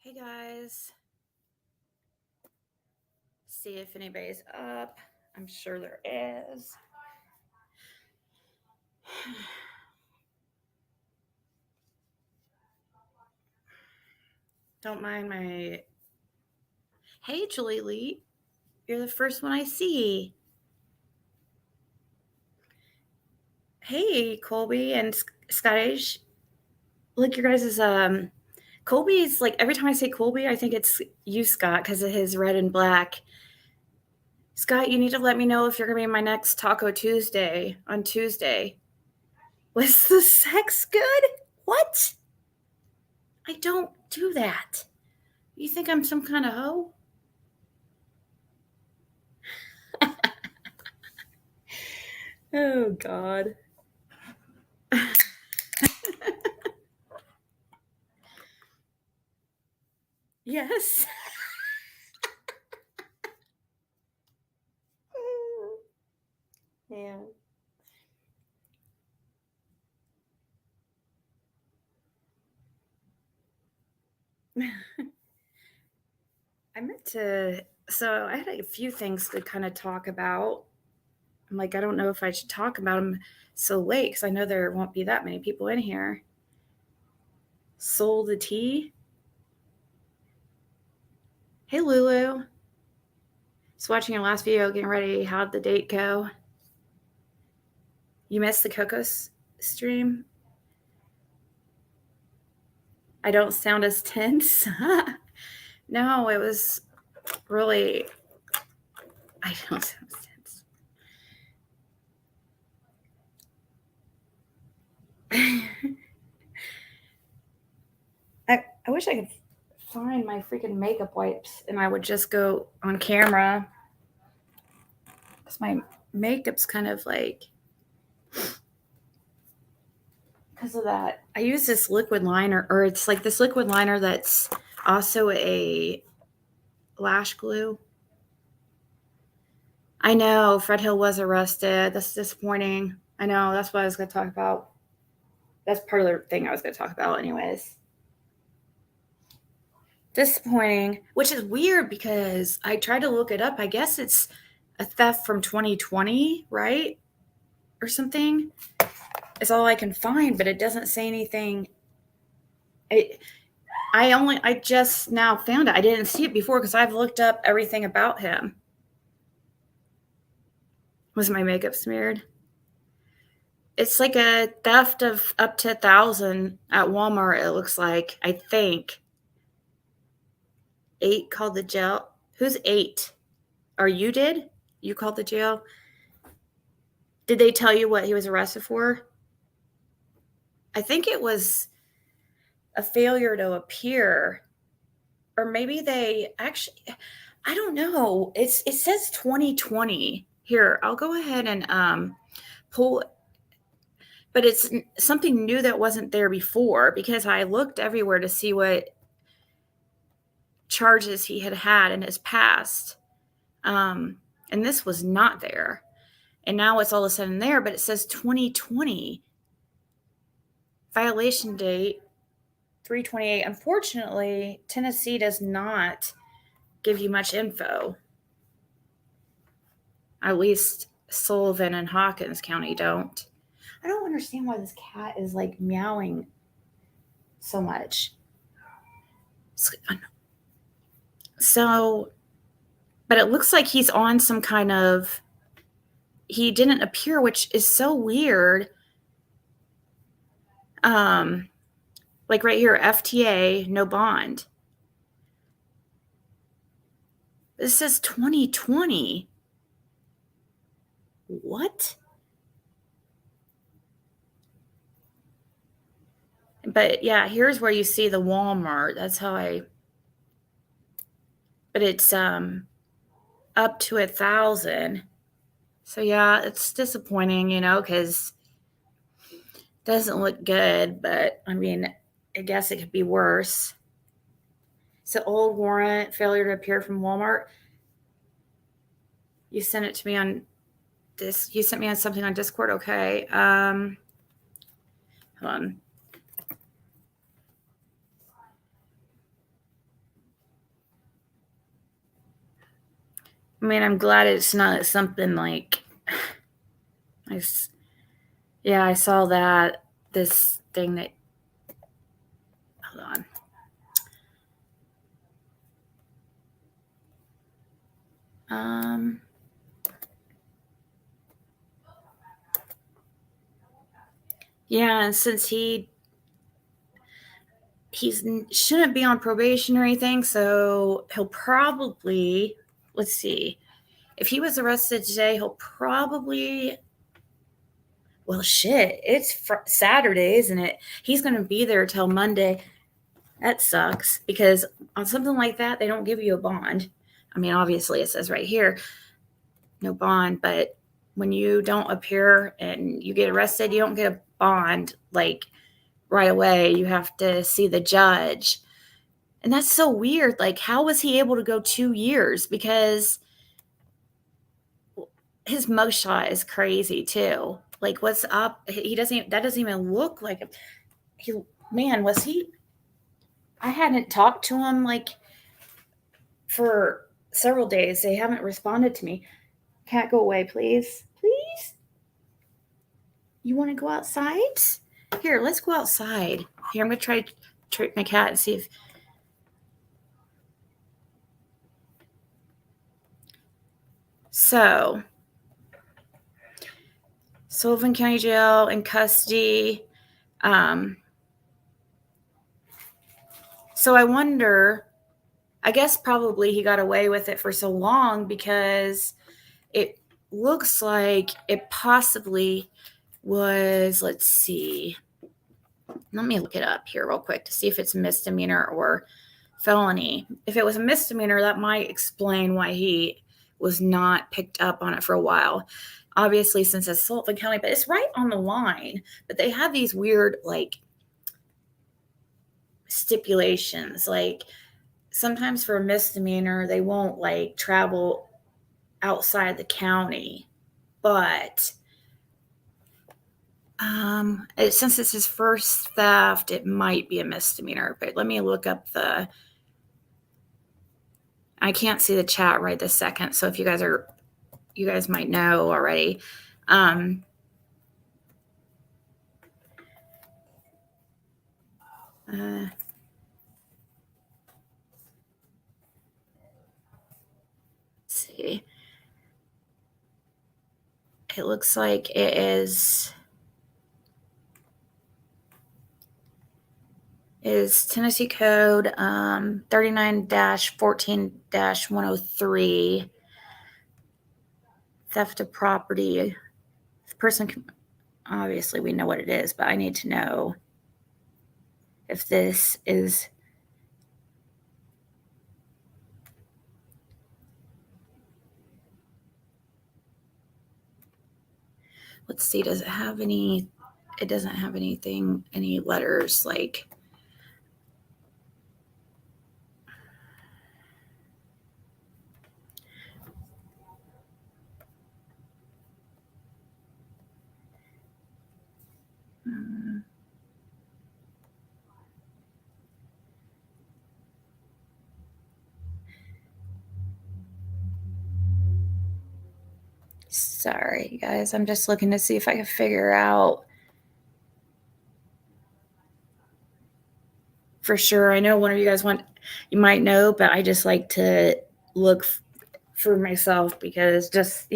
Hey guys, see if anybody's up. I'm sure there is. Don't mind my. Hey, Julie Lee, you're the first one I see. Hey, Colby and Scottish. Look, your guys' Colby's like every time I say Colby, I think it's you, Scott, because of his red and black. Scott, you need to let me know if you're gonna be my next Taco Tuesday on Tuesday. Was the sex good? What? I don't do that. You think I'm some kind of hoe? Oh, God. Yes. Yeah. I meant to. So I had a few things to kind of talk about. I'm like, I don't know if I should talk about them so late because I know there won't be that many people in here. Soul the tea. Hey, Lulu. Just watching your last video, getting ready. How'd the date go? You missed the Cocos stream? I don't sound as tense. No, it was really. I don't sound as tense. I wish I could find my freaking makeup wipes and I would just go on camera. Because my makeup's kind of like. Because of that, I use this liquid liner, or it's like this liquid liner that's also a lash glue. I know Fred Hill was arrested. That's disappointing. I know. That's what I was going to talk about. That's part of the thing I was going to talk about, anyways. Disappointing, which is weird because I tried to look it up. I guess it's a theft from 2020, right? Or something. It's all I can find, but it doesn't say anything. I just now found it. I didn't see it before because I've looked up everything about him. Was my makeup smeared? It's like a theft of up to 1,000 at Walmart, it looks like, I think. 8 called the jail. Who's 8? Or you did? You called the jail? Did they tell you what he was arrested for? I think it was a failure to appear. Or maybe they actually, I don't know. It says 2020. Here, I'll go ahead and pull, but it's something new that wasn't there before because I looked everywhere to see what charges he had in his past. And this was not there. And now it's all of a sudden there, but it says 2020. Violation date 3/28. Unfortunately, Tennessee does not give you much info. At least Sullivan and Hawkins County don't. I don't understand why this cat is like meowing so much. So, but it looks like he's on some kind of. He didn't appear, which is so weird. Like right here, FTA, no bond. This says 2020. What? But yeah, here's where you see the Walmart. That's how I. But it's up to 1,000. So yeah, it's disappointing, because it doesn't look good. But I mean, I guess it could be worse. So old warrant, failure to appear from Walmart. You sent it to me on this. You sent me on something on Discord. Okay. Hold on. I mean, I'm glad it's not something like I saw that this thing that, hold on. Yeah, and since he shouldn't be on probation or anything, so he'll probably, let's see, if he was arrested today, he'll probably, well, shit, it's Saturday, isn't it? He's going to be there till Monday. That sucks, because on something like that, they don't give you a bond. I mean, obviously it says right here, no bond, but when you don't appear and you get arrested, you don't get a bond like right away. You have to see the judge. And that's so weird. Like, how was he able to go 2 years? Because his mugshot is crazy too. Like, what's up? That doesn't even look like man, was he? I hadn't talked to him like for several days. They haven't responded to me. Cat, go away, please. Please? You want to go outside? Here, let's go outside. Here, I'm going to try to trick my cat and see if. So, Sullivan County Jail in custody. So I wonder, I guess probably he got away with it for so long because it looks like it possibly was, let's see. Let me look it up here real quick to see if it's a misdemeanor or felony. If it was a misdemeanor, that might explain why he was not picked up on it for a while. Obviously, since it's Sullivan County, but it's right on the line. But they have these weird, like, stipulations. Like, sometimes for a misdemeanor, they won't, like, travel outside the county. But since it's his first theft, it might be a misdemeanor. But let me look up I can't see the chat right this second. So if you guys might know already. Let's see. It looks like it is Tennessee Code 39-14-103, theft of property. The person, obviously we know what it is, but I need to know if this is. Let's see, does it have any? It doesn't have anything, any letters like. Sorry, guys. I'm just looking to see if I can figure out for sure. I know one of you guys you might know, but I just like to look for myself because just,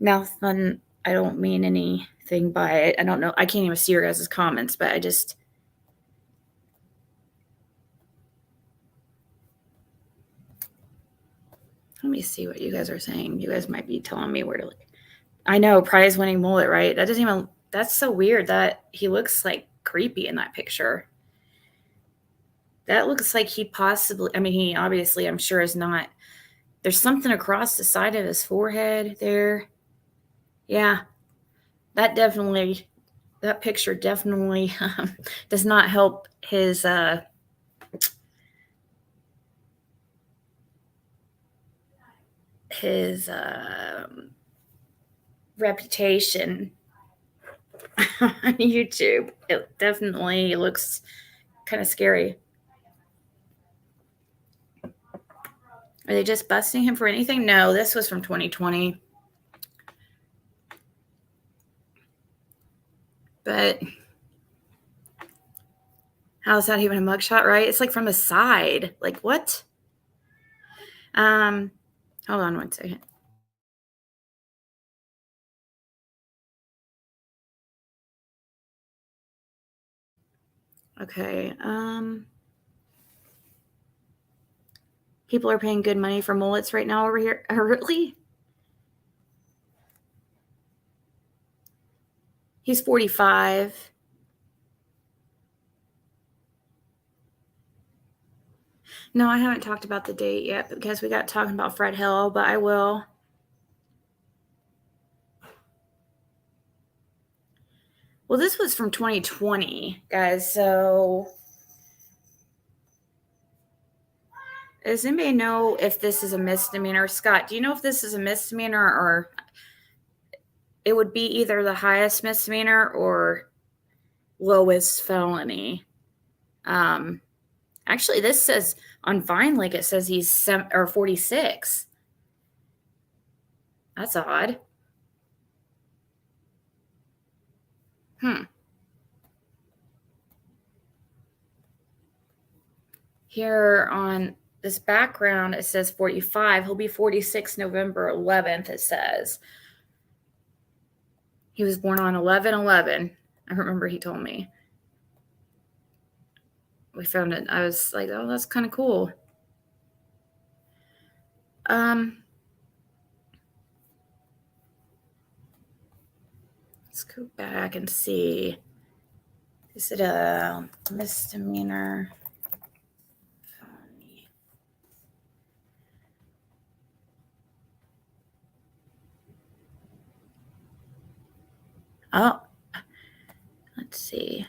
nothing, I don't mean anything by it. I don't know. I can't even see your guys' comments, but I just. Let me see what you guys are saying. You guys might be telling me where to look. I know, prize winning mullet, right? That's so weird that he looks like creepy in that picture. That looks like he possibly, he obviously, I'm sure is not. There's something across the side of his forehead there. Yeah, that picture definitely does not help his reputation on YouTube. It definitely looks kind of scary. Are they just busting him for anything? No, this was from 2020. But how is that even a mugshot, right? It's like from the side. Like, what? Hold on one second. Okay. People are paying good money for mullets right now over here. Really? He's 45. No, I haven't talked about the date yet because we got talking about Fred Hill, but I will. Well, this was from 2020, guys. So does anybody know if this is a misdemeanor? Scott, do you know if this is a misdemeanor, or it would be either the highest misdemeanor or lowest felony? Actually, this says on VineLink, it says he's 46. That's odd. Here on this background, it says 45. He'll be 46 November 11th, it says. He was born on 11/11. I remember he told me. We found it. I was like, oh, that's kind of cool. Let's go back and see. Is it a misdemeanor? Oh, let's see.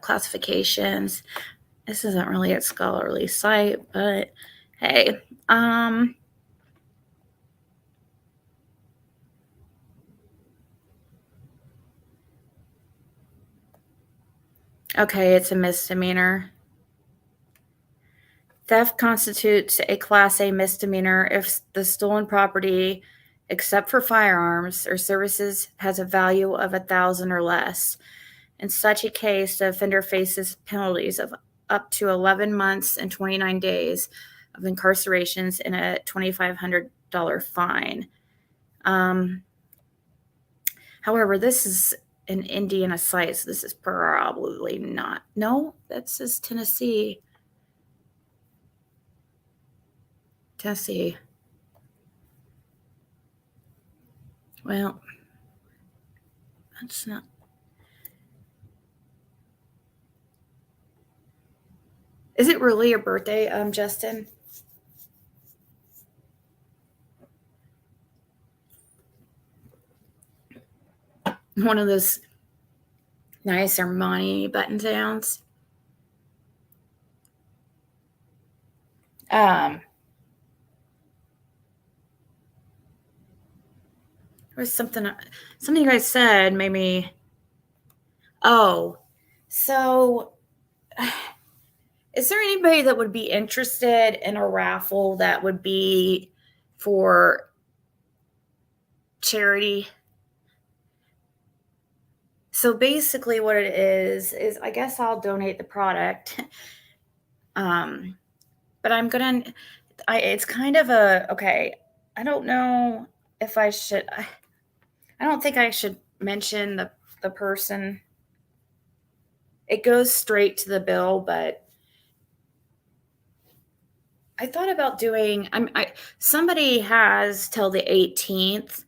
Classifications. This isn't really a scholarly site, but hey, okay, it's a misdemeanor. Theft constitutes a Class A misdemeanor if the stolen property, except for firearms or services, has a value of $1,000 or less. In such a case, the offender faces penalties of up to 11 months and 29 days of incarcerations and a $2,500 fine. However, this is an Indiana site, so this is probably not. No, that says Tennessee. Tennessee. Well, that's not. Is it really your birthday, Justin? One of those nice Armani button downs. There was something you guys said made me. Oh, so is there anybody that would be interested in a raffle that would be for charity? So basically what it is I guess I'll donate the product. But I'm gonna, it's kind of okay, I don't know if I should, I don't think I should mention the person. It goes straight to the bill, but I thought about doing, somebody has till the 18th,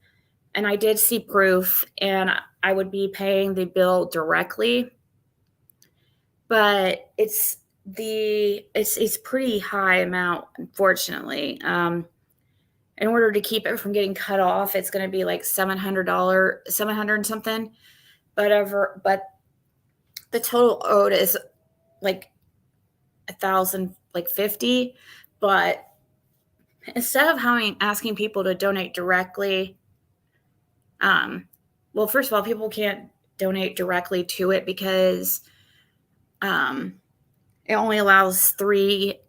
and I did see proof, and I would be paying the bill directly, but it's pretty high amount, unfortunately. In order to keep it from getting cut off, it's going to be like $700 and something, but the total owed is like 1,050. But instead of asking people to donate directly, well, first of all, people can't donate directly to it because it only allows 3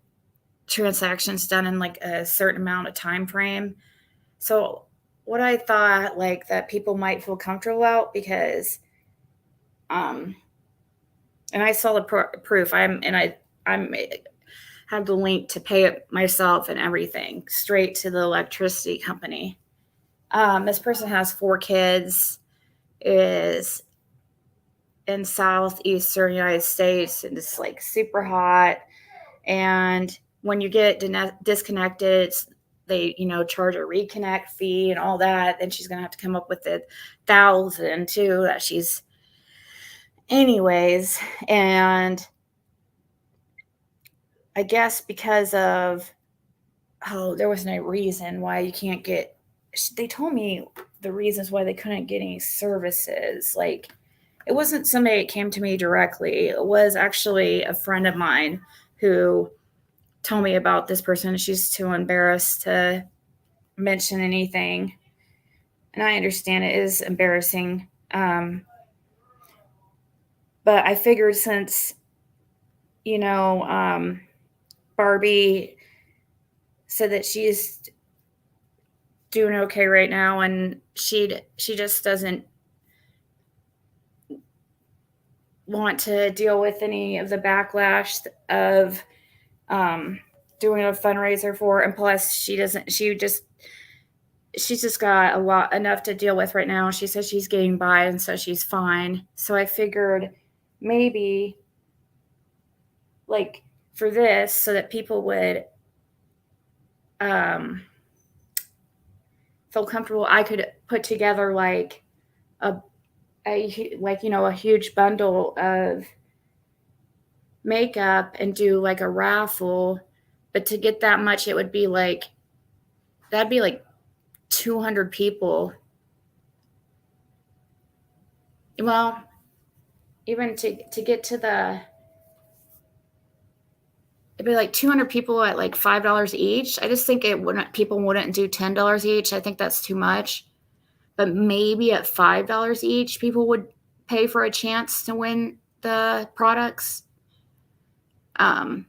transactions done in like a certain amount of time frame. So what I thought like that people might feel comfortable about, because and I saw the proof. I'm have the link to pay it myself and everything straight to the electricity company. This person has 4 kids, is in southeastern United States, and it's like super hot. And when you get disconnected, they charge a reconnect fee and all that. Then she's gonna have to come up with the 1,000 too that she's anyways. And I guess because of there was no reason why you can't get. They told me the reasons why they couldn't get any services. Like, it wasn't somebody that came to me directly. It was actually a friend of mine who told me about this person. She's too embarrassed to mention anything. And I understand it is embarrassing. But I figured since, Barbie said that she's doing okay right now, and she just doesn't want to deal with any of the backlash of doing a fundraiser for. And plus she's just got enough to deal with right now. She says she's getting by, and so she's fine. So I figured maybe like for this, so that people would feel comfortable, I could put together like a huge bundle of makeup and do like a raffle. But to get that much, it would be like, that'd be like 200 people. Well, even to get to it'd be like 200 people at like $5 each. I just think people wouldn't do $10 each. I think that's too much. But maybe at $5 each, people would pay for a chance to win the products. Or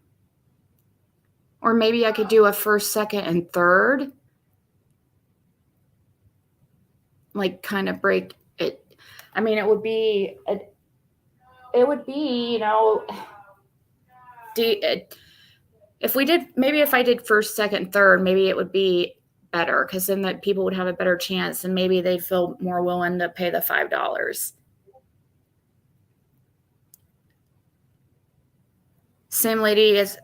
maybe I could do a first, second, and third. Like, kind of break it. I mean, it would be, if I did first, second, third, maybe it would be better, because then that people would have a better chance, and maybe they'd feel more willing to pay the $5. Same lady is,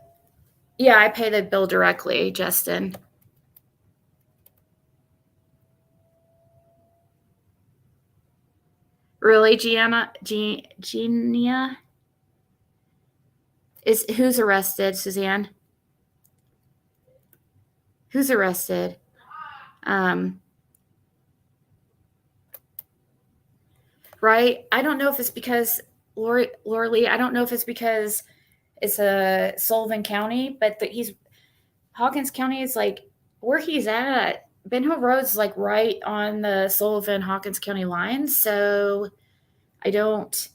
yeah, I pay the bill directly, Justin. Really, Genia? Who's arrested, Suzanne? Who's arrested? Right? I don't know if it's because Laura Lee. I don't know if it's because it's a Sullivan County, but Hawkins County is like where he's at. Ben Hill Road's like right on the Sullivan Hawkins County line. So I don't.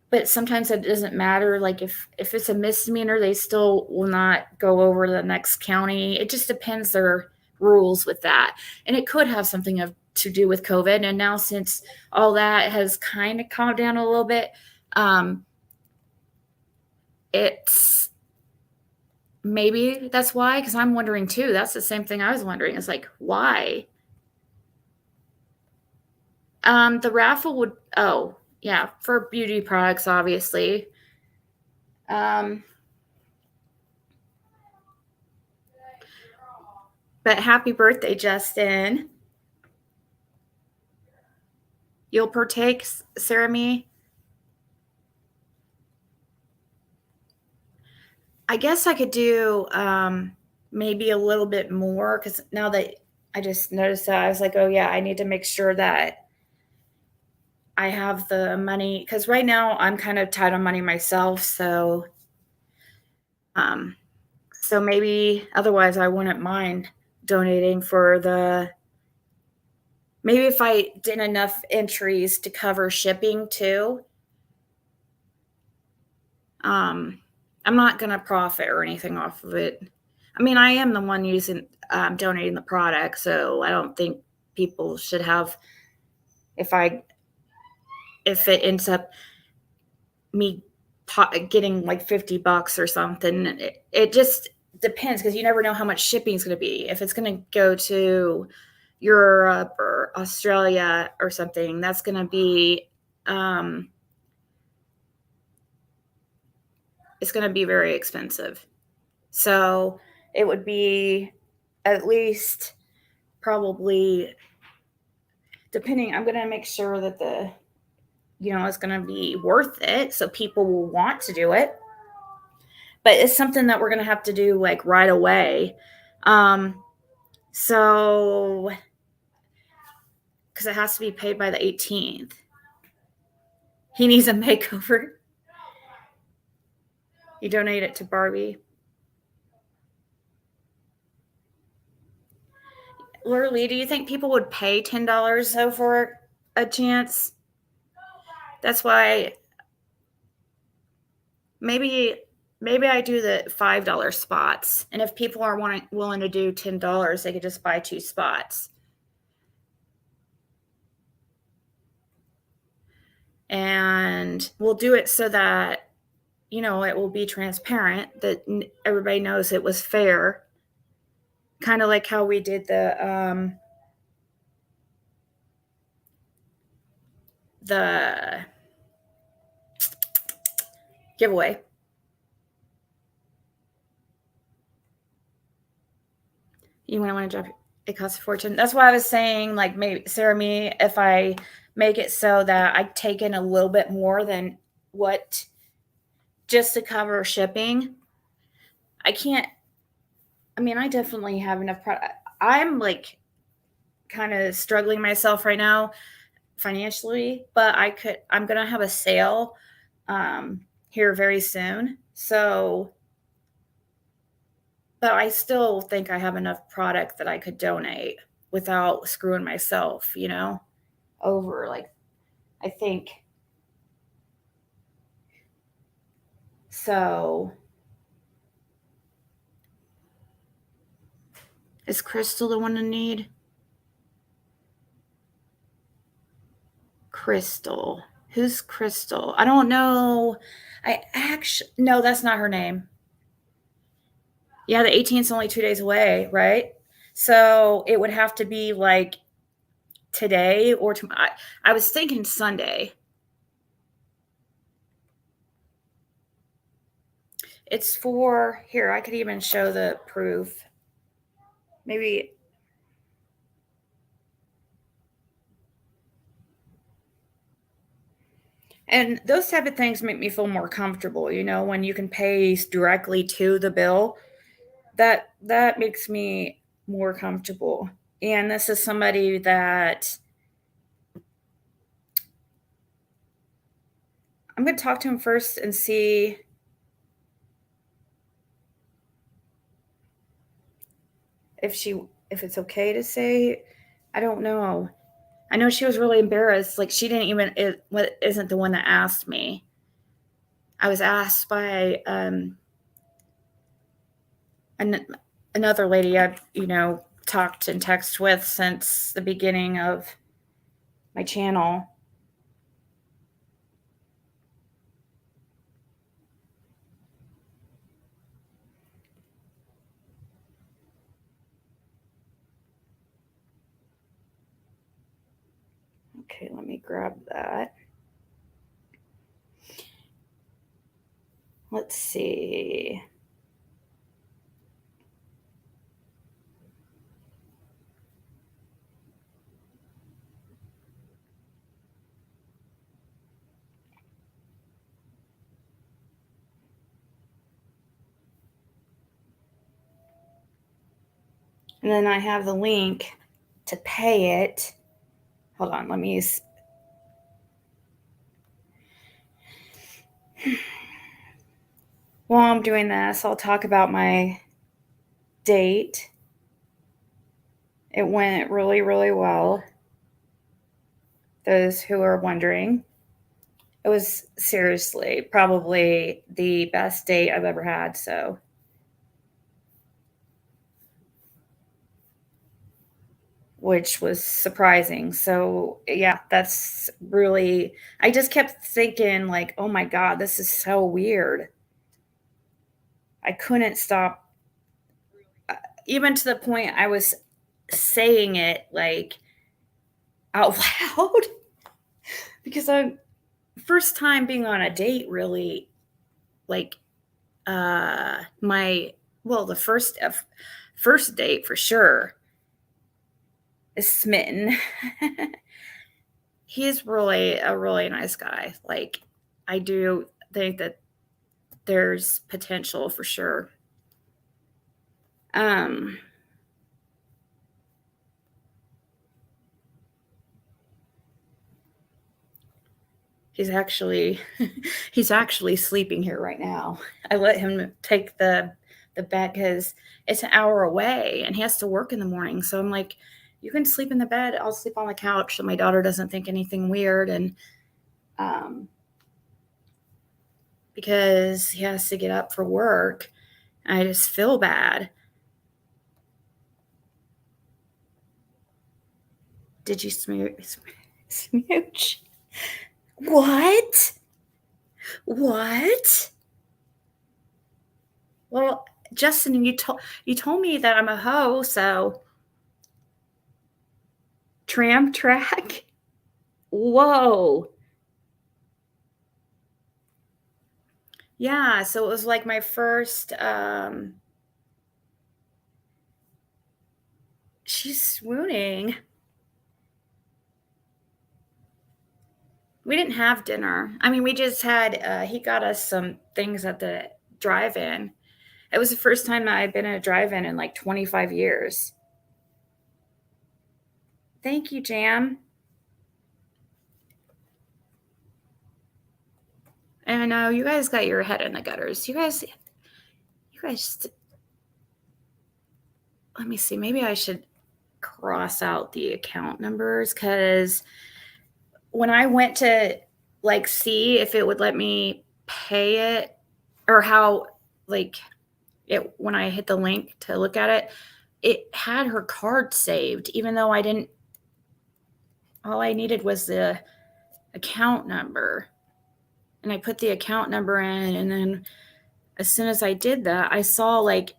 But sometimes it doesn't matter. Like if it's a misdemeanor, they still will not go over to the next county. It just depends their rules with that. And it could have something to do with COVID. And now since all that has kind of calmed down a little bit, it's maybe that's why, because I'm wondering too. That's the same thing I was wondering. It's like, why? The raffle would, yeah, for beauty products, obviously. But happy birthday, Justin. You'll partake, Sarah Me? I guess I could do maybe a little bit more, because now that I just noticed that, I was like, oh yeah, I need to make sure that I have the money, because right now I'm kind of tight on money myself. So maybe otherwise I wouldn't mind donating maybe if I did enough entries to cover shipping too. I'm not going to profit or anything off of it. I mean, I am the one donating the product, so I don't think people should have, if it ends up me getting like $50 or something, it just depends, because you never know how much shipping is going to be. If it's going to go to Europe or Australia or something, that's going to be it's going to be very expensive. So it would be at least, probably, depending, I'm going to make sure that it's going to be worth it, so people will want to do it. But it's something that we're going to have to do like right away. So, because it has to be paid by the 18th. He needs a makeover. You donate it to Barbie. Literally, do you think people would pay $10 though for a chance? That's why maybe I do the $5 spots, and if people are willing to do $10, they could just buy 2 spots. And we'll do it so that it will be transparent, that everybody knows it was fair. Kind of like how we did the giveaway. You want to drop it costs a fortune. That's why I was saying, like, maybe Sarah, me, if I make it so that I take in a little bit more than what, just to cover shipping. I definitely have enough product. I'm like kind of struggling myself right now financially, but I'm going to have a sale here very soon. So, but I still think I have enough product that I could donate without screwing myself, over. Like, I think so. Is Crystal the one to need? Crystal. Who's Crystal? I don't know. No, that's not her name. Yeah, the 18th is only 2 days away, right? So it would have to be like today or tomorrow. I was thinking Sunday. It's for, here, I could even show the proof. Maybe. And those type of things make me feel more comfortable, when you can pay directly to the bill. That makes me more comfortable. And this is somebody that I'm going to talk to him first and see if it's okay to say. I don't know. I know she was really embarrassed. Like, she didn't even, isn't the one that asked me. I was asked by another lady I've, talked and texted with since the beginning of my channel. Okay, let me grab that. Let's see. And then I have the link to pay it. Hold on, let me use. While I'm doing this, I'll talk about my date. It went really, really well. Those who are wondering. It was seriously probably the best date I've ever had, so which was surprising. So, yeah, that's really I just kept thinking like, "Oh my god, this is so weird." I couldn't stop, uh, even to the point I was saying it, like, out loud because I'm first time being on a date really, like, my well, the first date for sure is smitten. He's really a really nice guy. Like, I do think that there's potential for sure. Um, he's actually he's actually sleeping here right now. I let him take the bed because it's an hour away and he has to work in the morning. So I'm like, you can sleep in the bed. I'll sleep on the couch so my daughter doesn't think anything weird. And um, because he has to get up for work, I just feel bad. Did you smooch? What? What? Well, Justin, you told me that I'm a hoe, so tram track? Whoa. Yeah, so it was like my first she's swooning. We didn't have dinner. I mean, we just had he got us some things at the drive-in. It was the first time I'd been at a drive-in in like 25 years. Thank you, Jam. And I know you guys got your head in the gutters. You guys let me see. Maybe I should cross out the account numbers because when I went to like see if it would let me pay it or how like it when I hit the link to look at it, it had her card saved, even though I didn't all I needed was the account number. And I put the account number in, and then as soon as I did that, I saw like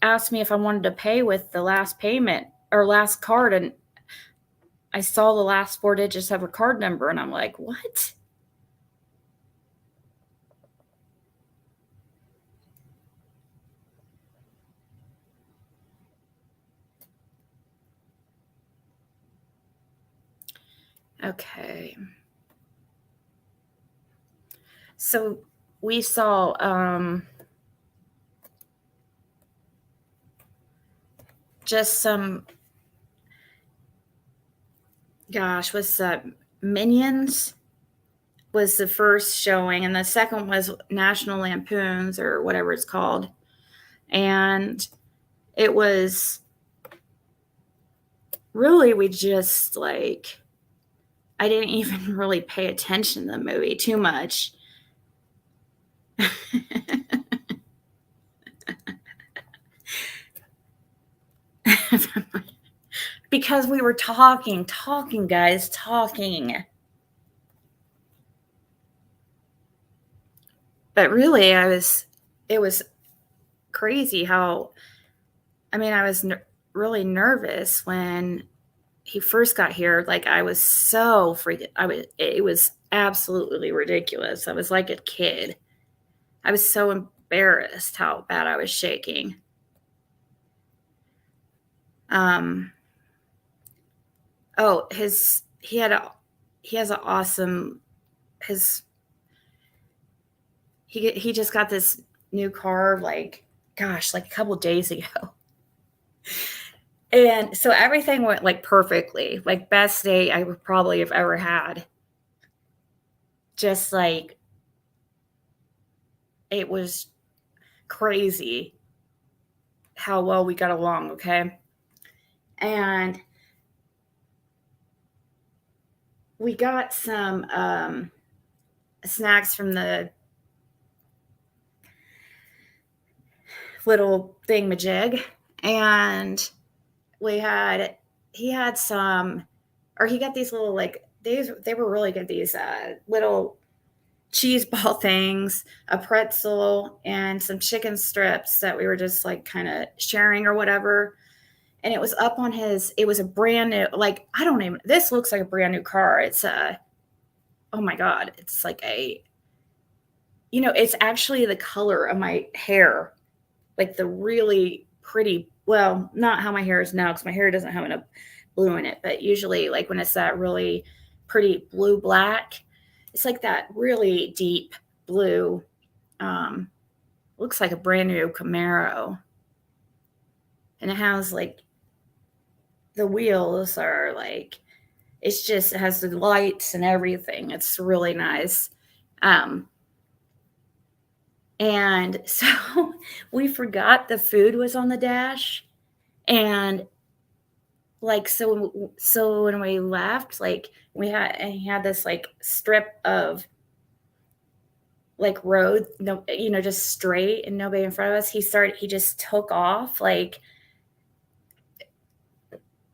asked me if I wanted to pay with the last payment or last card, and I saw the last four digits of her card number, and I'm like, what? Okay. So we saw just some gosh, what's that? Minions was the first showing, and the second was National Lampoons or whatever it's called. And it was really, we just like, I didn't even really pay attention to the movie too much. Because we were talking, guys, talking. But really, it was crazy how, I mean, I was really nervous when he first got here. Like, I was so freaking, it was absolutely ridiculous. I was like a kid. I was so embarrassed how bad I was shaking. Um, oh, he has an awesome, his, he just got this new car, like, gosh, like a couple days ago. And so everything went like perfectly, like best day I would probably have ever had. Just like it was crazy how well we got along, okay? And we got some snacks from the little thingamajig, and he had some, or he got these little, like, they were really good, these little cheese ball things, a pretzel, and some chicken strips that we were just like kind of sharing or whatever. And it was up on it was a brand new, like, I don't even, this looks like a brand new car. It's oh my God, it's like it's actually the color of my hair, like the really pretty, well, not how my hair is now, because my hair doesn't have enough blue in it, but usually, like, when it's that really pretty blue black, it's like that really deep blue. Looks like a brand new Camaro, and it has, like, the wheels are like, it has the lights and everything. It's really nice. And so we forgot the food was on the dash, and like, so when we left, like, he had this like strip of like road, no, just straight and nobody in front of us. He just took off, like,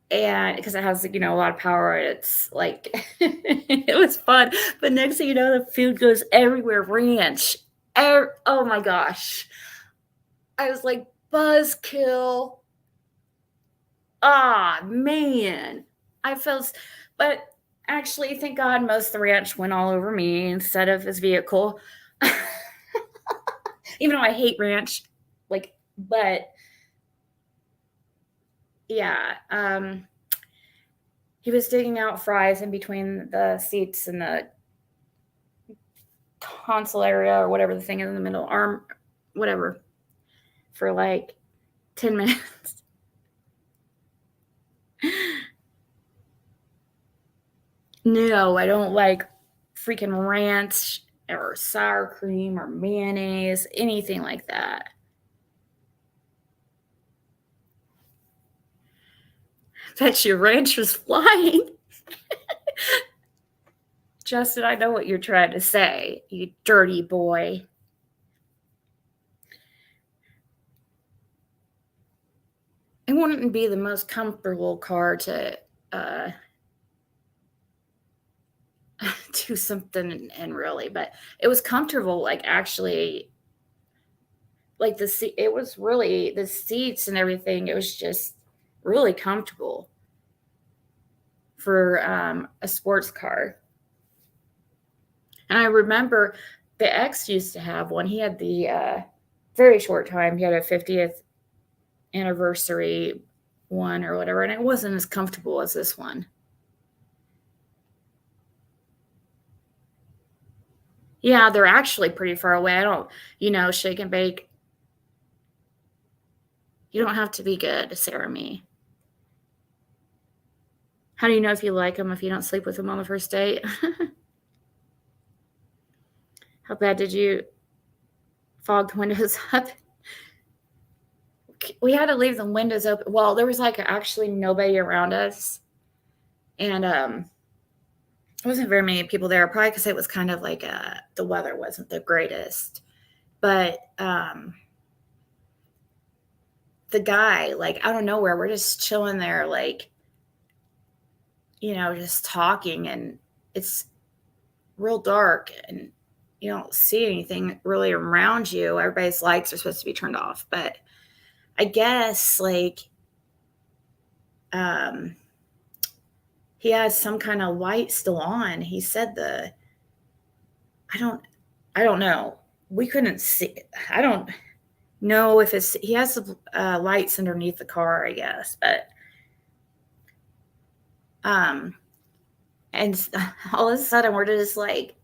and because it has, a lot of power, it's like, it was fun. But next thing you know, the food goes everywhere, ranch. Oh my gosh. I was like, buzzkill. Ah, man. But actually, thank God, most of the ranch went all over me instead of his vehicle. Even though I hate ranch, like, but yeah, he was digging out fries in between the seats in the console area, or whatever the thing is in the middle, arm, whatever, for like 10 minutes. No, I don't like freaking ranch or sour cream or mayonnaise, anything like that. Bet your ranch was flying. Justin, I know what you're trying to say, you dirty boy. It wouldn't be the most comfortable car to do something in, really, but it was comfortable, like, actually, like, it was really, the seats and everything, it was just really comfortable for a sports car. And I remember the ex used to have one. He had the very short time, he had a 50th anniversary one or whatever, and it wasn't as comfortable as this one. Yeah, they're actually pretty far away. I don't, shake and bake. You don't have to be good, Sarah me. How do you know if you like them if you don't sleep with them on the first date? How bad did you fog the windows up? We had to leave the windows open. Well, there was like actually nobody around us, and there wasn't very many people there. Probably because it was kind of like the weather wasn't the greatest. But the guy, like, out of nowhere, we're just chilling there, like, just talking, and it's real dark, and you don't see anything really around you. Everybody's lights are supposed to be turned off, but I guess, like, he had some kind of light still on. He said I don't know. We couldn't see. I don't know if he has the lights underneath the car, I guess, but and all of a sudden we're just like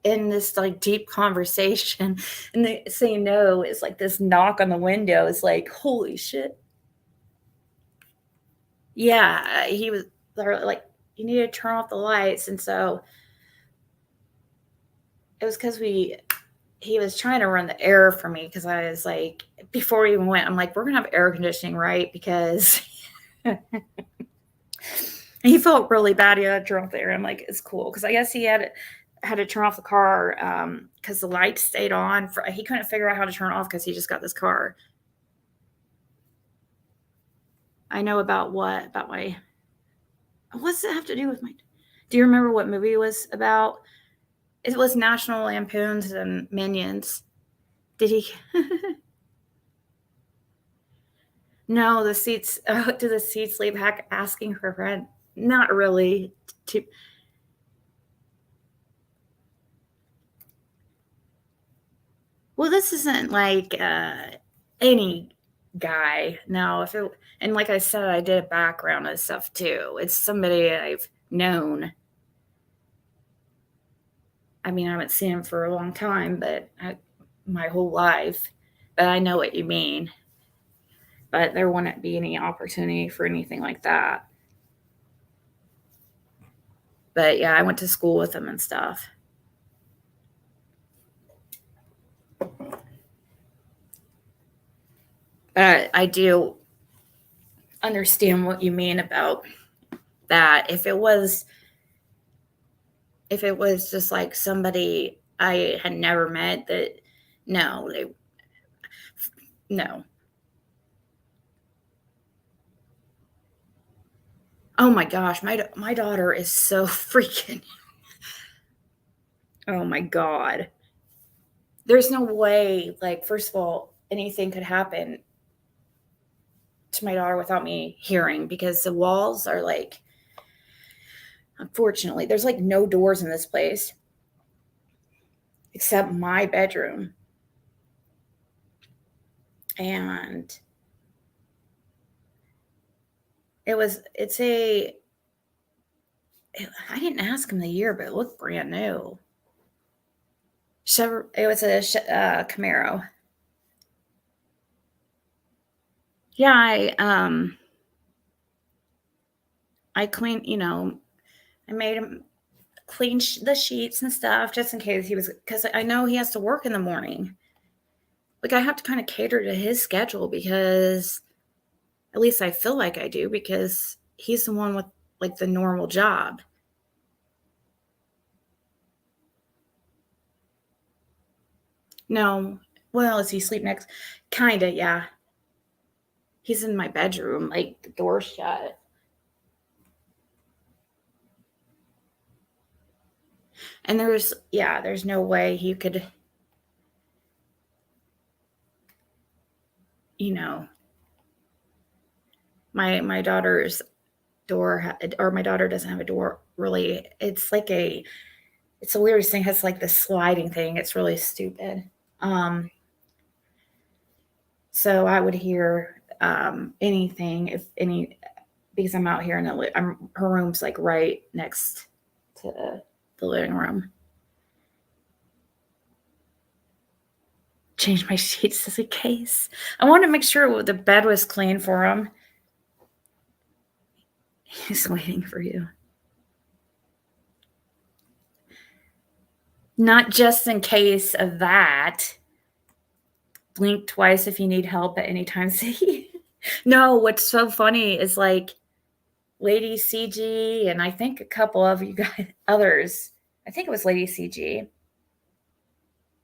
in this like deep conversation, and they say no is like this knock on the window. It's like, holy shit. Yeah, he was like, you need to turn off the lights. And so it was because he was trying to run the air for me, because I was like, before we even went, I'm like, we're gonna have air conditioning, right? Because he felt really bad. He had to turn off the air. I'm like, it's cool, because I guess he had had to turn off the car because the lights stayed on. He couldn't figure out how to turn it off because he just got this car. I know about what? About my... What's that have to do with my... Do you remember what movie it was about? It was National Lampoons and Minions. Did he... No, the seats... do the seats leave asking for rent? Not really. Well, this isn't like any guy. No, if it... And like I said, I did a background and stuff too. It's somebody I've known. I mean, I haven't seen him for a long time, but my whole life. But I know what you mean. But there wouldn't be any opportunity for anything like that. But yeah, I went to school with him and stuff. But I do understand what you mean about that. If it was just like somebody I had never met, that no. Oh my gosh, my daughter is so freaking... Oh my God. There's no way, like, first of all, anything could happen to my daughter without me hearing, because the walls are like... Unfortunately, there's like no doors in this place except my bedroom. And I didn't ask him the year, but it looked brand new. It was a Camaro. Yeah, I cleaned, I made him clean the sheets and stuff just in case because I know he has to work in the morning. Like, I have to kind of cater to his schedule, because at least I feel like I do, because he's the one with like the normal job. No. Well, does he sleep next? Kinda, yeah. He's in my bedroom, like the door shut. And there's no way he could, my daughter's door, or my daughter doesn't have a door really. It's the weirdest thing. It has like this sliding thing. It's really stupid. So I would hear anything, because I'm out here, and her room's like right next to the living room. Change my sheets just in case. I wanted to make sure the bed was clean for him. He's waiting for you. Not just in case of that. Blink twice if you need help at any time. See? No, what's so funny is like Lady CG, and I think a couple of you guys, others. I think it was Lady CG.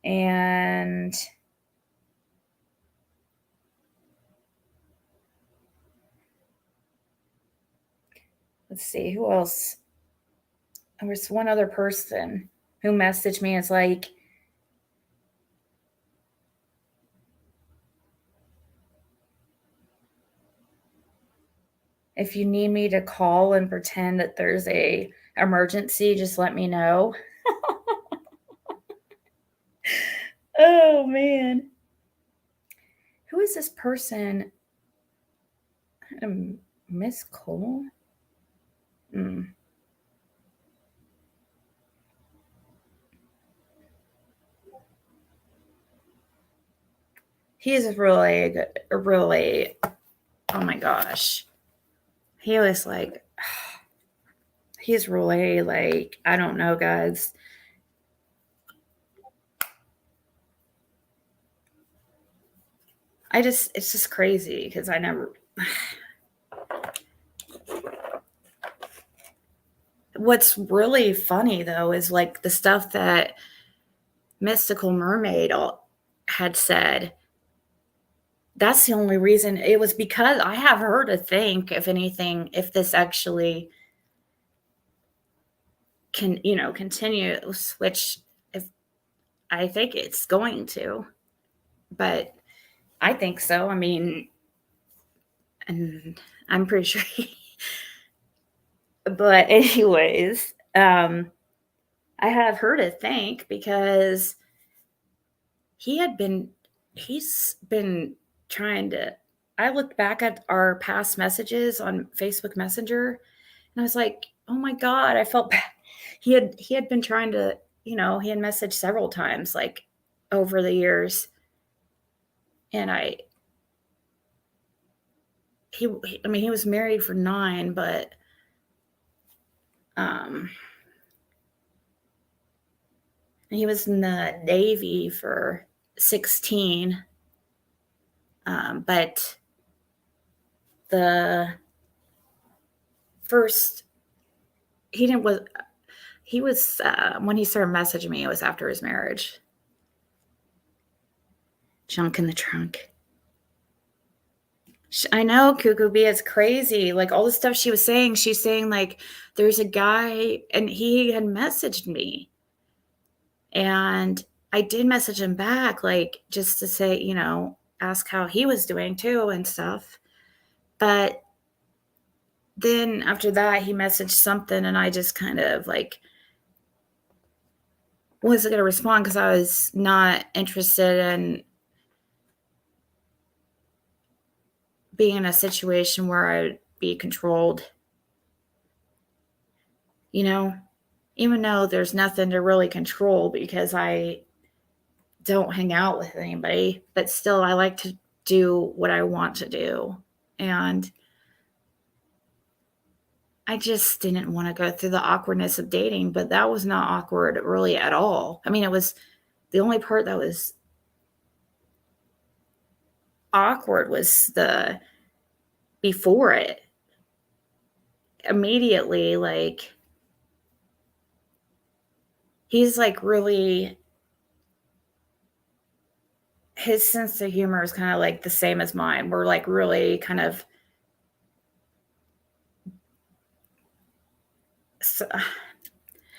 And let's see, who else? There was one other person who messaged me. It's like, if you need me to call and pretend that there's a emergency, just let me know. Oh man. Who is this person? Miss Cole? He's really, oh my gosh. He was like, he's really like, I don't know, guys. It's just crazy, because I never... what's really funny though is like the stuff that Mystical Mermaid had said. That's the only reason. It was because I have her to think, if anything, if this actually can, continues, which if I think it's going to, but I think so. I mean, and I'm pretty sure but anyways, I have her to thank because he's been trying to. I looked back at our past messages on Facebook Messenger and I was like, oh my God, I felt bad. He had been trying to, he had messaged several times like over the years. And I mean, he was married for 9, but he was in the Navy for 16. But the first, he didn't was he was when he started messaging me, it was after his marriage. Junk in the trunk. I know, Cuckoo Bee, it's crazy. Like all the stuff she was saying, she's saying like there's a guy and he had messaged me. And I did message him back, like just to say, ask how he was doing too and stuff. But then after that, he messaged something and I just kind of like wasn't going to respond because I was not interested in being in a situation where I would be controlled. Even though there's nothing to really control because I don't hang out with anybody, but still I like to do what I want to do. And I just didn't want to go through the awkwardness of dating, but that was not awkward really at all. I mean, it was the only part that was awkward was the before it. Immediately, like, he's like really, his sense of humor is kind of like the same as mine. We're like really kind of,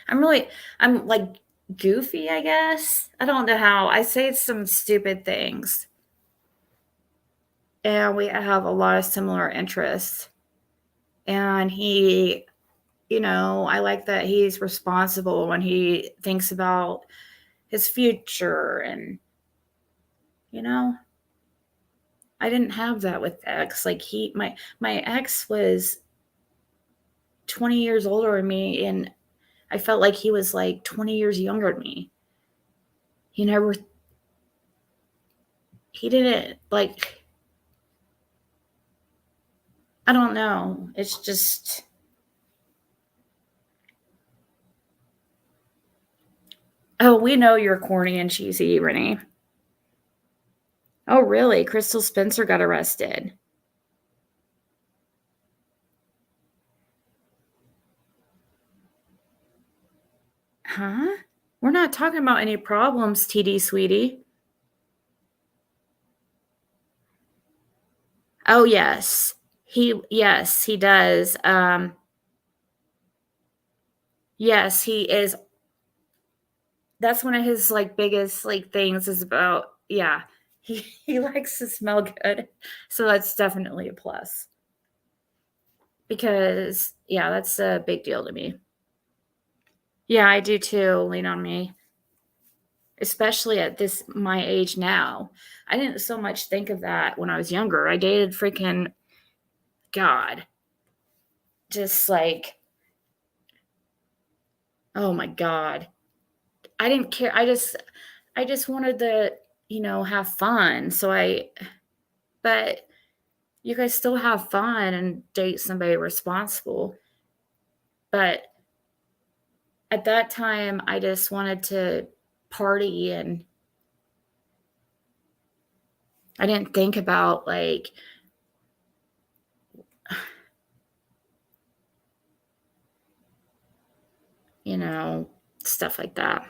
I'm like goofy, I guess. I don't know how. I say some stupid things. And we have a lot of similar interests. And he, I like that he's responsible when he thinks about his future. And, I didn't have that with ex. Like my ex was 20 years older than me. And I felt like he was like 20 years younger than me. He didn't like, I don't know. It's just, oh, we know you're corny and cheesy, Renee. Oh, really? Crystal Spencer got arrested. Huh? We're not talking about any problems, TD sweetie. Oh, yes. Yes, he does. Yes, he is. That's one of his like biggest like things is about, yeah. He likes to smell good. So that's definitely a plus. Because yeah, that's a big deal to me. Yeah, I do too. Lean on me. Especially at my age now. I didn't so much think of that when I was younger. I dated freaking God. Just like, oh my God. I didn't care. I just wanted to, have fun. But you guys still have fun and date somebody responsible. But at that time, I just wanted to party and I didn't think about like, you know, stuff like that.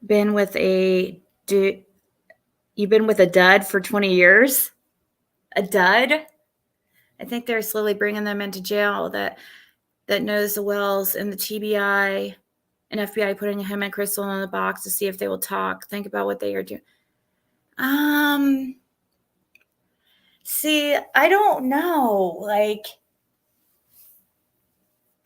Been with a dude. You've been with a dud for 20 years? A dud? I think they're slowly bringing them into jail that knows the Wells and the TBI and FBI putting him and Crystal in the box to see if they will talk. Think about what they are doing. See, I don't know. Like,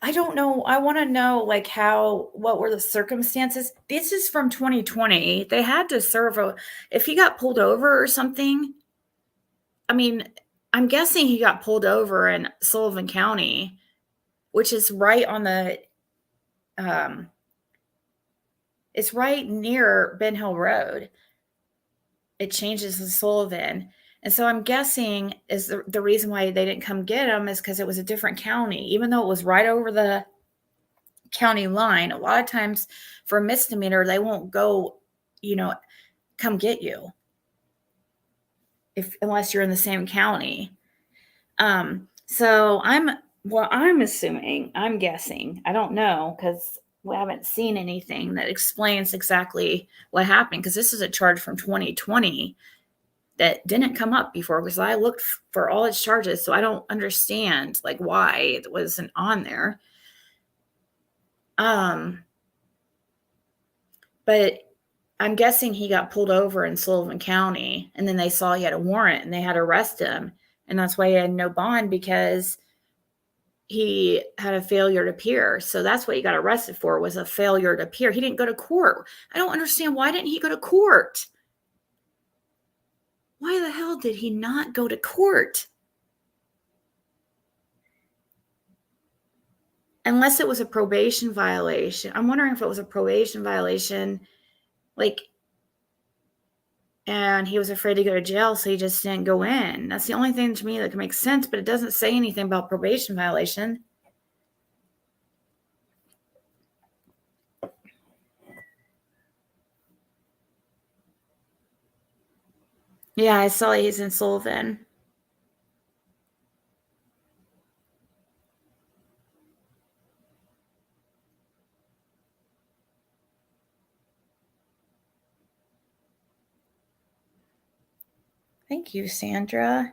I don't know. I want to know, like, what were the circumstances? This is from 2020. They had to serve if he got pulled over or something. I mean, I'm guessing he got pulled over in Sullivan County, which is right on the, it's right near Ben Hill Road. It changes to Sullivan. And so I'm guessing is the reason why they didn't come get him is because it was a different county, even though it was right over the county line. A lot of times for a misdemeanor, they won't go, come get you unless you're in the same county. So I'm assuming, I'm guessing, I don't know, because we haven't seen anything that explains exactly what happened, because this is a charge from 2020 that didn't come up before, because I looked for all its charges, so I don't understand like why it wasn't on there. But I'm guessing he got pulled over in Sullivan County, and then they saw he had a warrant and they had to arrest him, and that's why he had no bond, because he had a failure to appear. So that's what he got arrested for, was a failure to appear. He didn't go to court. I don't understand, why didn't he go to court? Why the hell did he not go to court? Unless it was a probation violation. I'm wondering if it was a probation violation, like, and he was afraid to go to jail, so he just didn't go in. That's the only thing to me that can make sense, but it doesn't say anything about probation violation. Yeah, I saw he's in Sullivan. Thank you, Sandra.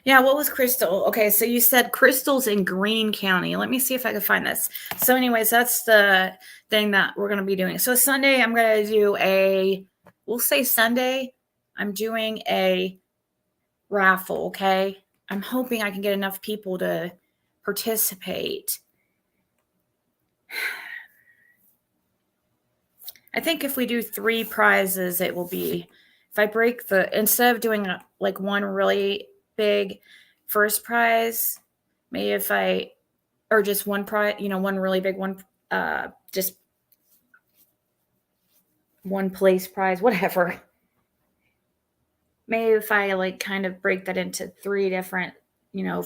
Yeah, what was Crystal? Okay, so you said Crystal's in Greene County. Let me see if I can find this. So anyways, that's the thing that we're going to be doing. So Sunday, I'm going to do we'll say Sunday, I'm doing a raffle, okay? I'm hoping I can get enough people to participate. I think if we do 3 prizes, it will be, if I break instead of doing like one really big first prize, maybe or just one prize, one really big one, just one place prize, whatever. Maybe if I like kind of break that into 3 different,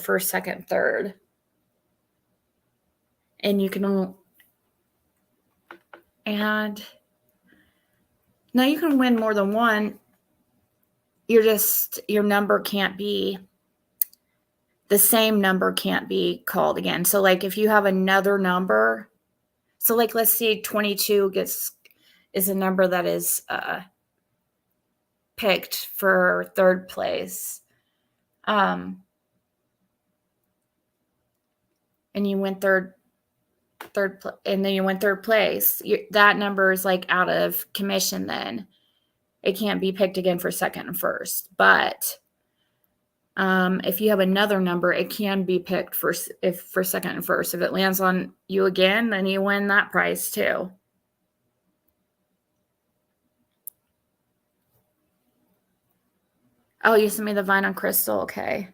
first, second, third. And you can, and now you can win more than one. Your number can't be, the same number can't be called again. So like if you have another number, so like let's say 22 is a number that is picked for third place. And you win and then you win third place. That number is like out of commission then. It can't be picked again for second and first. But if you have another number, it can be picked for second and first. If it lands on you again, then you win that prize too. Oh, you sent me the vine on Crystal. Okay.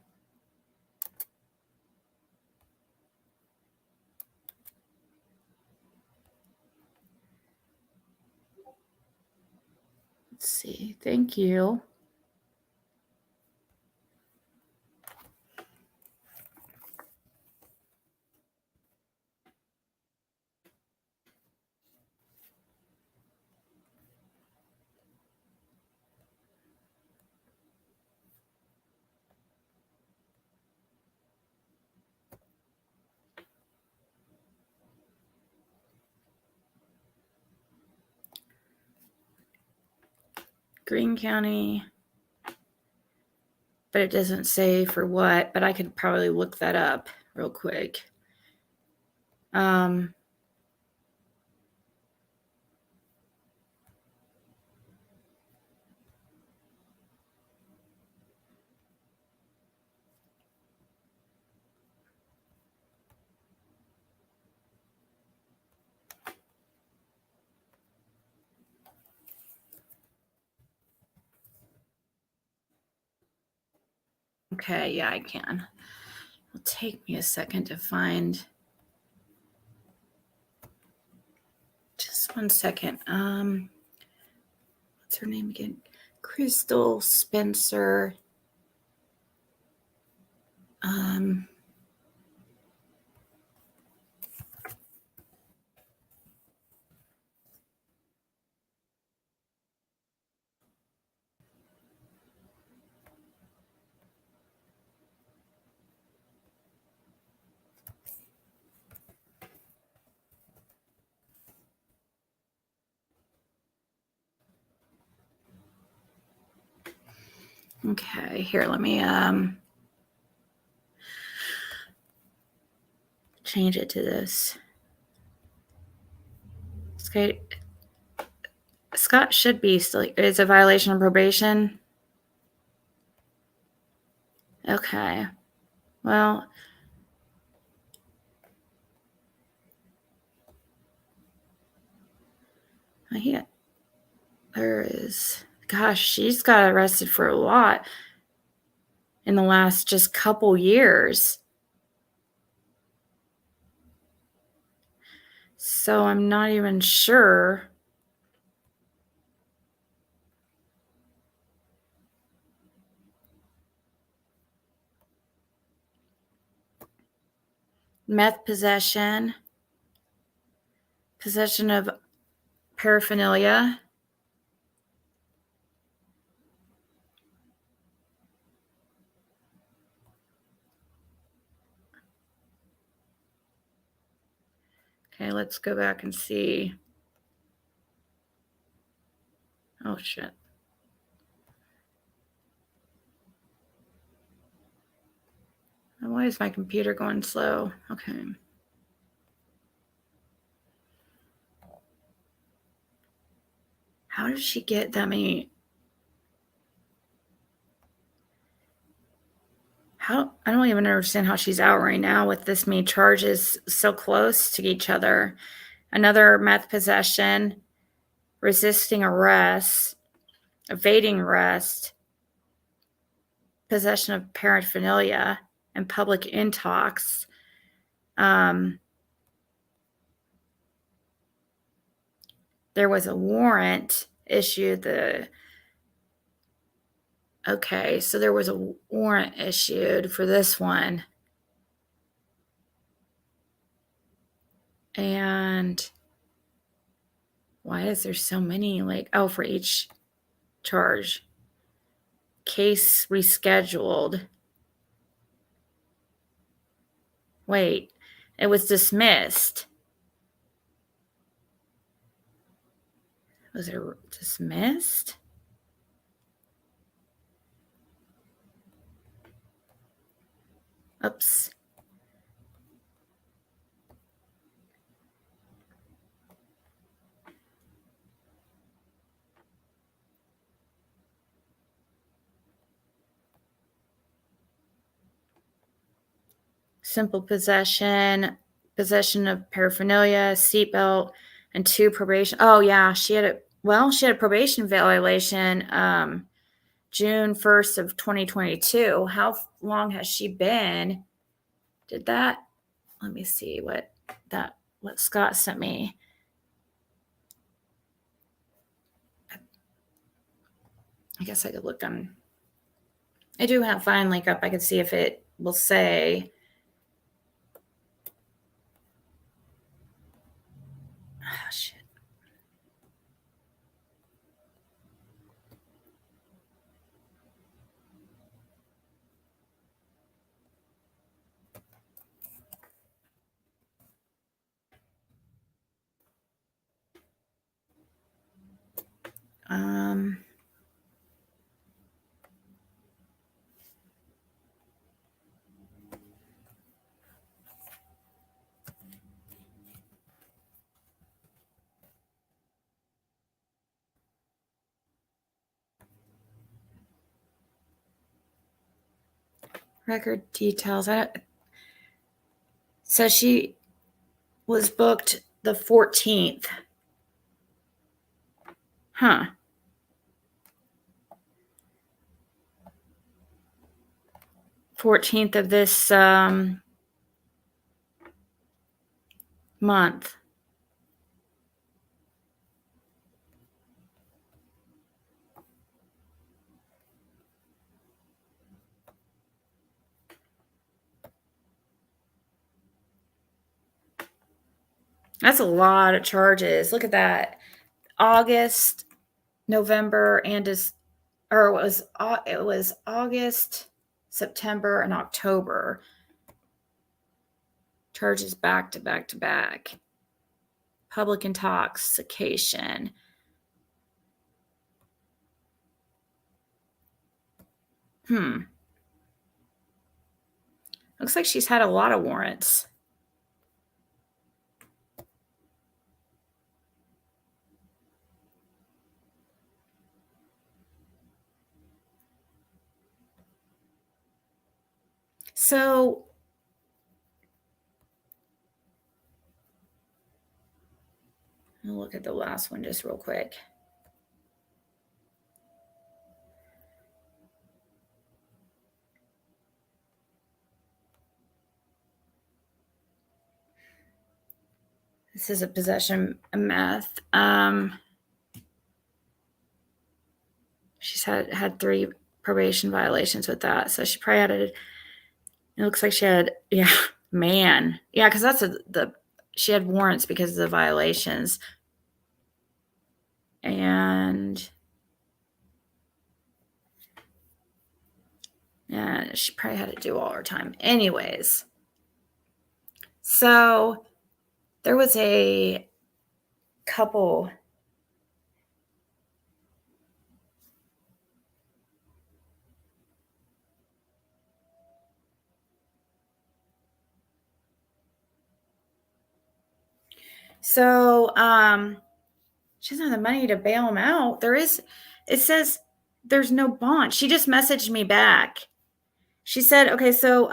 Let's see. Thank you. Greene County. But it doesn't say for what, but I could probably look that up real quick. Okay, yeah, I can. It'll take me a second to find. Just one second. What's her name again? Crystal Spencer. Okay, here, let me change it to this. Scott should be still. It's a violation of probation. Okay. Well, there is. Gosh, she's got arrested for a lot in the last just couple years. So I'm not even sure. Meth possession, possession of paraphernalia. Okay, let's go back and see. Oh, shit. Why is my computer going slow? Okay. How did she get that many? I don't even understand how she's out right now with this many charges so close to each other. Another meth possession, resisting arrest, evading arrest, possession of paraphernalia, and public intox. There was a warrant issued. Okay, so there was a warrant issued for this one. And why is there so many? For each charge. Case rescheduled. Wait, it was dismissed. Was it dismissed? Oops. Simple possession of paraphernalia, seatbelt, and 2 probation. Oh yeah, she had a probation violation June 1st of 2022. How long has she been? Let me see what Scott sent me. I guess I could look on. I do have Find Link up. I could see if it will say. Oh, shit. Record details. So she was booked the 14th. Huh. $14th of this month. That's a lot of charges. Look at that. August, November, and it was August, September, and October. Charges back to back to back. Public intoxication. Looks like she's had a lot of warrants. So I'll look at the last one just real quick. This is a possession of meth. She's had 3 probation violations with that. So she probably had it looks like she had, because that's she had warrants because of the violations. And yeah, she probably had to do all her time. Anyways, so there was a couple. So she doesn't have the money to bail him out. It says there's no bond. She just messaged me back. She said, okay, so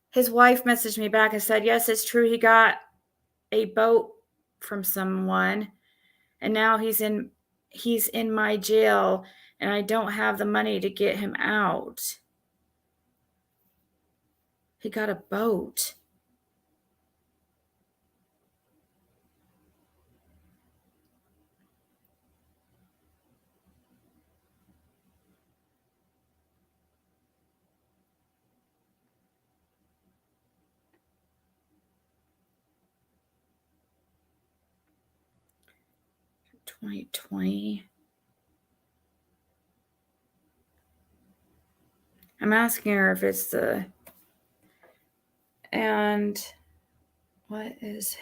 his wife messaged me back and said, yes, it's true. He got a boat from someone, and now he's in my jail, and I don't have the money to get him out. He got a boat. $2020. I'm asking her if it's and what is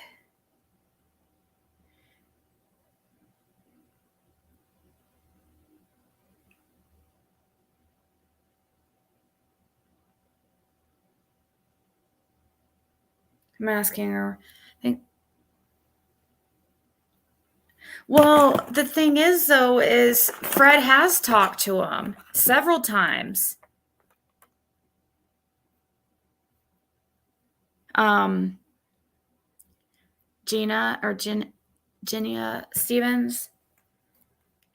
I'm asking her. Well, the thing is, though, is Fred has talked to him several times. Genia Stevens.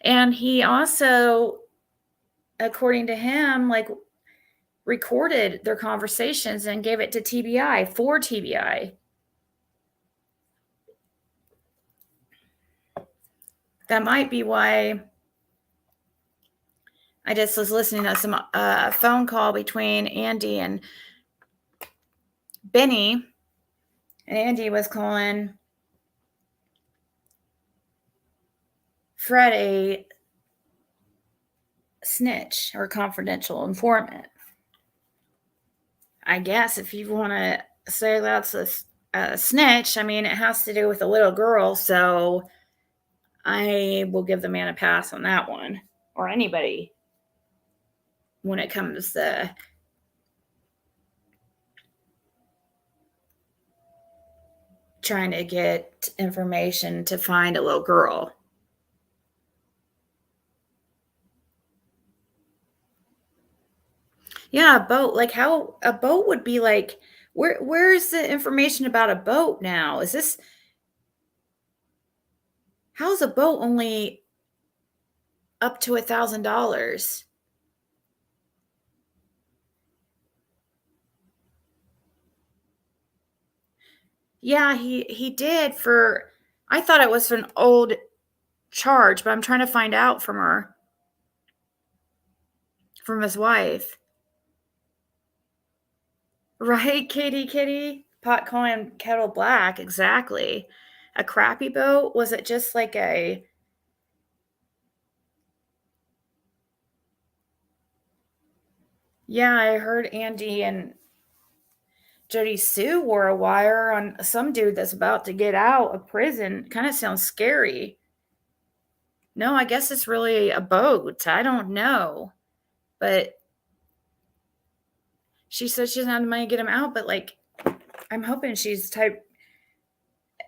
And he also, according to him, recorded their conversations and gave it to TBI for TBI. That might be why I just was listening to some phone call between Andy and Benny, and Andy was calling Fred a snitch or confidential informant. I guess if you want to say that's a snitch, I mean, it has to do with a little girl, so I will give the man a pass on that one, or anybody, when it comes to trying to get information to find a little girl. Yeah, a boat. Like how a boat would be like, where's the information about a boat now? Is this how's a boat only up to $1,000? Yeah, he did for I thought it was an old charge, but I'm trying to find out from his wife. Right, kitty, kitty? Pot calling kettle black, exactly. A crappy boat? Was it just like a yeah, I heard Andy and JodiSue wore a wire on some dude that's about to get out of prison. Kind of sounds scary. No, I guess it's really a boat. I don't know. But she said she doesn't have the money to get him out, but like I'm hoping she's type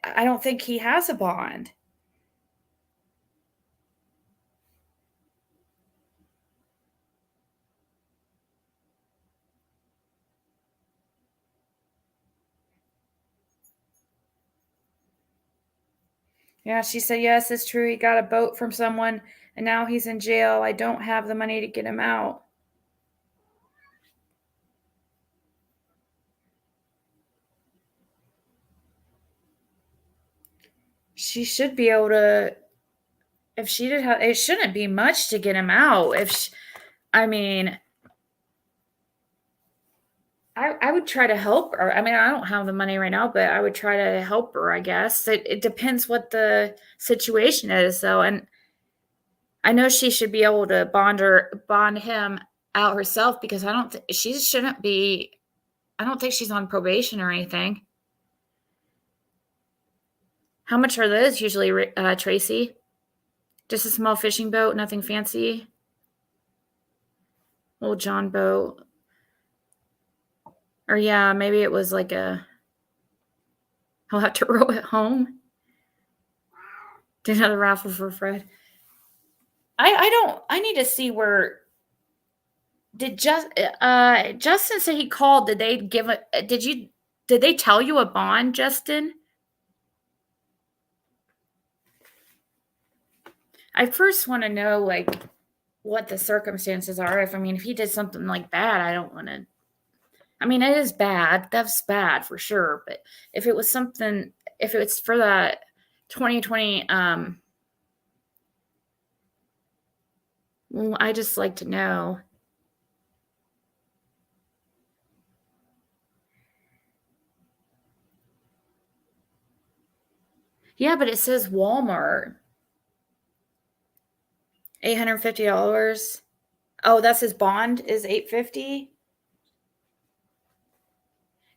I don't think he has a bond. Yeah, she said, yes, it's true. He got a boat from someone and now he's in jail. I don't have the money to get him out. She should be able to, if she did have, it shouldn't be much to get him out. I mean, I would try to help her. I mean, I don't have the money right now, but I would try to help her, I guess. It depends what the situation is, though. And I know she should be able to bond him out herself because she shouldn't be, I don't think she's on probation or anything. How much are those usually, Tracy? Just a small fishing boat, nothing fancy? Old John boat. Or yeah, maybe it was like I'll have to row it home. Did another raffle for Fred. I need to see where Justin say he called. Did they give it did they tell you a bond, Justin? I first want to know like what the circumstances are. If he did something like bad, I don't want to. I mean, it is bad. That's bad for sure. But if it was something, if it's for the 2020, well, I just like to know. Yeah, but it says Walmart. $850. Oh, that's his bond is 850.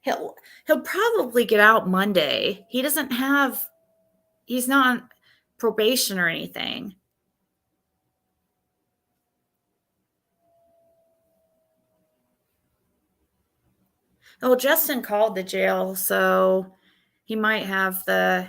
He'll he'll probably get out Monday. He's not on probation or anything. Oh, Justin called the jail, so he might have the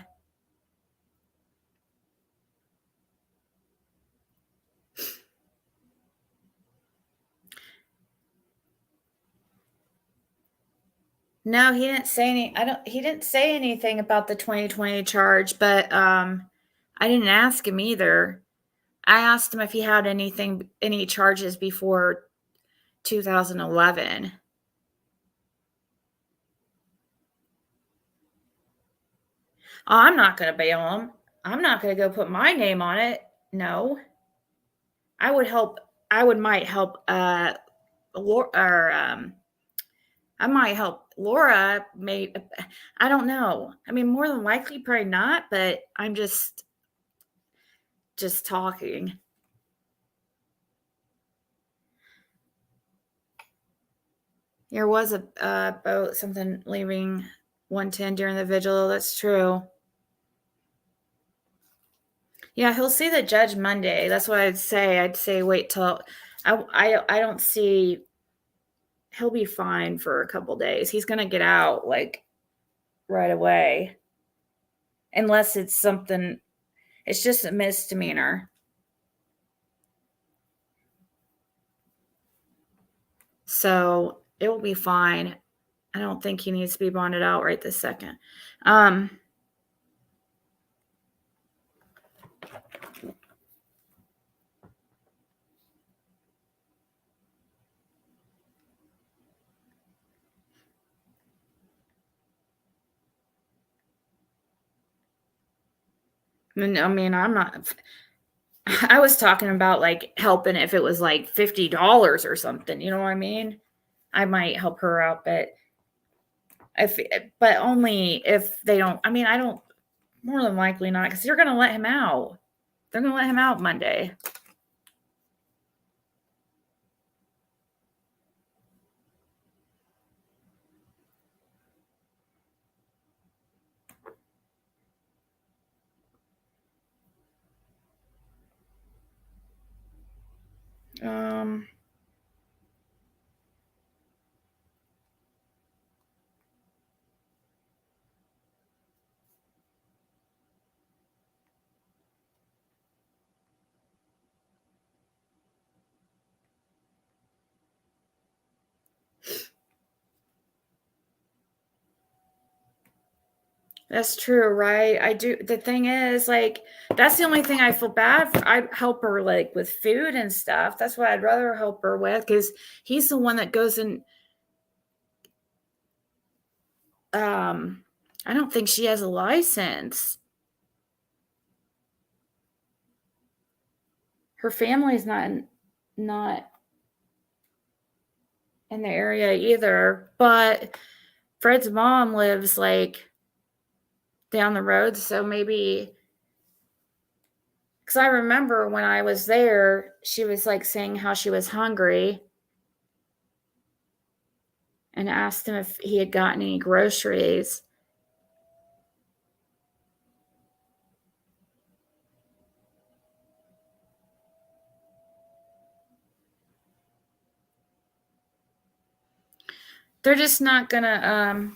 No, he didn't say any I don't he didn't say anything about the 2020 charge, but I didn't ask him either. I asked him if he had any charges before 2011. Oh, I'm not going to bail him. I'm not going to go put my name on it. No. I would help I would might help or I might help Laura may I don't know. I mean more than likely probably not, but I'm just talking. There was a boat something leaving 110 during the vigil. That's true. Yeah, he'll see the judge Monday. That's what I'd say. I'd say wait till I don't see he'll be fine for a couple days. He's gonna get out like right away. Unless it's something it's just a misdemeanor. So it will be fine. I don't think he needs to be bonded out right this second. Um, I mean, I'm not. I was talking about like helping if it was like $50 or something. You know what I mean? I might help her out, but if but only if they don't. I mean, I don't. More than likely not, because you're going to let him out. They're going to let him out Monday. Um, that's true, right? I do. The thing is, like, that's the only thing I feel bad for. I help her like with food and stuff. That's what I'd rather help her with, because he's the one that goes and I don't think she has a license. Her family's not in the area either, but Fred's mom lives like down the road, so maybe, because I remember when I was there, she was like saying how she was hungry and asked him if he had gotten any groceries. They're just not gonna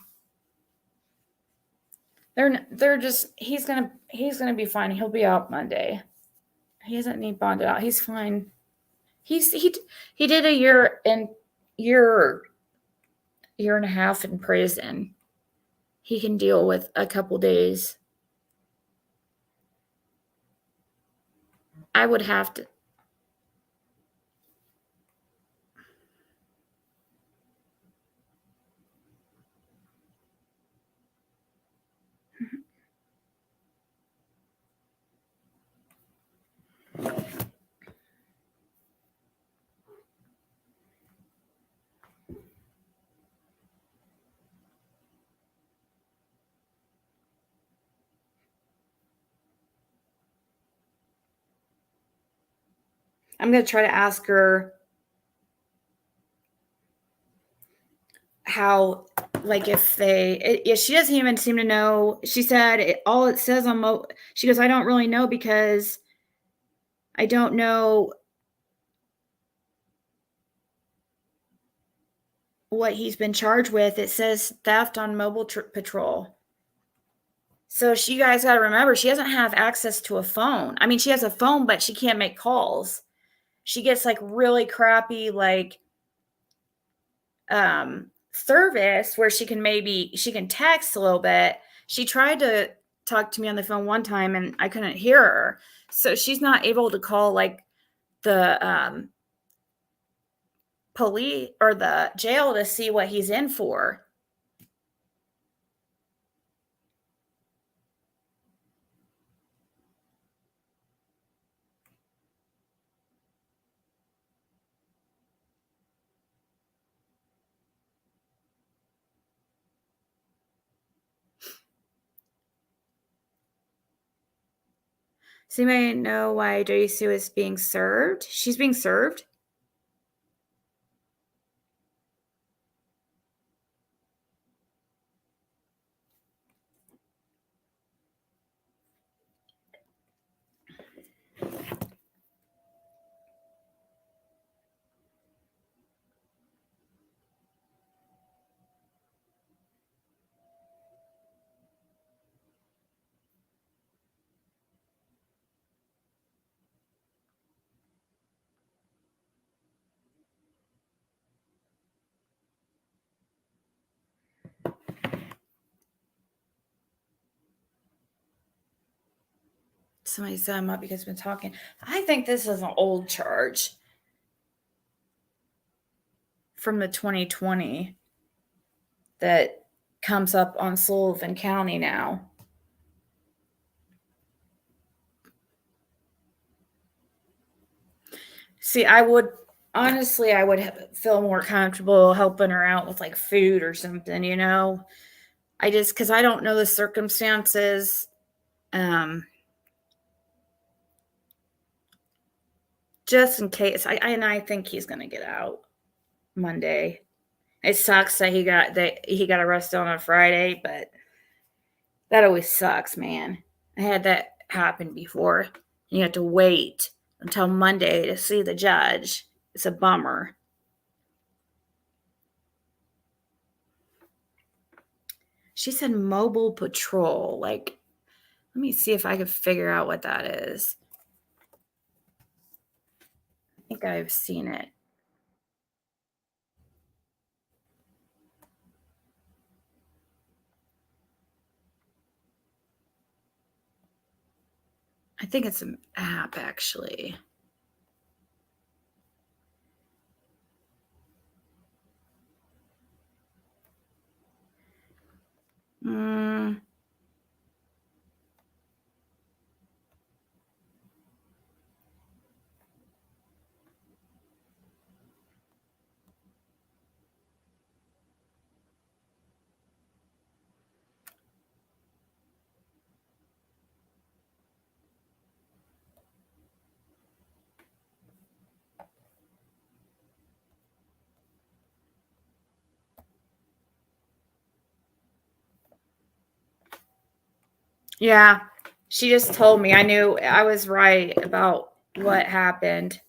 they're just he's gonna be fine. He'll be out Monday. He doesn't need bonded out. He's fine. He did a year year and a half in prison. He can deal with a couple days. I would have to. I'm gonna try to ask her how, like, if yeah, she doesn't even seem to know. She said all it says on she goes, I don't really know because I don't know what he's been charged with. It says theft on mobile patrol. So you guys got to remember, she doesn't have access to a phone. I mean, she has a phone, but she can't make calls. She gets like really crappy like service where she can text a little bit. She tried to talk to me on the phone one time and I couldn't hear her. So she's not able to call like the police or the jail to see what he's in for. So you may know why JodiSue is being served. She's being served. Somebody set him up because we've been talking. I think this is an old charge from the 2020 that comes up on Sullivan County now. See, I would feel more comfortable helping her out with like food or something, you know. Because I don't know the circumstances. Just in case, I think he's gonna get out Monday. It sucks that he got arrested on a Friday, but that always sucks, man. I had that happen before. You have to wait until Monday to see the judge. It's a bummer. She said mobile patrol. Like, let me see if I can figure out what that is. I think I've seen it. I think it's an app, actually. Yeah, she just told me. I knew I was right about what happened.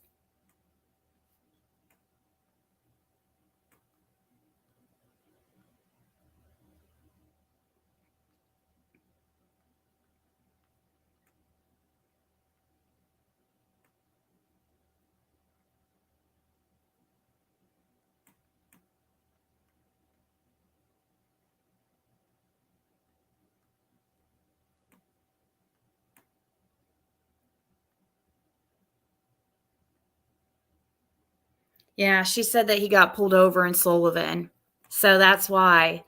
Yeah, she said that he got pulled over in Sullivan. So that's why.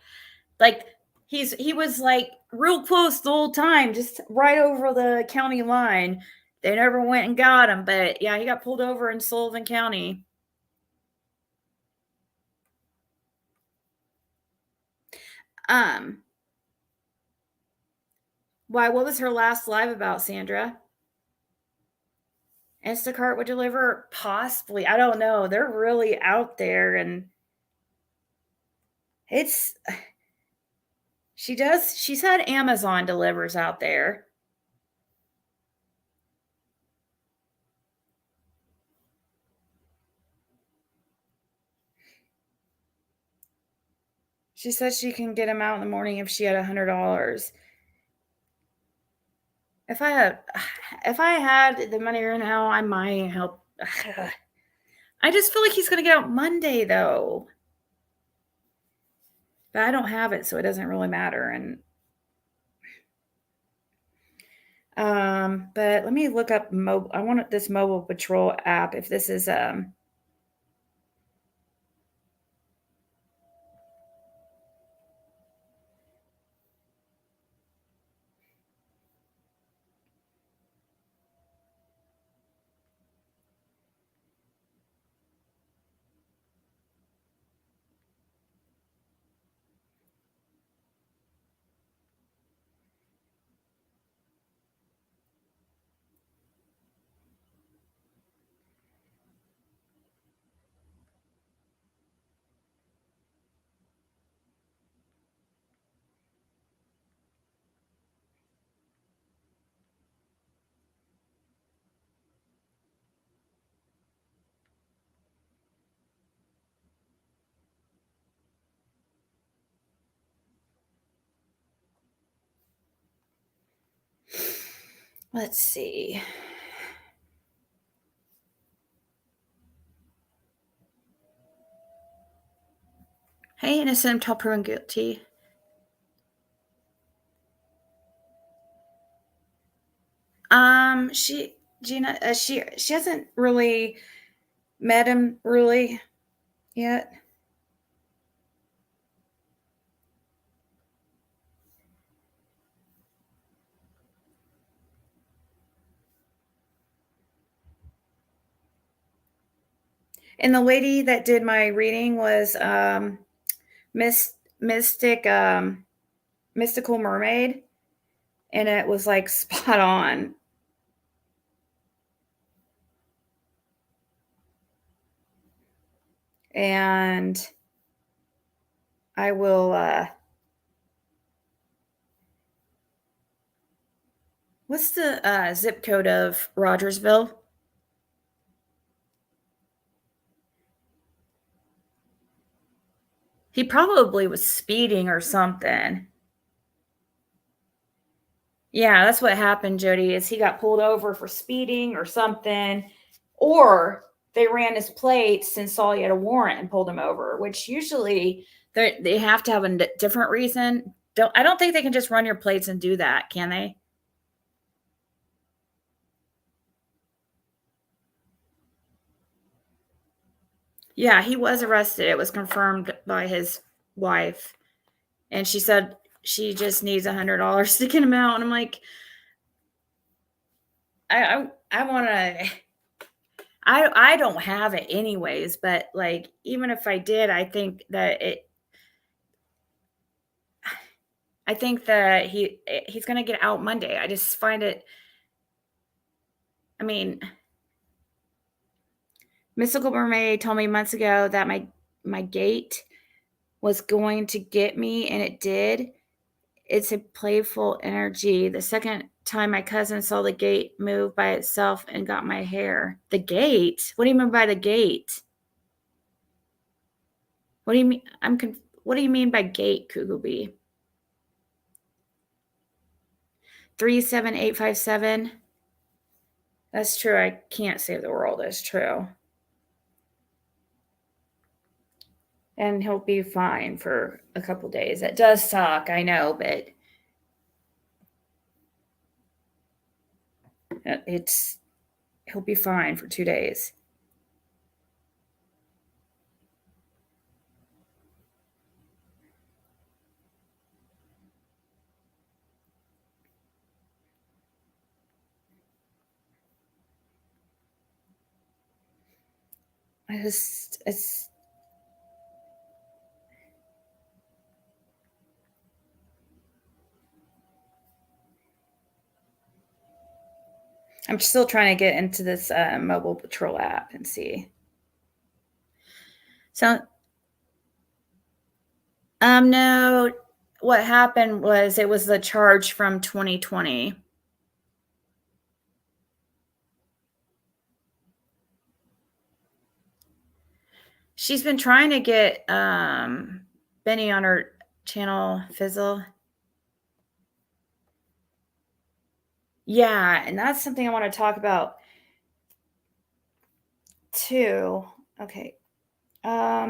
Like he was like real close the whole time, just right over the county line. They never went and got him, but yeah, he got pulled over in Sullivan County. Um, why? What was her last live about, Sandra? Instacart would deliver? Possibly. I don't know. They're really out there, and it's she said Amazon delivers out there. She said she can get them out in the morning if she had $100. If I had the money right now, I might help. I just feel like he's gonna get out Monday though. But I don't have it, so it doesn't really matter. And but let me look up mobile. I want this mobile patrol app. If this is let's see. Hey, innocent until proven guilty. She Gina, she hasn't really met him really yet. And the lady that did my reading was Miss Mystic Mystical Mermaid, and it was like spot on. And I will what's the zip code of Rogersville? He probably was speeding or something. Yeah, that's what happened, Jody, is he got pulled over for speeding or something, or they ran his plates and saw he had a warrant and pulled him over, which usually they have to have a different reason. I don't think they can just run your plates and do that, can they? Yeah, he was arrested. It was confirmed by his wife, and she said she just needs $100 to get him out. And I'm like, I want to. I don't have it anyways, but like even if I did, I think that he's gonna get out Monday. I just find it. I mean, Mystical Mermaid told me months ago that my gate was going to get me, and it did. It's a playful energy. The second time my cousin saw the gate move by itself and got my hair. The gate? What do you mean by the gate? What do you mean? What do you mean by gate, Kugelby? 37857. That's true. I can't save the world. That's true. And he'll be fine for a couple days. It does suck, I know, but he'll be fine for 2 days. It's I'm still trying to get into this mobile patrol app and see. So, no, what happened was it was the charge from 2020. She's been trying to get Benny on her channel Fizzle. Yeah, and that's something I want to talk about too. Okay. How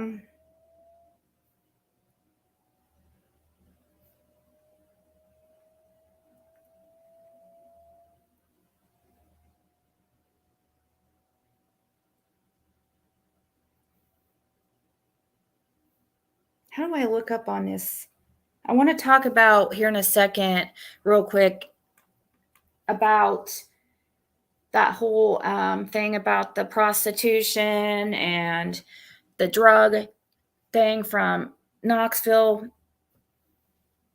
do I look up on this? I want to talk about here in a second, real quick, about that whole thing about the prostitution and the drug thing from Knoxville,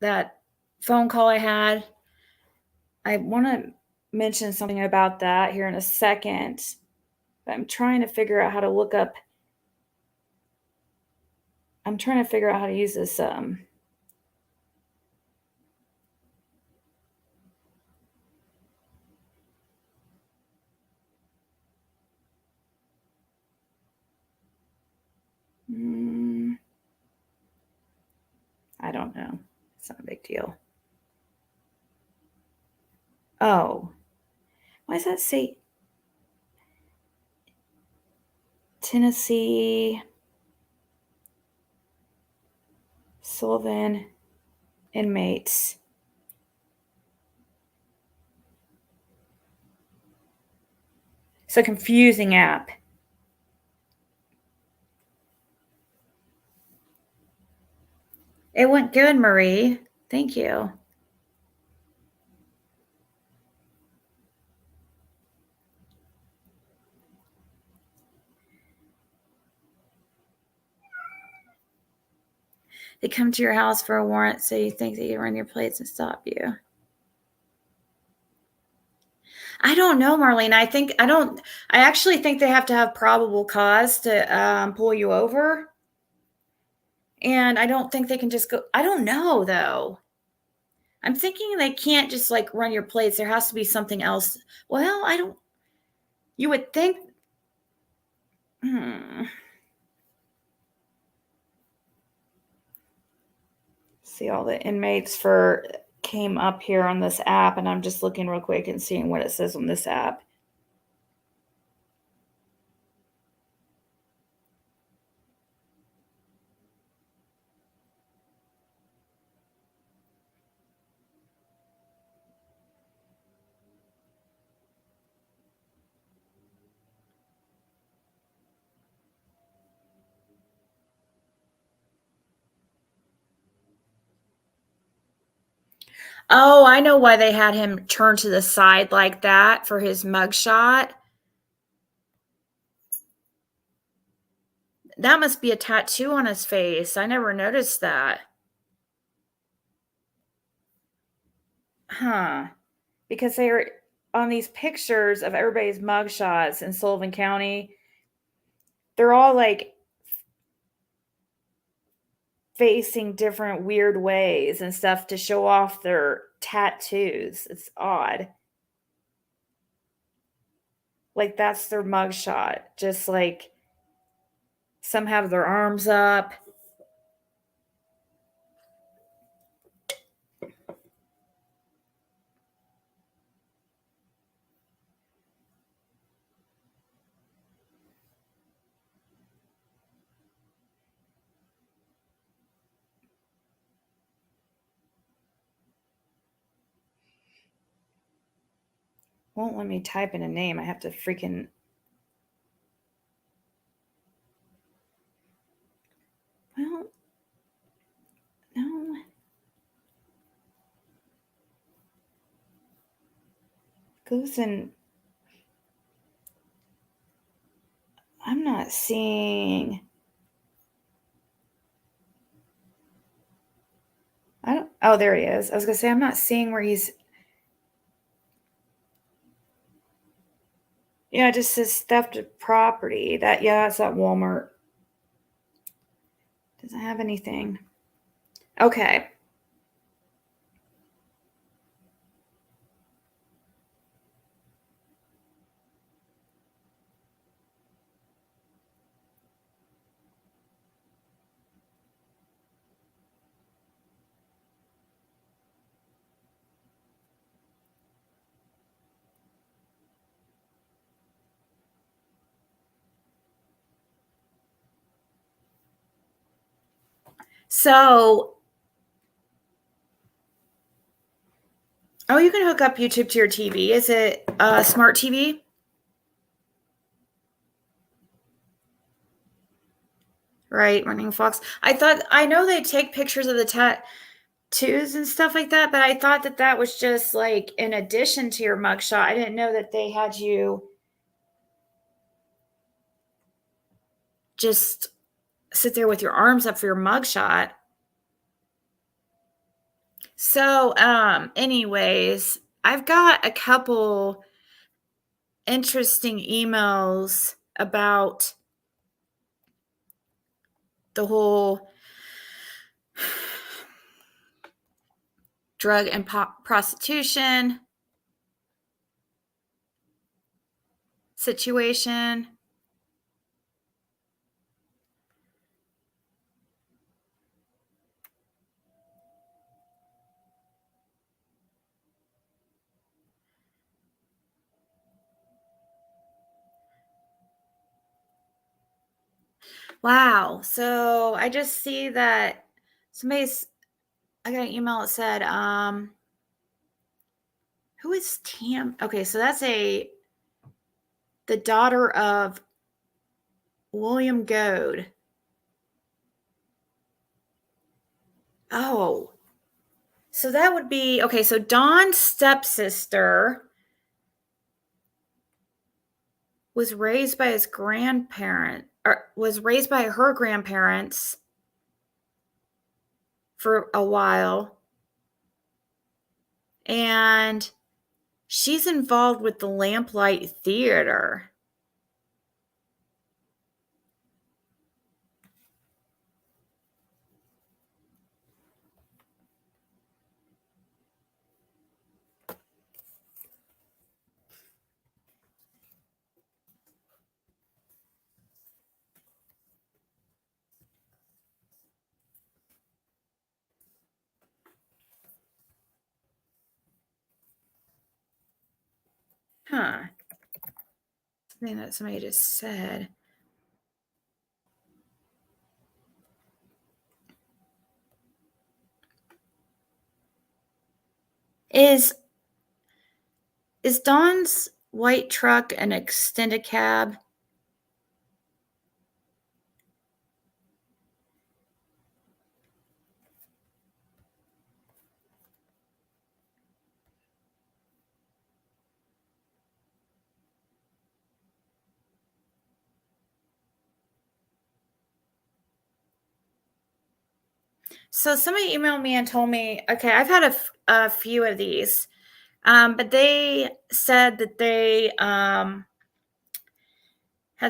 that phone call I had. I want to mention something about that here in a second. But I'm trying to figure out how to look up. I'm trying to figure out how to use this. I don't know. It's not a big deal. Oh, why does that say Tennessee Sullivan inmates? It's a confusing app. It went good, Marie. Thank you. They come to your house for a warrant, so you think they can run your plates and stop you. I don't know, Marlene. I actually think they have to have probable cause to pull you over. And I don't think they can just go. I don't know, though. I'm thinking they can't just like run your plates. There has to be something else. Well, I don't. You would think. See, all the inmates came up here on this app, and I'm just looking real quick and seeing what it says on this app. Oh, I know why they had him turn to the side like that for his mugshot. That must be a tattoo on his face. I never noticed that. Huh. Because they're on these pictures of everybody's mugshots in Sullivan County. They're all like facing different weird ways and stuff to show off their tattoos. It's odd. Like that's their mugshot. Just like some have their arms up. Won't let me type in a name. I have to freaking. Well, no. Goes in. I'm not seeing. I don't. Oh, there he is. I was gonna say I'm not seeing where he's. Yeah, it just says theft of property. That's at Walmart. Doesn't have anything. Okay. So, oh, you can hook up YouTube to your TV. Is it a smart TV? Right, running Fox. I know they take pictures of the tattoos and stuff like that, but I thought that was just like in addition to your mugshot. I didn't know that they had you just sit there with your arms up for your mugshot. So, anyways, I've got a couple interesting emails about the whole drug and prostitution situation. Wow. So I just see that I got an email that said, who is Tam? Okay, so this the daughter of William Goad. Oh, so that would be okay. So Dawn's stepsister was raised by his grandparent, or was raised by her grandparents for a while. And she's involved with the Lamplight Theater. Huh. Something that somebody just said. Is Dawn's white truck an extended cab? So somebody emailed me and told me, okay, I've had a few of these, but they said that they have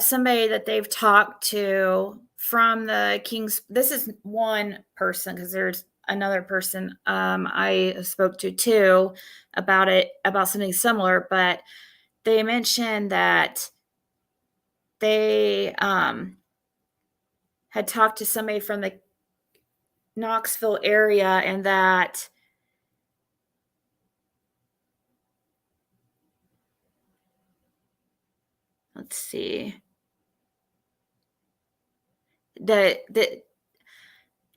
somebody that they've talked to from the King's. This is one person because there's another person I spoke to too about something similar, but they mentioned that they had talked to somebody from the Knoxville area and that let's see that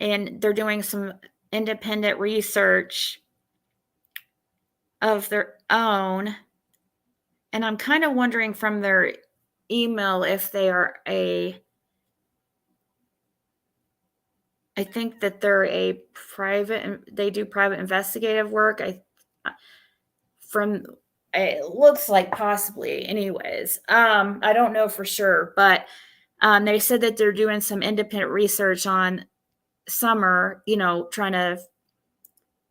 and they're doing some independent research of their own, and I'm kind of wondering from their email if they are I think that they're they do private investigative work. It looks like possibly anyways. I don't know for sure, but they said that they're doing some independent research on Summer, trying to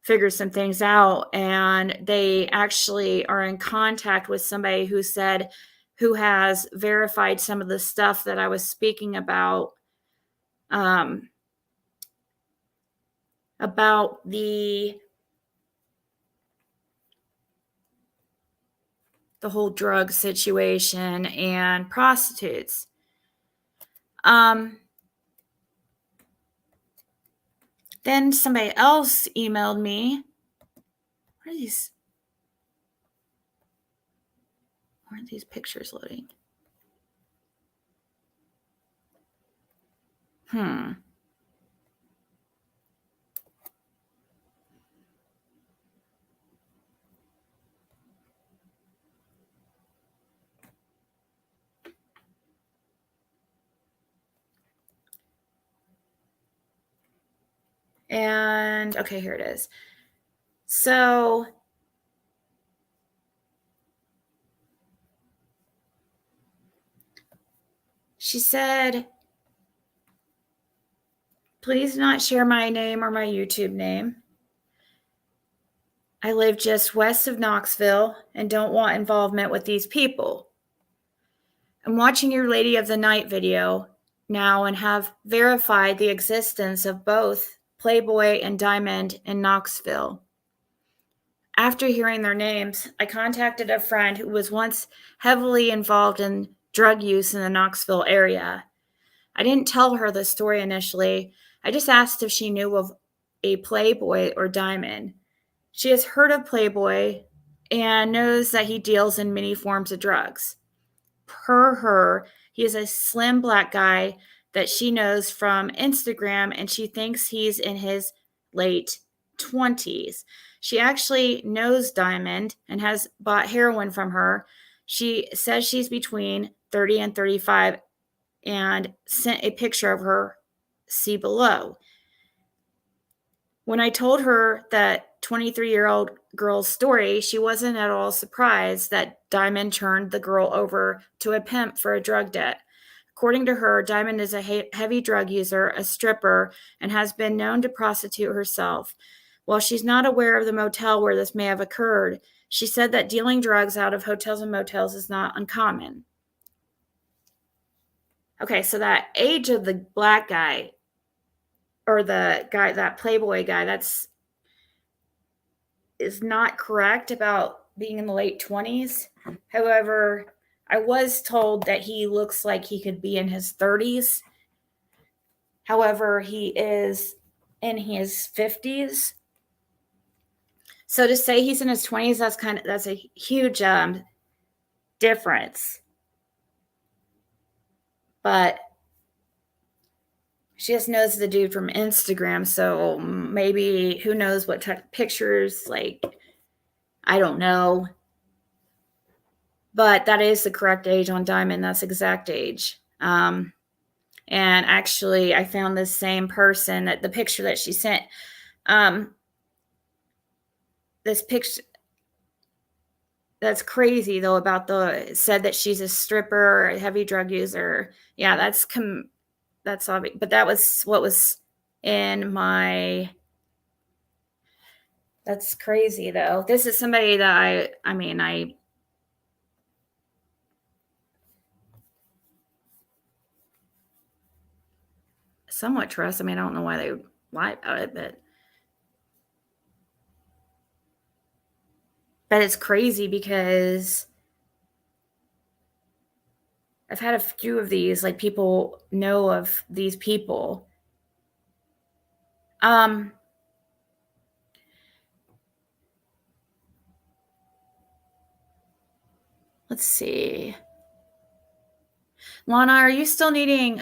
figure some things out. And they actually are in contact with somebody who has verified some of the stuff that I was speaking about the whole drug situation and prostitutes. Then somebody else emailed me. Where are these pictures loading? And okay, here it is. So she said, please not share my name or my YouTube name. I live just west of Knoxville and don't want involvement with these people. I'm watching your Lady of the Night video now and have verified the existence of both Playboy and Diamond in Knoxville. After hearing their names, I contacted a friend who was once heavily involved in drug use in the Knoxville area. I didn't tell her the story initially. I just asked if she knew of a Playboy or Diamond. She has heard of Playboy and knows that he deals in many forms of drugs. Per her, he is a slim black guy that she knows from Instagram, and she thinks he's in his late 20s. She actually knows Diamond and has bought heroin from her. She says she's between 30 and 35 and sent a picture of her, see below. When I told her that 23-year-old girl's story, she wasn't at all surprised that Diamond turned the girl over to a pimp for a drug debt. According to her, Diamond is a heavy drug user, a stripper, and has been known to prostitute herself. While she's not aware of the motel where this may have occurred, she said that dealing drugs out of hotels and motels is not uncommon. Okay, so that age of the black guy, or the guy, that Playboy guy, is not correct about being in the late 20s. However, I was told that he looks like he could be in his 30s. However, he is in his 50s. So to say he's in his 20s, that's a huge difference. But she just knows the dude from Instagram, so maybe who knows what type of pictures, like, I don't know. But that is the correct age on Diamond. That's exact age. And actually, I found this same person, that the picture that she sent. This picture, that's crazy though, about said that she's a stripper, a heavy drug user. Yeah, that's obvious. But that was what was in my. That's crazy though. This is somebody that I somewhat trust. I don't know why they lie about it, but it's crazy because I've had a few of these, like, people know of these people. Let's see. Lana, are you still needing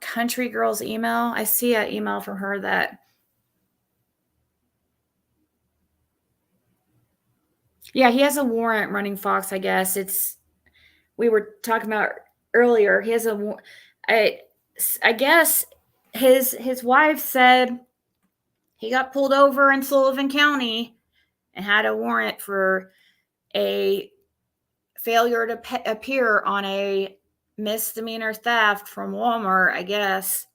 Country Girl's email? I see an email from her that. Yeah, he has a warrant running Fox, I guess. We were talking about earlier. He has I guess his wife said he got pulled over in Sullivan County and had a warrant for a failure to appear on a misdemeanor theft from Walmart, I guess,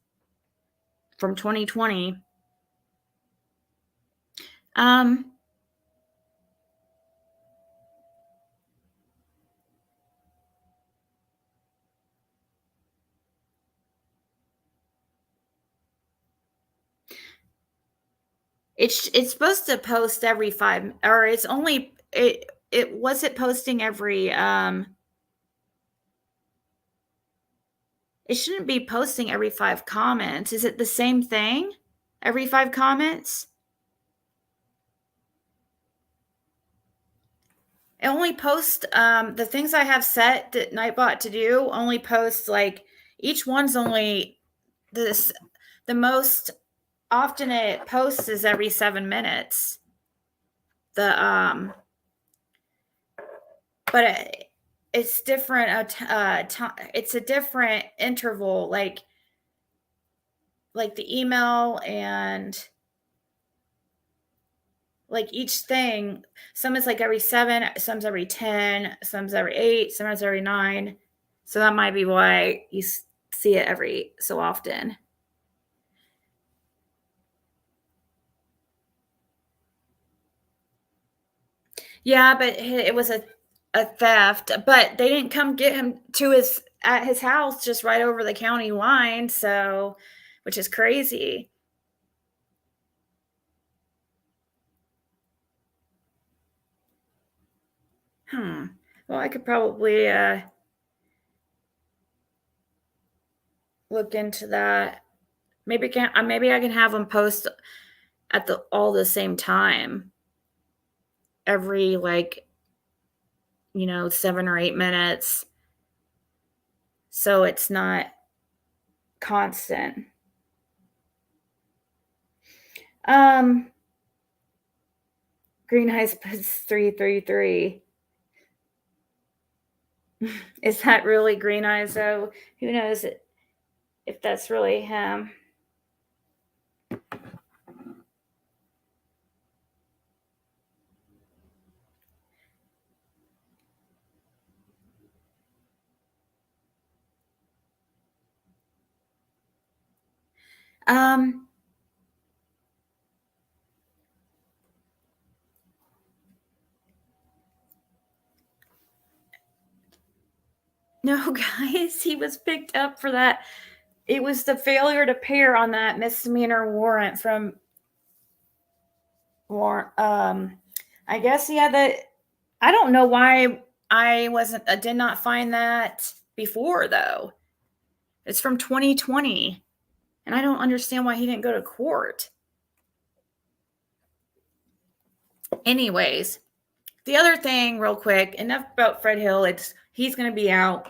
from 2020. It's supposed to post every 5, or it's only it was it posting every it shouldn't be posting every 5 comments. Is it the same thing? Every 5 comments? It only posts the things I have set that Nightbot to do only posts, like, each one's only the most often it posts is every 7 minutes. But it's different. It's a different interval, like the email, and like each thing. Some is like every 7, some's every 10, some's every 8, some's every 9. So that might be why you see it every so often. Yeah, but it was a theft, but they didn't come get him at his house, just right over the county line, so, which is crazy. Well, I could probably look into that. Maybe I can have them post at all the same time, every, like, 7 or 8 minutes, so it's not constant. Green Heights puts 333. Is that really Green Eyes, though? Who knows if that's really him? Um, no, guys, he was picked up for that. It was the failure to appear on that misdemeanor warrant from I guess he had the. I don't know why I did not find that before though. It's from 2020, and I don't understand why he didn't go to court. Anyways, the other thing, real quick, enough about Fred Hill. He's going to be out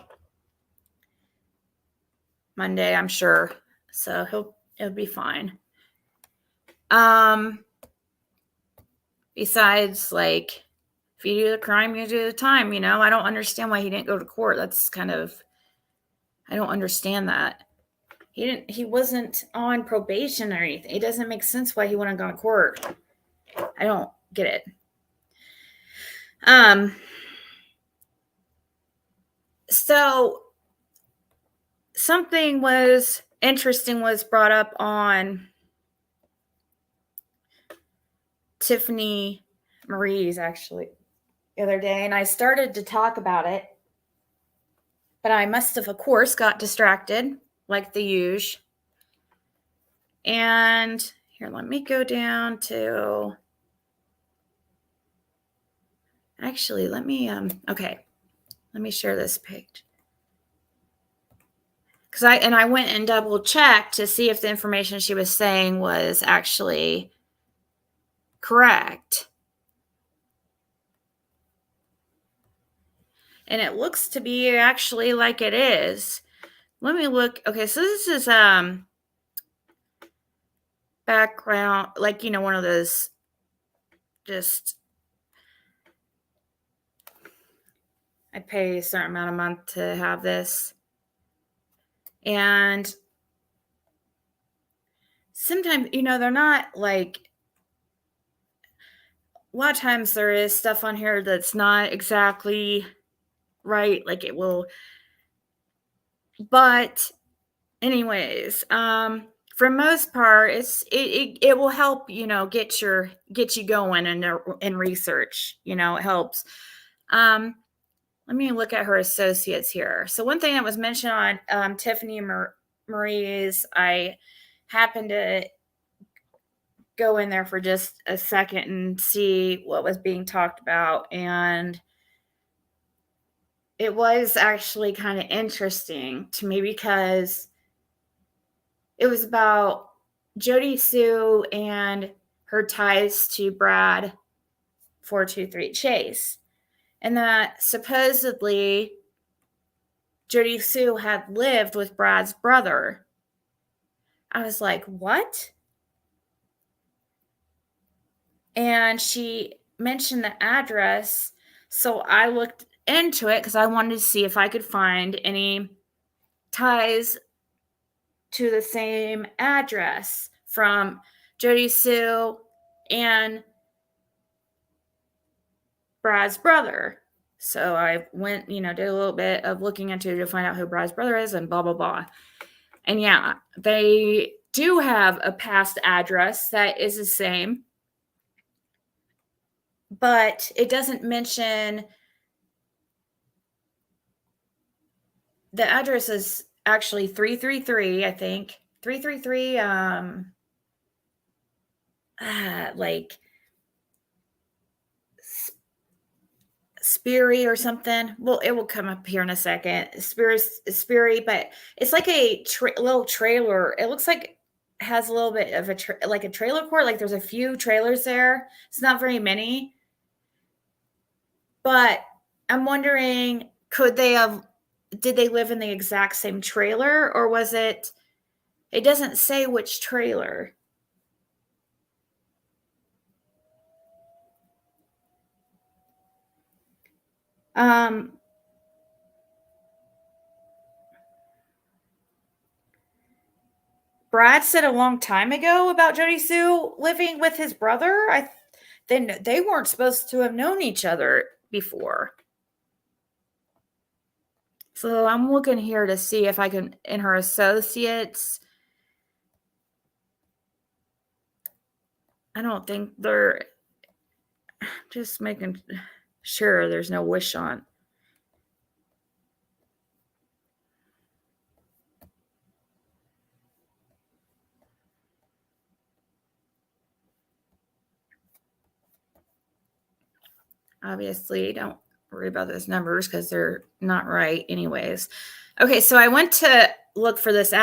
Monday, I'm sure, so it'll be fine. Besides, like, if you do the crime, you do the time. I don't understand why he didn't go to court. That's kind of, I don't understand that. He wasn't on probation or anything. It doesn't make sense why he wouldn't go to court. I don't get it. So something interesting was brought up on Tiffany Marie's actually the other day, and I started to talk about it, but I must have, of course, got distracted like the usual. And here, let me go down to. Actually, let me share this page. Because I went and double checked to see if the information she was saying was actually correct. And it looks to be actually like it is. Let me look. Okay, so this is background, like, one of those just, I pay a certain amount a month to have this. And sometimes, they're not like, a lot of times there is stuff on here that's not exactly right. Like it will, but anyways, for most part, it will help, get you going in research. It helps. Let me look at her associates here. So one thing that was mentioned on Tiffany Marie's, I happened to go in there for just a second and see what was being talked about, and it was actually kind of interesting to me because it was about JodiSue and her ties to Brad 423 Chase, and that supposedly JodiSue had lived with Brad's brother. I was like, what? And she mentioned the address, so I looked into it because I wanted to see if I could find any ties to the same address from JodiSue and Brad's brother. So I went, did a little bit of looking into to find out who Brad's brother is and blah, blah, blah. And yeah, they do have a past address that is the same, but it doesn't mention. The address is actually 333, I think. 333, like Sperry or something. Well, it will come up here in a second. Sperry, but it's like a little trailer. It looks like it has a little bit of like a trailer court. Like there's a few trailers there. It's not very many. But I'm wondering, did they live in the exact same trailer, or was it doesn't say which trailer. Brad said a long time ago about JodiSue living with his brother. Then they weren't supposed to have known each other before. So I'm looking here to see if I can, in her associates, I don't think they're, just making sure there's no wish on. Obviously, don't worry about those numbers because they're not right anyways. Okay, so I went to look for this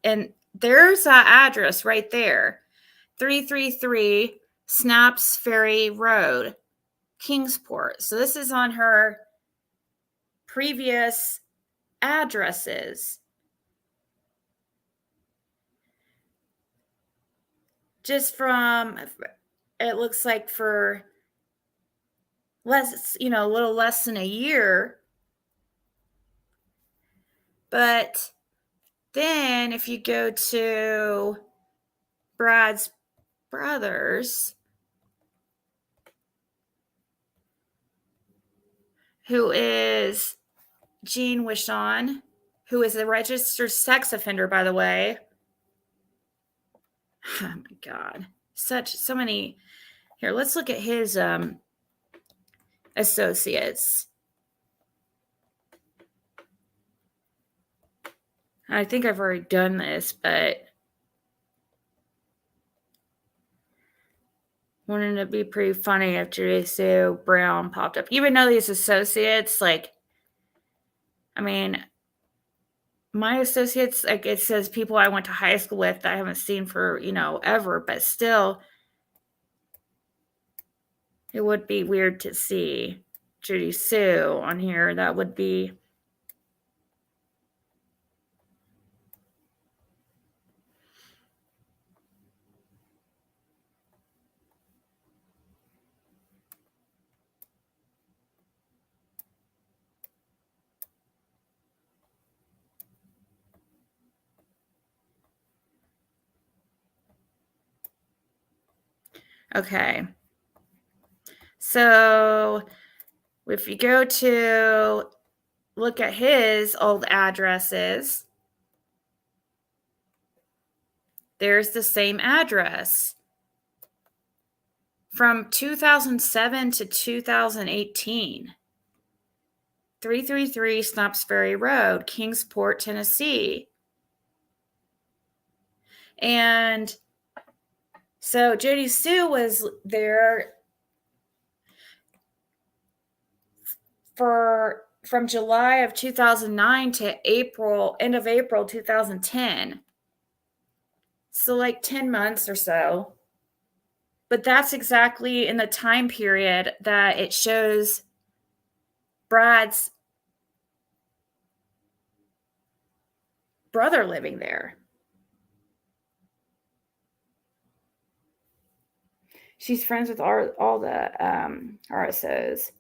and there's an address right there. 333 Snaps Ferry Road, Kingsport. So this is on her previous addresses. Just from, it looks like for less, a little less than a year. But then if you go to Brad's brothers, who is Gene Wishon, who is a registered sex offender, by the way. Oh my God. So many. Here, let's look at his associates. I think I've already done this, but wouldn't it be pretty funny if JodiSue Brown popped up? Even though these associates, my associates, it says people I went to high school with that I haven't seen for, ever, but still, it would be weird to see JodiSue on here. That would be. Okay. So if you go to look at his old addresses, there's the same address from 2007 to 2018. 333 Snaps Ferry Road, Kingsport, Tennessee. And so JodiSue was there from July of 2009 to end of April 2010. So 10 months or so. But that's exactly in the time period that it shows Brad's brother living there. She's friends with all the RSOs.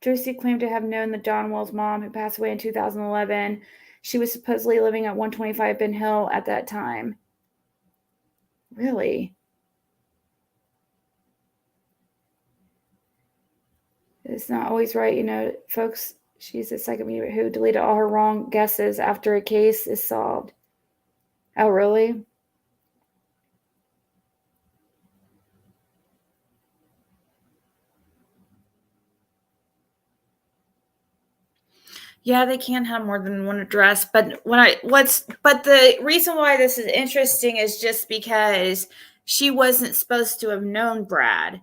JodiSue claimed to have known the Donwell's mom, who passed away in 2011. She was supposedly living at 125 Ben Hill at that time. Really? It's not always right, folks. She's a psychic medium who deleted all her wrong guesses after a case is solved. Oh, really? Yeah, they can have more than one address, but the reason why this is interesting is just because she wasn't supposed to have known Brad,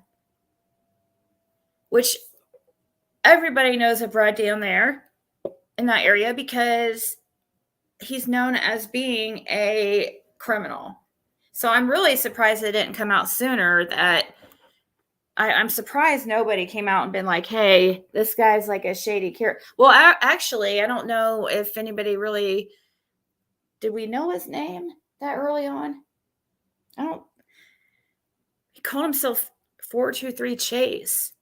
which everybody knows of Brad down there in that area because he's known as being a criminal. So I'm really surprised it didn't come out sooner. I'm surprised nobody came out and been like, hey, this guy's like a shady character. Well, actually, I don't know if anybody really, did we know his name that early on? He called himself 423 Chase.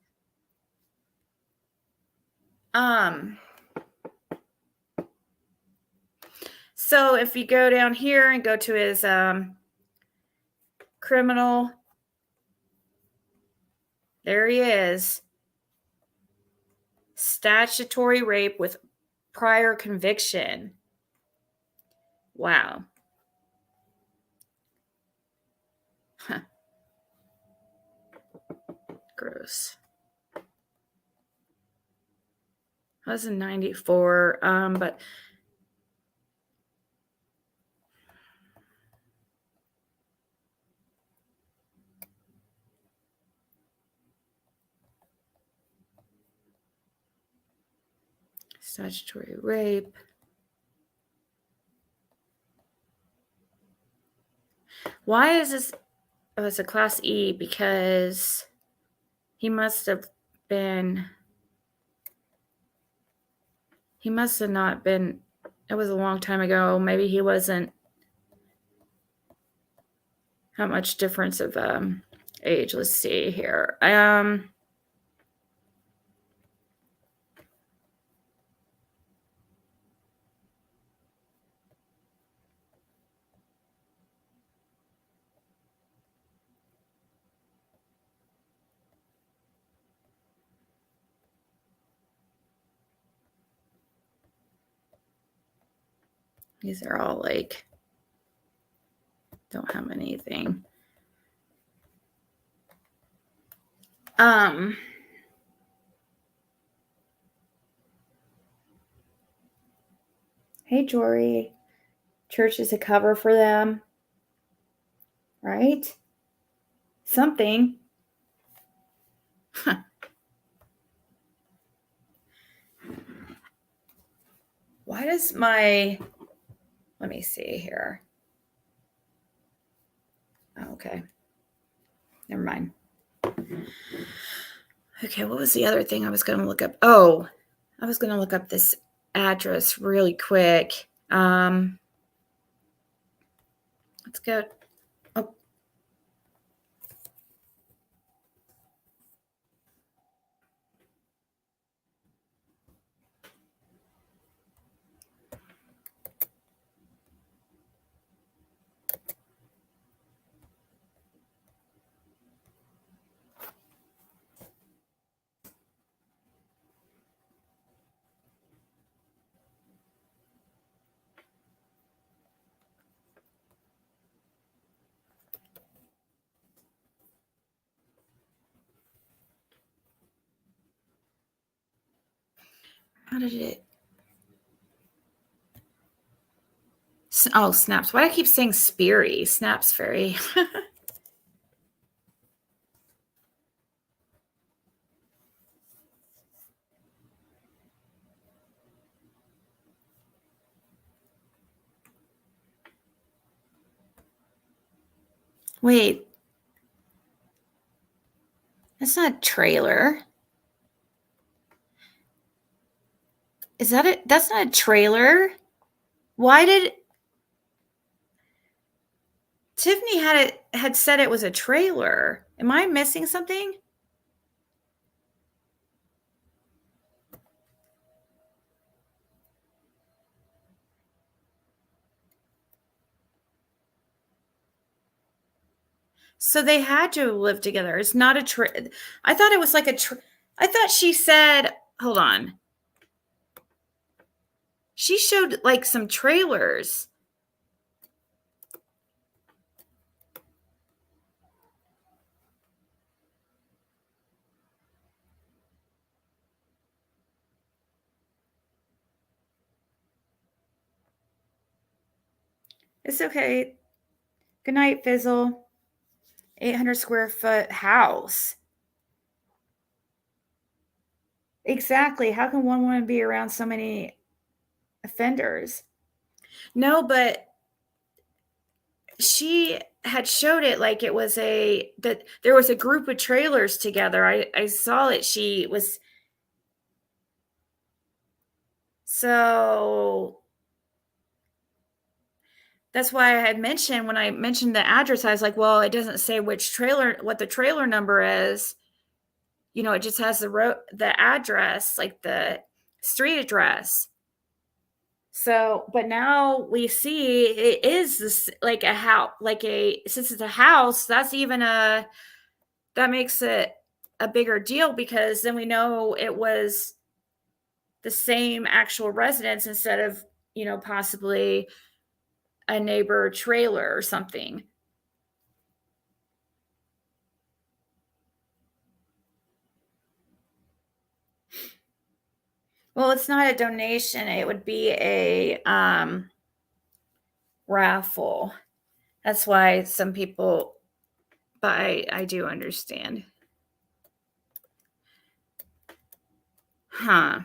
So if you go down here and go to his criminal, there he is. Statutory rape with prior conviction. Wow. Huh. Gross. That was in 94. But statutory rape. Why is this? Oh, it's a class E because he must have not been, it was a long time ago. Maybe he wasn't, how much difference of age? Let's see here. These are all like, don't have anything. Hey, Jory. Church is a cover for them, right? Something. Huh. Why does let me see here. Oh, okay. Never mind. Okay, what was the other thing I was going to look up? Oh, I was going to look up this address really quick. Let's go. Oh. How did it? Oh, snaps. Why do I keep saying Speary? Snaps Fairy. Wait. That's not a trailer. Is that it? That's not a trailer. Why did Tiffany had said it was a trailer? Am I missing something? So they had to live together. It's not a I thought it was like I thought she said, hold on. She showed like some trailers. It's okay. Good night, Fizzle. 800 square foot house. Exactly. How can one woman be around so many offenders? No, but she had showed it like it was that there was a group of trailers together. I saw it. She was so That's why I had mentioned, when I mentioned the address, I was like, well, it doesn't say which trailer, what the trailer number is. You know, it just has the address, like the street address. So, but now we see it is this, like a house, since it's a house, that makes it a bigger deal, because then we know it was the same actual residence instead of, possibly a neighbor trailer or something. Well, it's not a donation. It would be a raffle. That's why some people, but I do understand. Huh.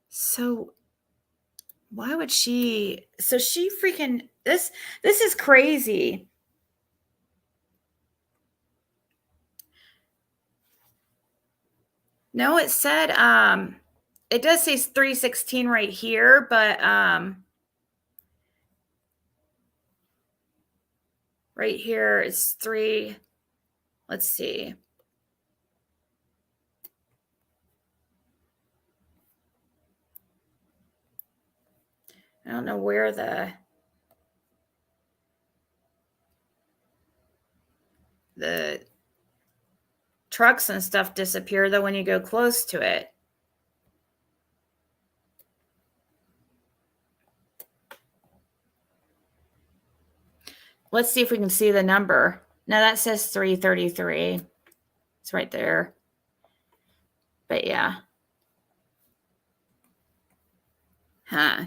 So why would she? So she freaking this is crazy. No, it said it does say 316 right here, but right here is 3. Let's see. I don't know where the trucks and stuff disappear, though, when you go close to it. Let's see if we can see the number. Now that says 333. It's right there. But yeah. Huh.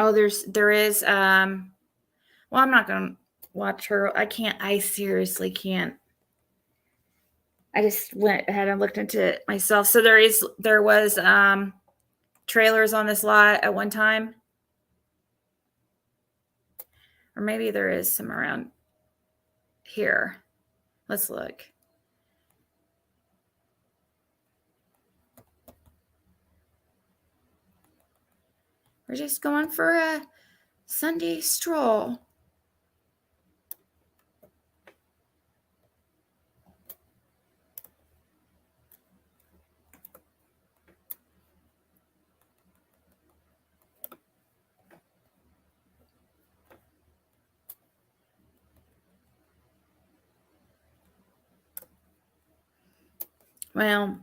Oh, there is well, I'm not going to watch her. I seriously can't. I just went ahead and looked into it myself. So there was trailers on this lot at one time. Or maybe there is some around here. Let's look. We're just going for a Sunday stroll. Well,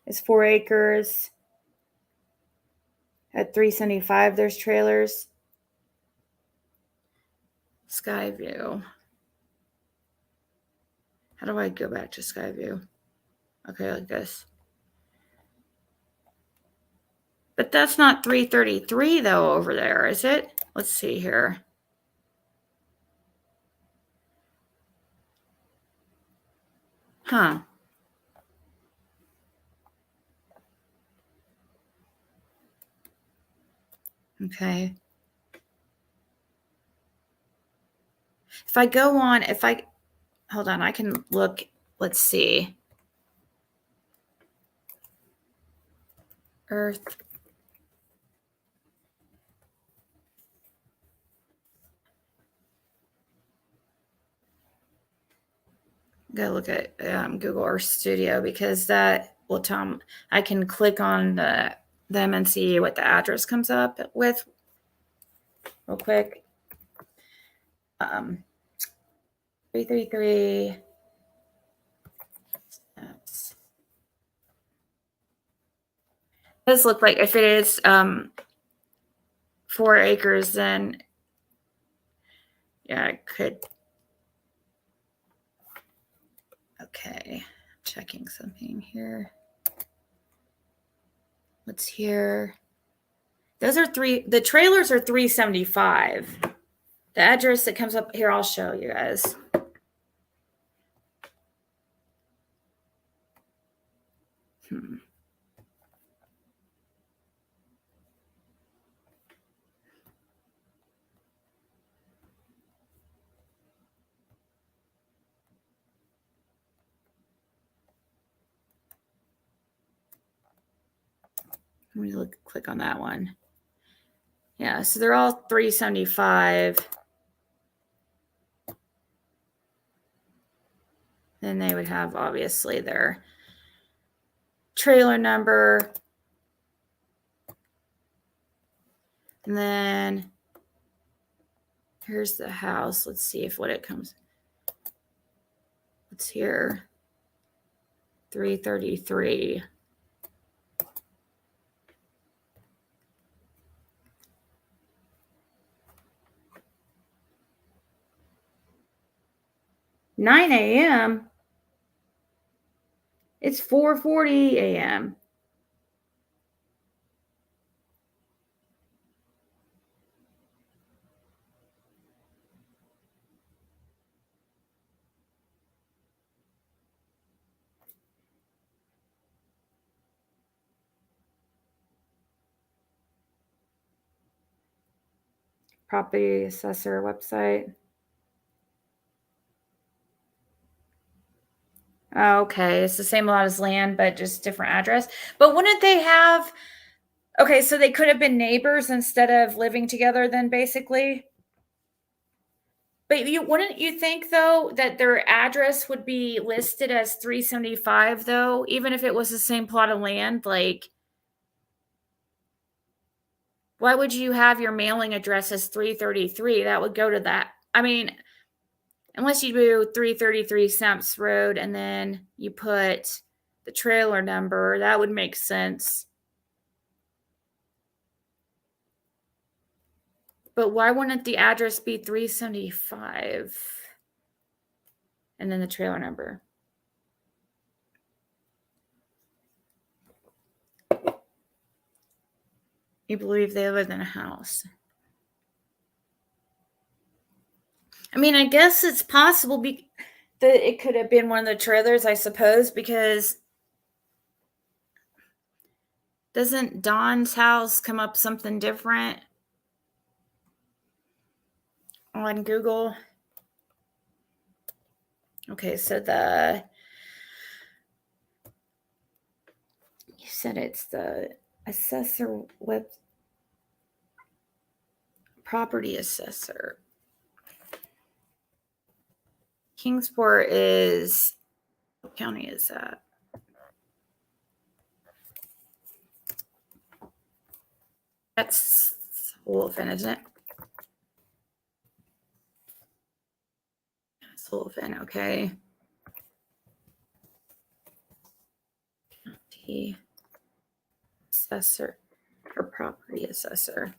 it's 4 acres. At 375, there's trailers. Skyview. How do I go back to Skyview? Okay, like this. But that's not 333 though over there, is it? Let's see here. Huh. Okay. If I go on, hold on, I can look. Let's see. Earth. Go look at Google Earth Studio, because that will tell me. I can click on them and see what the address comes up with real quick. 333. Does look like, if it is 4 acres, then yeah, it could. Okay, checking something here. What's here? Those are the trailers are $375. The address that comes up here, I'll show you guys. Let me click on that one. Yeah, so they're all $375. Then they would have obviously their trailer number. And then here's the house. Let's see what it comes. What's here? 333. $9 a.m. It's 4:40 a.m. Property assessor website. Okay, it's the same lot as land, but just different address. But wouldn't they have? Okay, so they could have been neighbors instead of living together, then basically. But wouldn't you think though that their address would be listed as 375 though, even if it was the same plot of land? Like, why would you have your mailing address as 333? That would go to that. I mean, unless you do 333 Stamps Road and then you put the trailer number, that would make sense. But why wouldn't the address be 375? And then the trailer number. You believe they lived in a house. I mean, I guess it's possible that it could have been one of the trailers, I suppose, because doesn't Don's house come up something different on Google? Okay, so you said it's the assessor property assessor. Kingsport is, what county is that? That's Sullivan, isn't it? Sullivan, okay. County assessor or property assessor.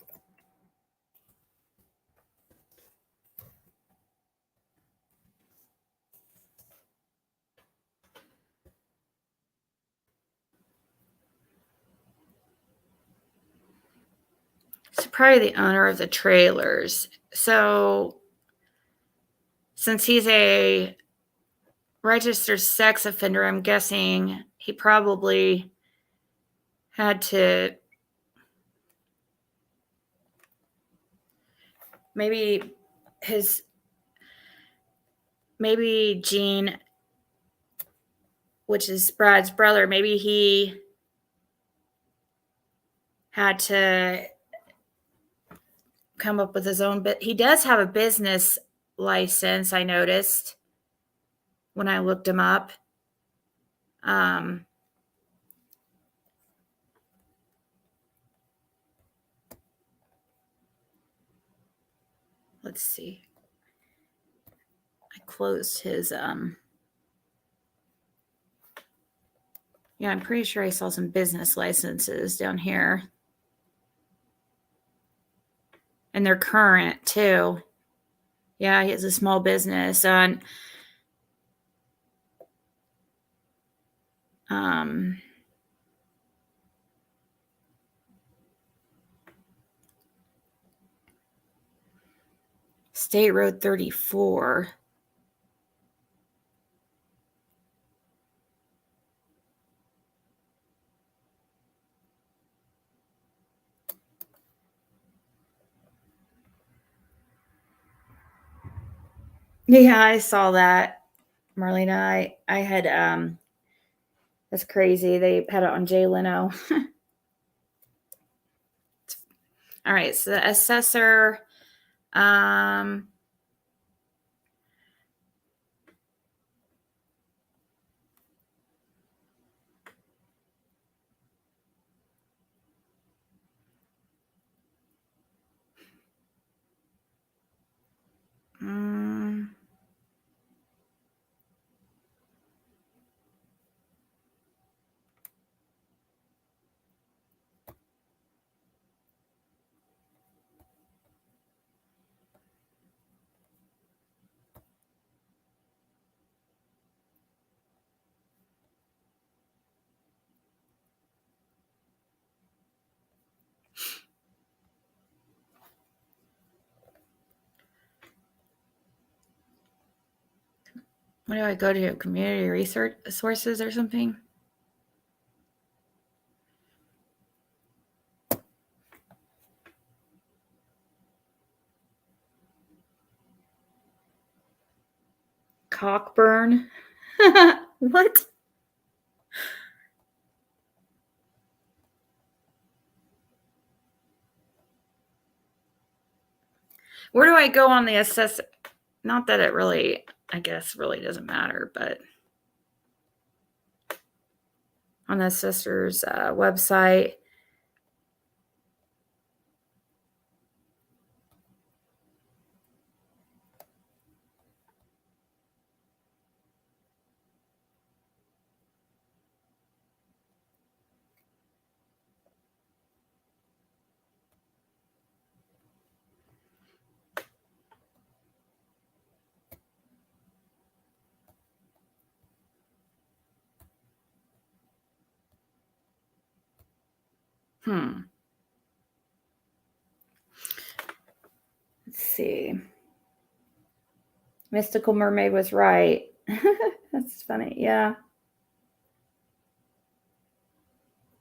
So probably the owner of the trailers. So since he's a registered sex offender, I'm guessing he probably had to maybe Gene, which is Brad's brother, maybe he had to come up with his own, but he does have a business license, I noticed when I looked him up. Let's see. I closed his yeah, I'm pretty sure I saw some business licenses down here. And they're current too. Yeah, he has a small business. State Road 34. Yeah, I saw that, Marlena. I had that's crazy. They had it on Jay Leno. All right, so the assessor, mm, what do I go to? Community research sources or something? Cockburn? What? Where do I go on the assess? Not that it really, I guess, really doesn't matter, but on the assessor's website. Let's see. Mystical Mermaid was right. That's funny. Yeah.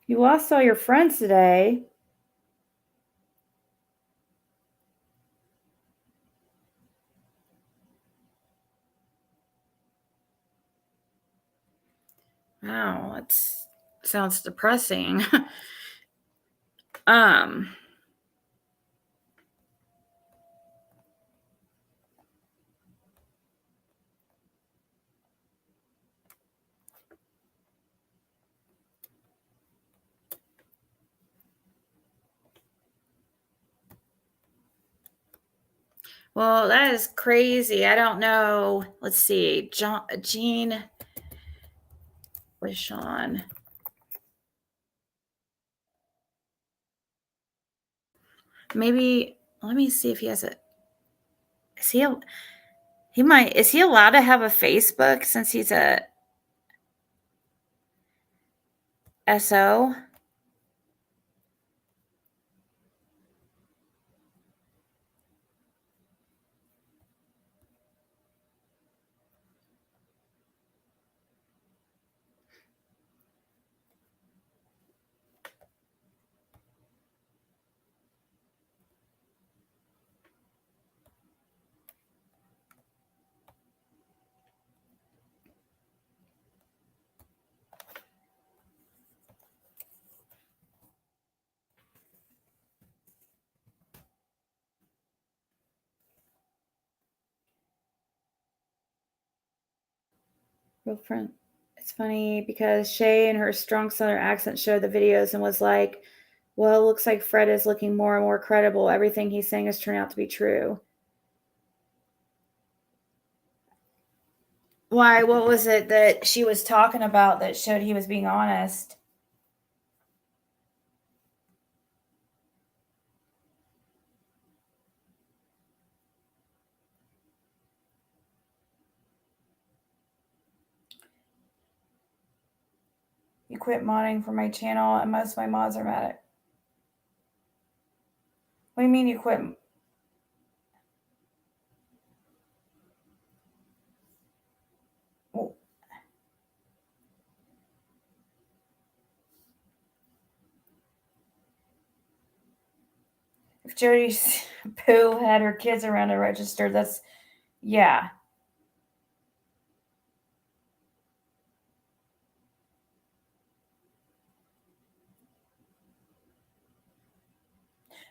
You lost all your friends today. Wow, that sounds depressing. um, well, that is crazy. I don't know. Let's see. Jean Rishon. Maybe let me see if he has a. Is he? He might. Is he allowed to have a Facebook since he's a SO? Real friend. It's funny because Shay and her strong Southern accent showed the videos and was like, well, it looks like Fred is looking more and more credible. Everything he's saying has turned out to be true. Why? What was it that she was talking about that showed he was being honest? You quit modding for my channel, and most of my mods are mad at. What do you mean you quit? Oh. If JodiSue had her kids around to register, that's, yeah.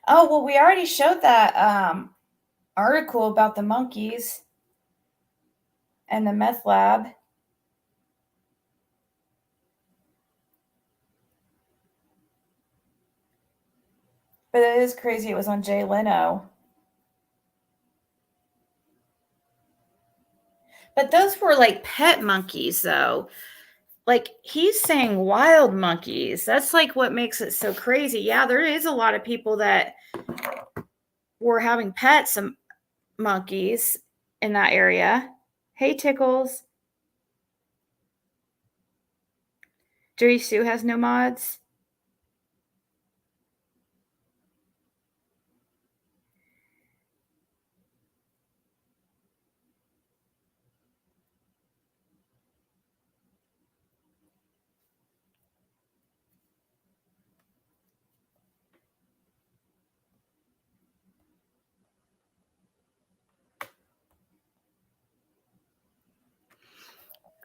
Oh, well, we already showed that article about the monkeys and the meth lab. But it is crazy. It was on Jay Leno. But those were like pet monkeys, though. Like, he's saying wild monkeys. That's like what makes it so crazy. Yeah, there is a lot of people that were having pets, monkeys in that area. Hey, Tickles. JodiSue has no mods.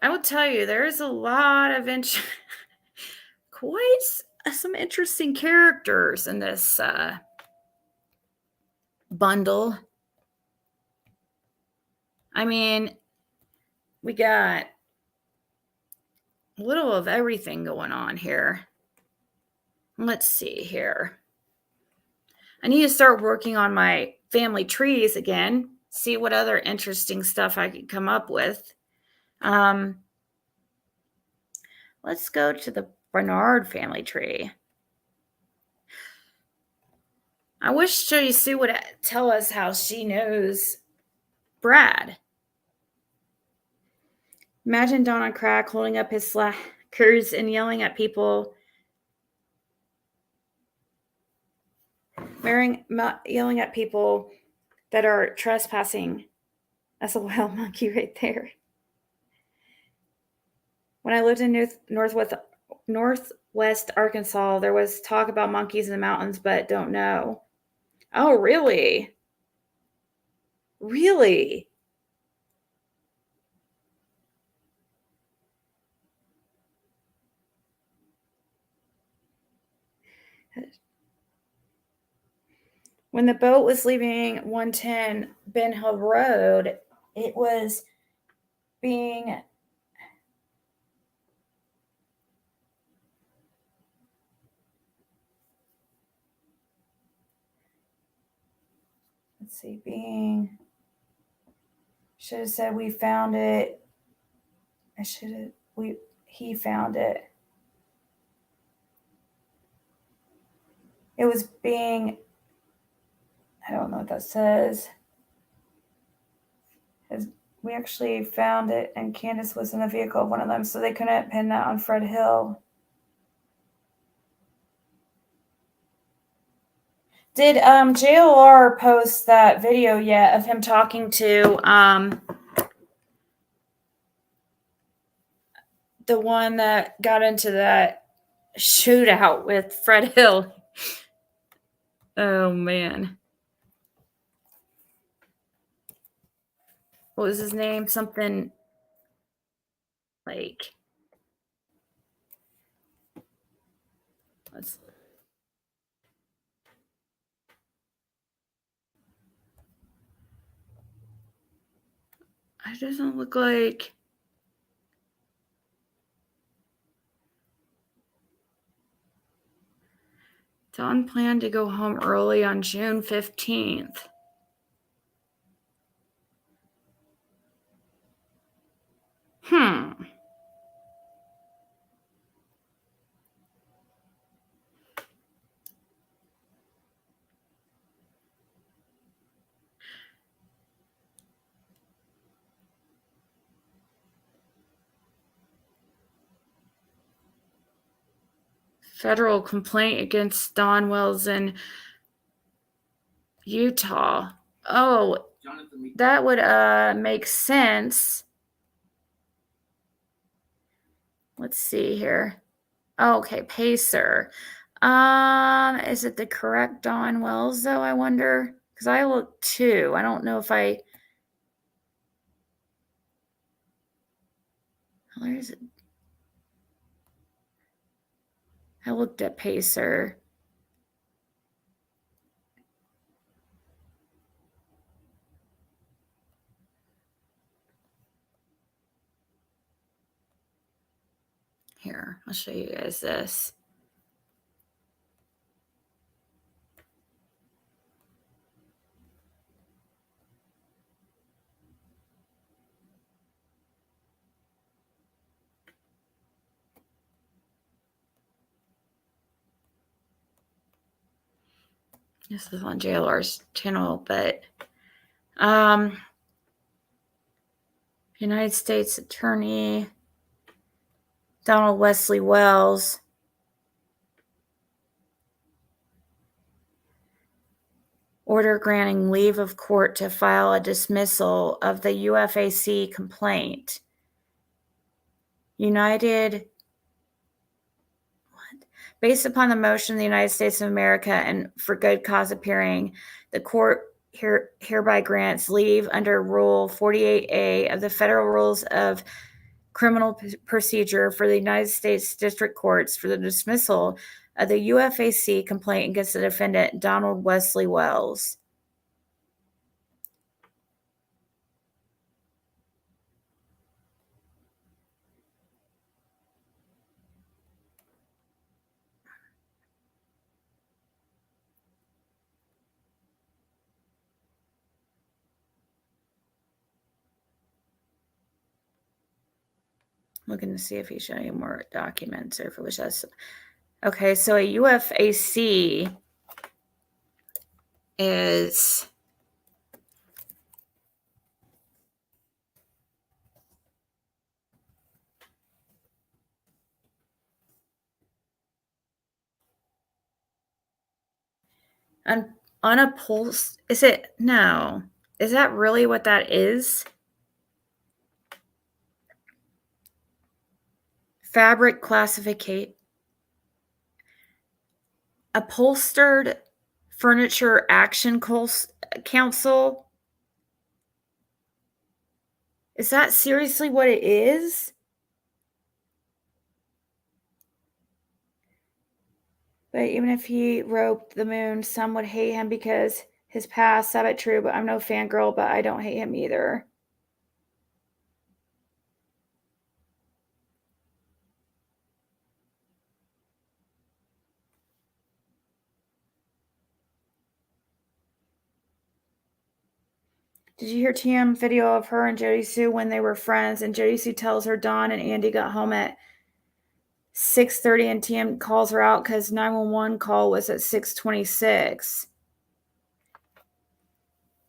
I will tell you, there's a lot of quite some interesting characters in this bundle. I mean, we got a little of everything going on here. Let's see here. I need to start working on my family trees again, see what other interesting stuff I can come up with. Let's go to the Bernard family tree. I wish JodiSue would tell us how she knows Brad. Imagine Don on crack holding up his slackers and yelling at people. Yelling at people that are trespassing. That's a wild monkey right there. When I lived in Northwest Arkansas, there was talk about monkeys in the mountains, but don't know. Oh, really? Really? When the boat was leaving 110 Ben Hill Road, it was being should have said we found it. He found it. It was being, I don't know what that says. We actually found it, and Candace was in the vehicle of one of them, so they couldn't pin that on Fred Hill. Did JLR post that video yet of him talking to the one that got into that shootout with Fred Hill? Oh, man. What was his name? Something like... It doesn't look like... Don planned to go home early on June 15th. Federal complaint against Don Wells in Utah. Oh, that would make sense. Let's see here. Oh, okay, Pacer. Is it the correct Don Wells though? I wonder, because I looked too. I don't know if where is it? I looked at Pacer. Here, I'll show you guys this. This is on JLR's channel, but United States Attorney Donald Wesley Wells order granting leave of court to file a dismissal of the UFAC complaint. Based upon the motion of the United States of America and for good cause appearing, the court hereby grants leave under Rule 48A of the Federal Rules of Criminal Procedure for the United States District Courts for the dismissal of the UFAC complaint against the defendant, Donald Wesley Wells. Looking to see if he's showing more documents or if it was just. Okay, so a UFAC is unupholstered. Is it? No. Is that really what that is? Fabric classification. Upholstered Furniture Action Council. Is that seriously what it is? But even if he roped the moon, some would hate him because his past. Sabbath true, but I'm no fangirl, but I don't hate him either. Did you hear TM video of her and JodiSue when they were friends? And JodiSue tells her Don and Andy got home at 6:30 and TM calls her out because 911 call was at 6:26.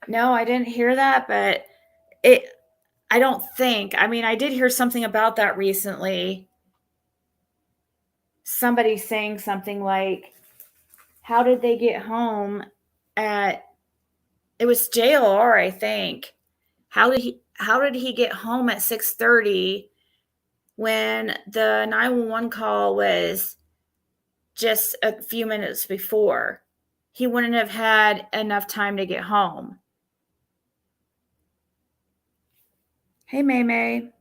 No, I didn't hear that, but I don't think. I mean, I did hear something about that recently. Somebody saying something like, how did they get home at, it was JLR, I think. How did he get home at 6:30 when the 911 call was just a few minutes before? He wouldn't have had enough time to get home. Hey, May May.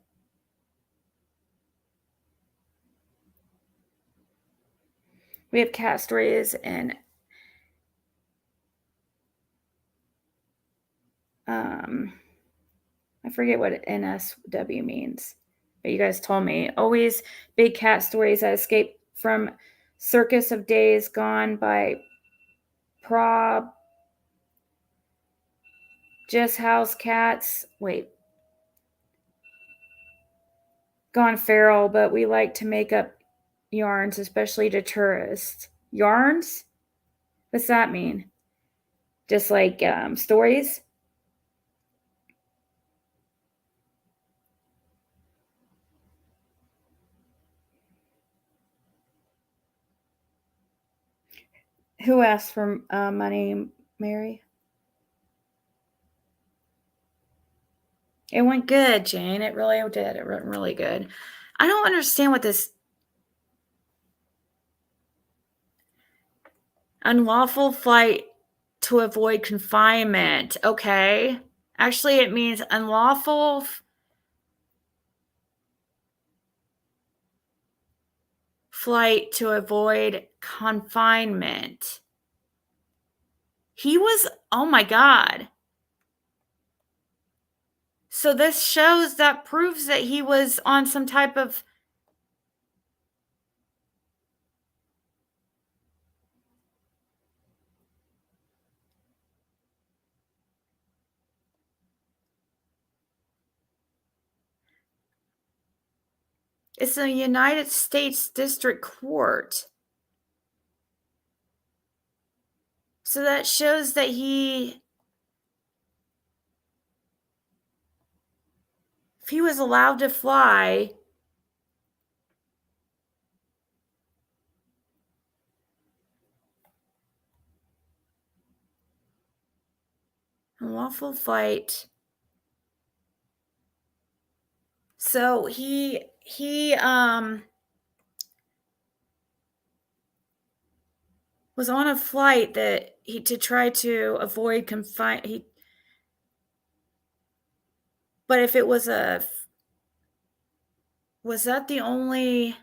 We have cat stories and I forget what NSW means, but you guys told me. Always big cat stories that escape from circus of days gone by. Prob just house cats. Wait. Gone feral, but we like to make up yarns, especially to tourists. Yarns? What's that mean? Just like stories? Who asked for money, Mary? It went good, Jane. It really did. It went really good. I don't understand what this unlawful flight to avoid confinement. Okay. Actually, it means unlawful flight to avoid confinement. He was, oh my God. So this shows that proves that he was on some type of it's a United States District Court. So that shows that if he was allowed to fly, unlawful flight. So he was on a flight that to try to avoid confinement. But if it was was that the only?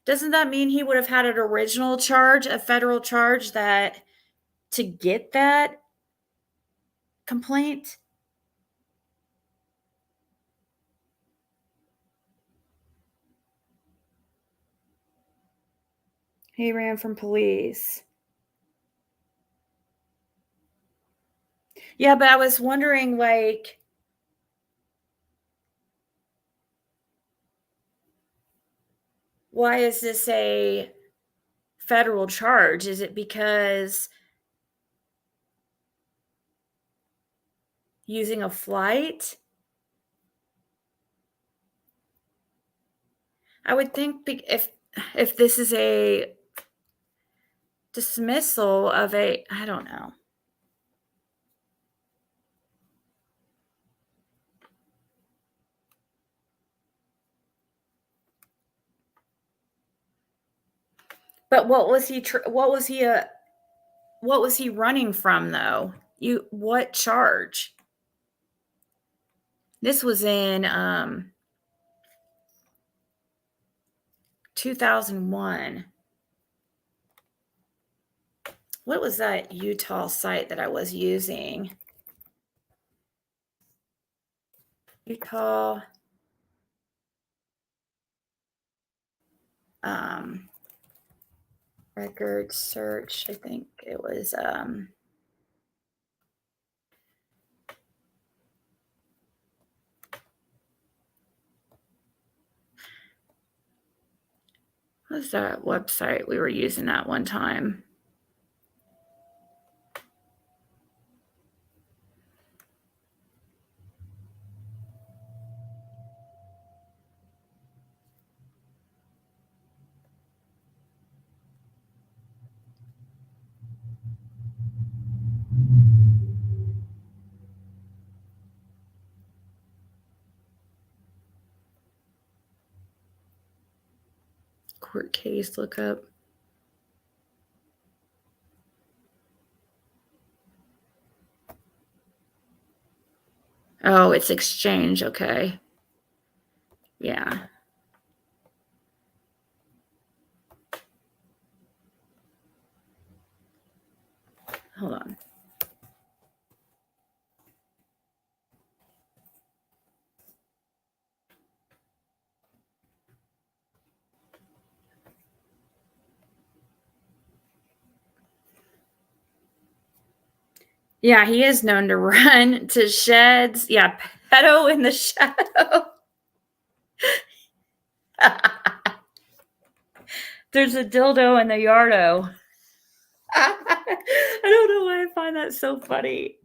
Doesn't that mean he would have had an original charge, a federal charge that to get that complaint? He ran from police. Yeah, but I was wondering, like, why is this a federal charge? Is it because using a flight? I would think if this is a dismissal of I don't know. But what was he running from though? What charge? This was in 2001. What was that Utah site that I was using? Utah record search. I think it was what was that website we were using that one time? Court case lookup. Oh, it's exchange. Okay. Yeah. Hold on. Yeah, he is known to run to sheds. Yeah, pedo in the shadow. There's a dildo in the yardo. I don't know why I find that so funny.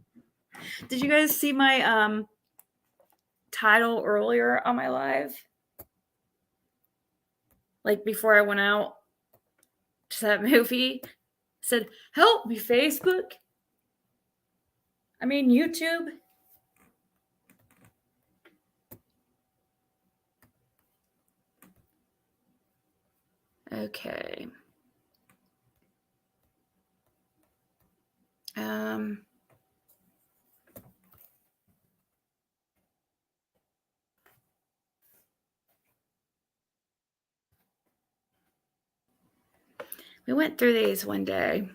Did you guys see my title earlier on my live? Like before I went out to that movie? Said, help me, Facebook. I mean, YouTube. Okay. We went through these one day.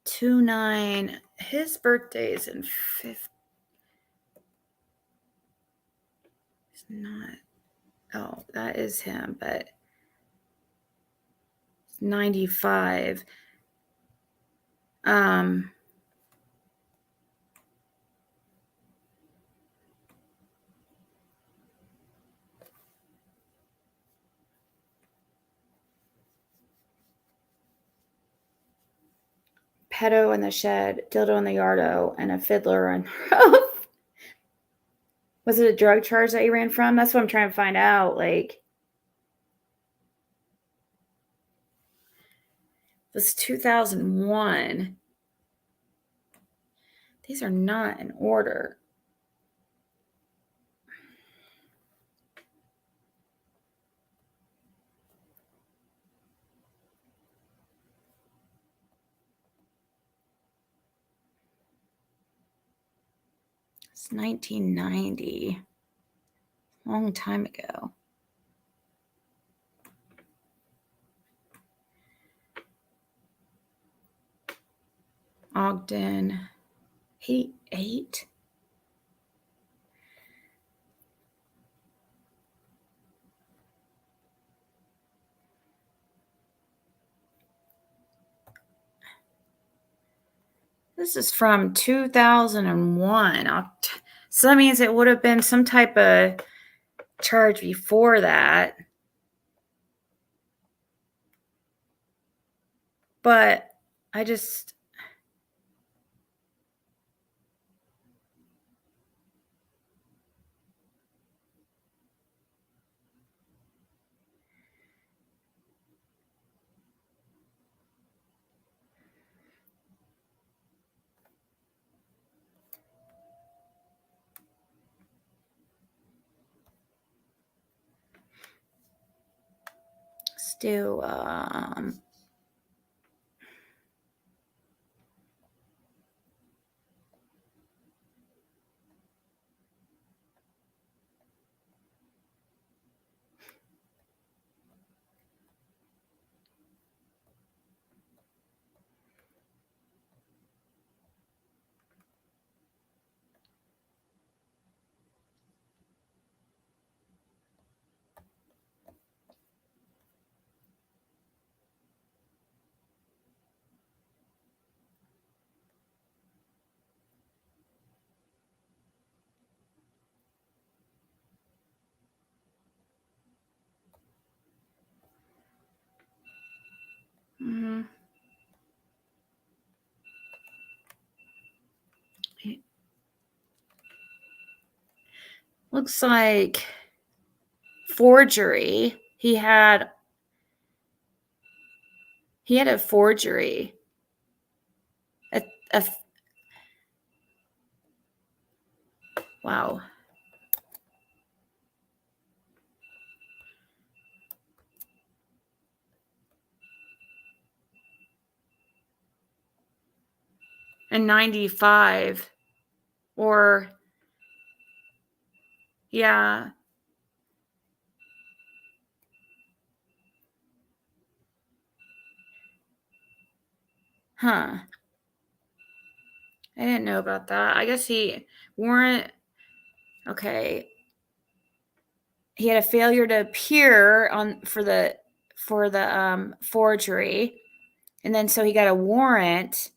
Two 9. His birthday's in 5th. It's not. Oh, that is him, but it's 95. Pedo in the shed, dildo in the yardo, and a fiddler on roof. Was it a drug charge that he ran from? That's what I'm trying to find out. Like, this 2001. These are not in order. It's 1990. Long time ago. Ogden. 8. This is from 2001. So that means it would have been some type of charge before that. But I just... Still, looks like forgery. He had a forgery. Wow. And 95. Or, yeah. Huh. I didn't know about that. I guess warrant. Okay. He had a failure to appear for the forgery, and then so he got a warrant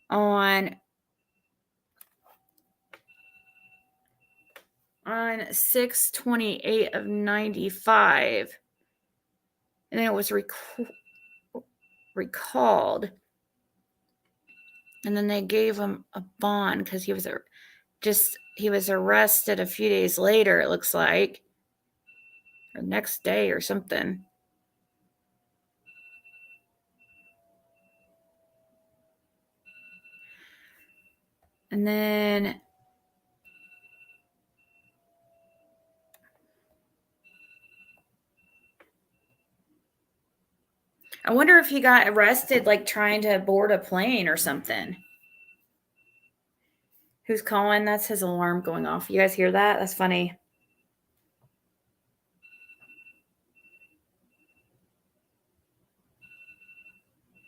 on 6/28 of 95, and then it was recalled. And then they gave him a bond because he was arrested a few days later, it looks like, or next day or something. And then I wonder if he got arrested like trying to board a plane or something. Who's calling? That's his alarm going off. You guys hear that? That's funny.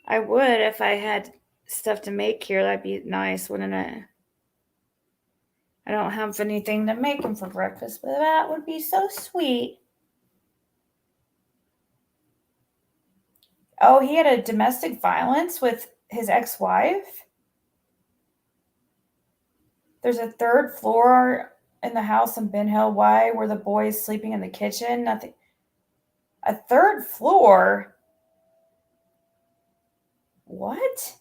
I would if I had stuff to make here. That'd be nice, wouldn't it? I don't have anything to make him for breakfast, but that would be so sweet. Oh, he had a domestic violence with his ex-wife. There's a third floor in the house in Ben Hill. Why were the boys sleeping in the kitchen? Nothing. A third floor? What?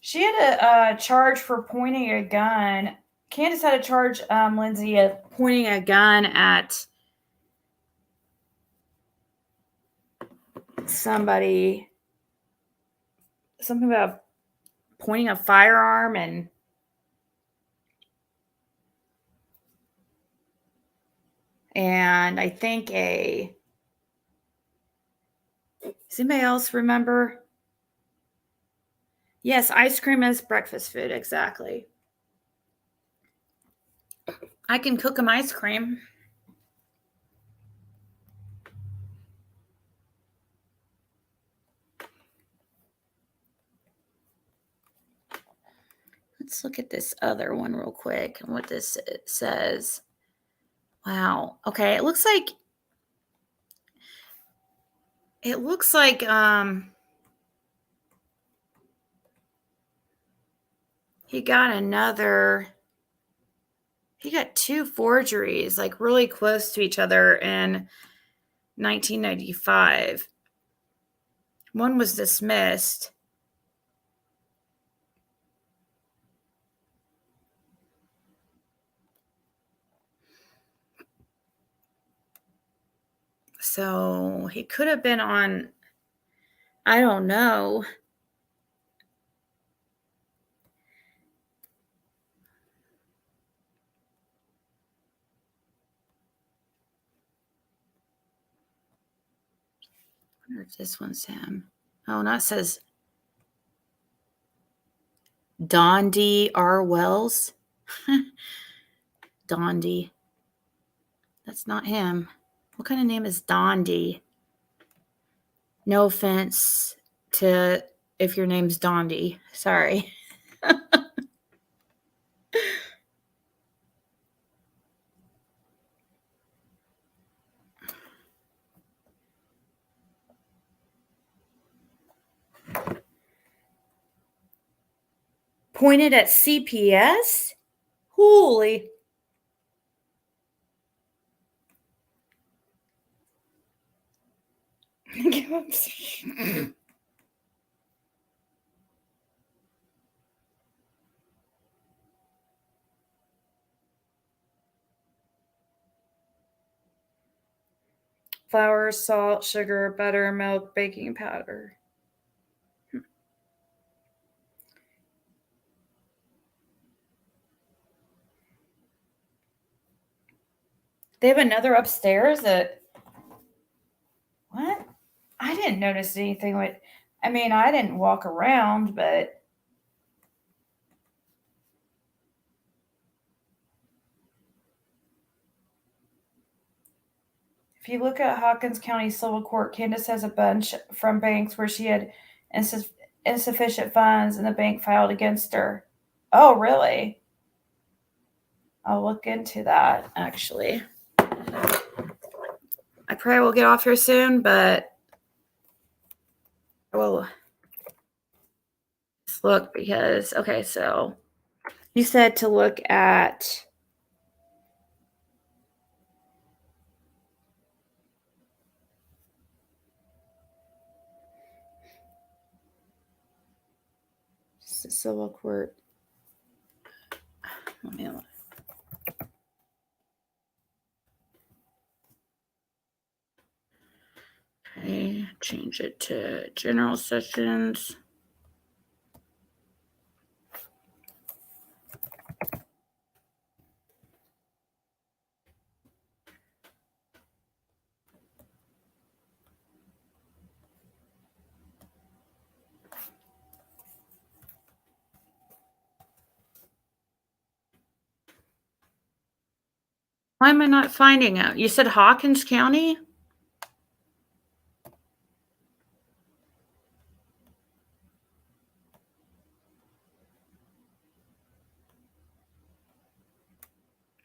She had a charge for pointing a gun. Candace had a charge, Lindsay, of pointing a gun at somebody. Something about pointing a firearm and I think does anybody else remember? Yes, ice cream is breakfast food, exactly. I can cook them ice cream. Let's look at this other one real quick and what this says. Wow. Okay, it looks like he got two forgeries like really close to each other in 1995. One was dismissed. So he could have been on, I don't know. I wonder if this one's him. Oh, no, it says Don D. R. Wells. Don D. That's not him. What kind of name is Don D? No offense to if your name's Dondi. Sorry. Pointed at CPS? Holy. Flour, salt, sugar, butter, milk, baking powder. They have another upstairs that. What? I didn't notice anything with. I mean, I didn't walk around, but. If you look at Hawkins County Civil Court, Candace has a bunch from banks where she had insufficient funds and the bank filed against her. Oh, really? I'll look into that, actually. I probably will get off here soon, but I will just look because, okay, so you said to look at It's a civil court. Let me look. Okay, change it to general sessions. Why am I not finding it? You said Hawkins County?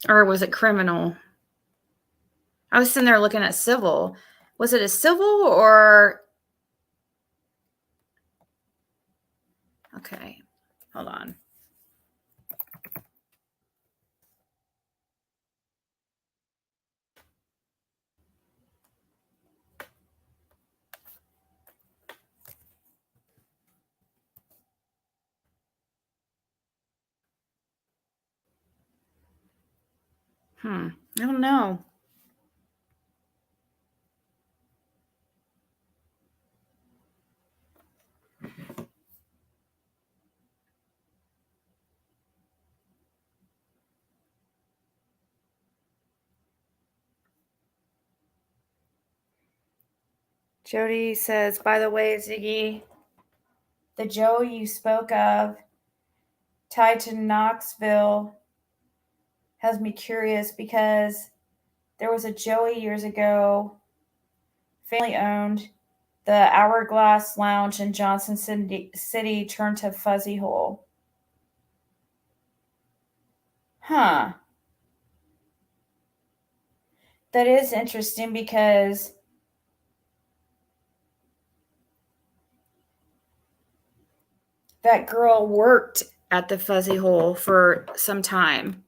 Or was it criminal? I was sitting there looking at civil. Was it a civil or... Okay, hold on. I don't know. Jody says, by the way, Ziggy, the Joe you spoke of tied to Knoxville has me curious because there was a Joey years ago, family owned. The Hourglass Lounge in Johnson City turned to Fuzzy Hole. Huh. That is interesting because that girl worked at the Fuzzy Hole for some time.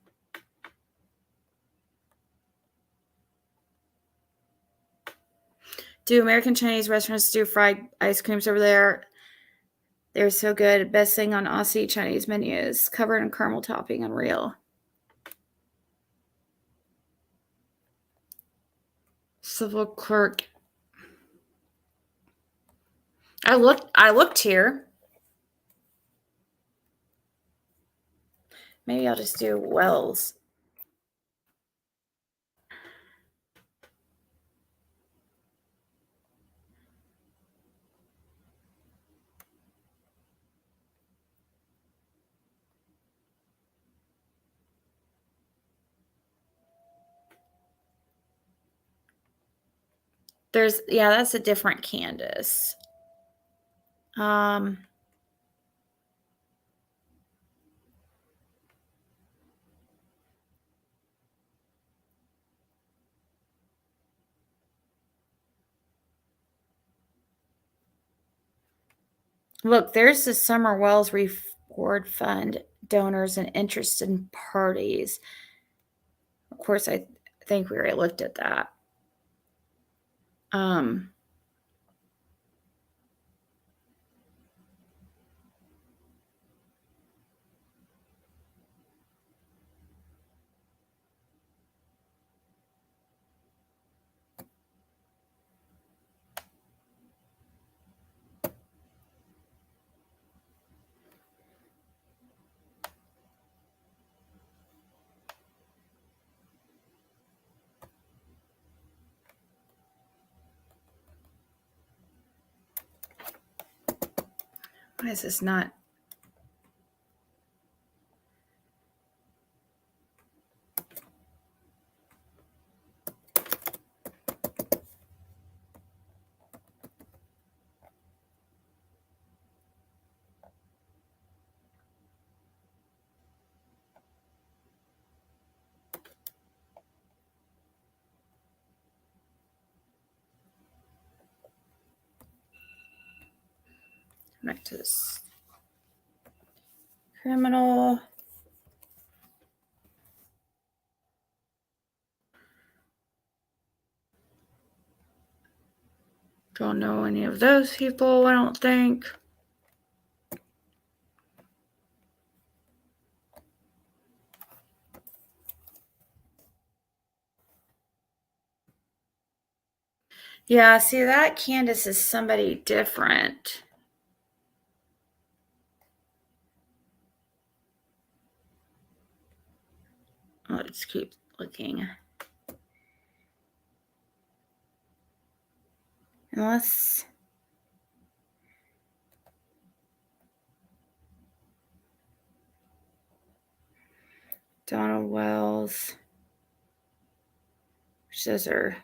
Do American Chinese restaurants do fried ice creams over there? They're so good. Best thing on Aussie Chinese menus. Covered in caramel topping. Unreal. Civil clerk. I looked here. Maybe I'll just do Wells. That's a different Candace. Look, there's the Summer Wells Reward Fund donors and interested parties. Of course, I think we already looked at that. Why is this not? Back to this criminal. Don't know any of those people, I don't think. Yeah, see, that Candace is somebody different. Let's keep looking. Unless... Donald Wells. Scissor.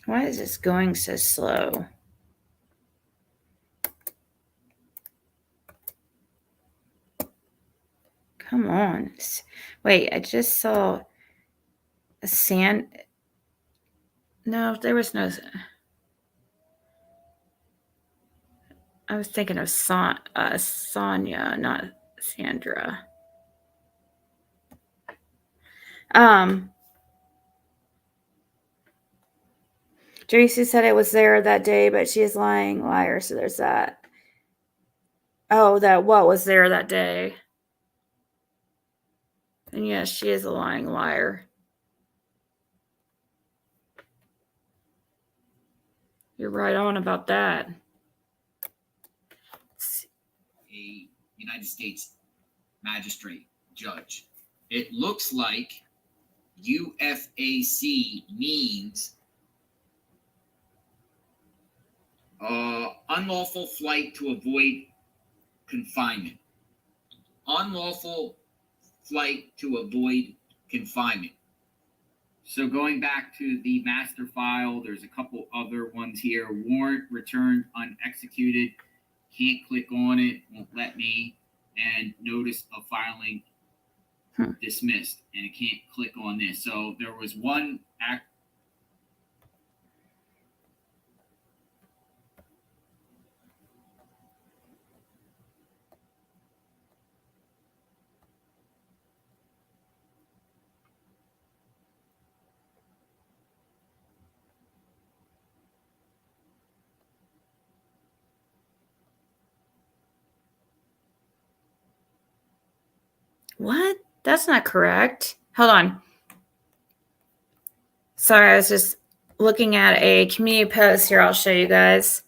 Why is this going so slow? Come on. Wait, I just saw a sand. No, there was no. I was thinking of Sonia, not Sandra. JodiSue said it was there that day, but she is lying liar. So there's that. Oh, that what was there that day? And yes, she is a lying liar. You're right on about that. A United States magistrate judge. It looks like UFAC means unlawful flight to avoid confinement. Unlawful flight to avoid confinement. So going back to the master file, there's a couple other ones here. Warrant returned unexecuted. Can't click on it, won't let me. And notice of filing dismissed, and it can't click on this. So there was one act. What? That's not correct. Hold on. Sorry, I was just looking at a community post here. I'll show you guys.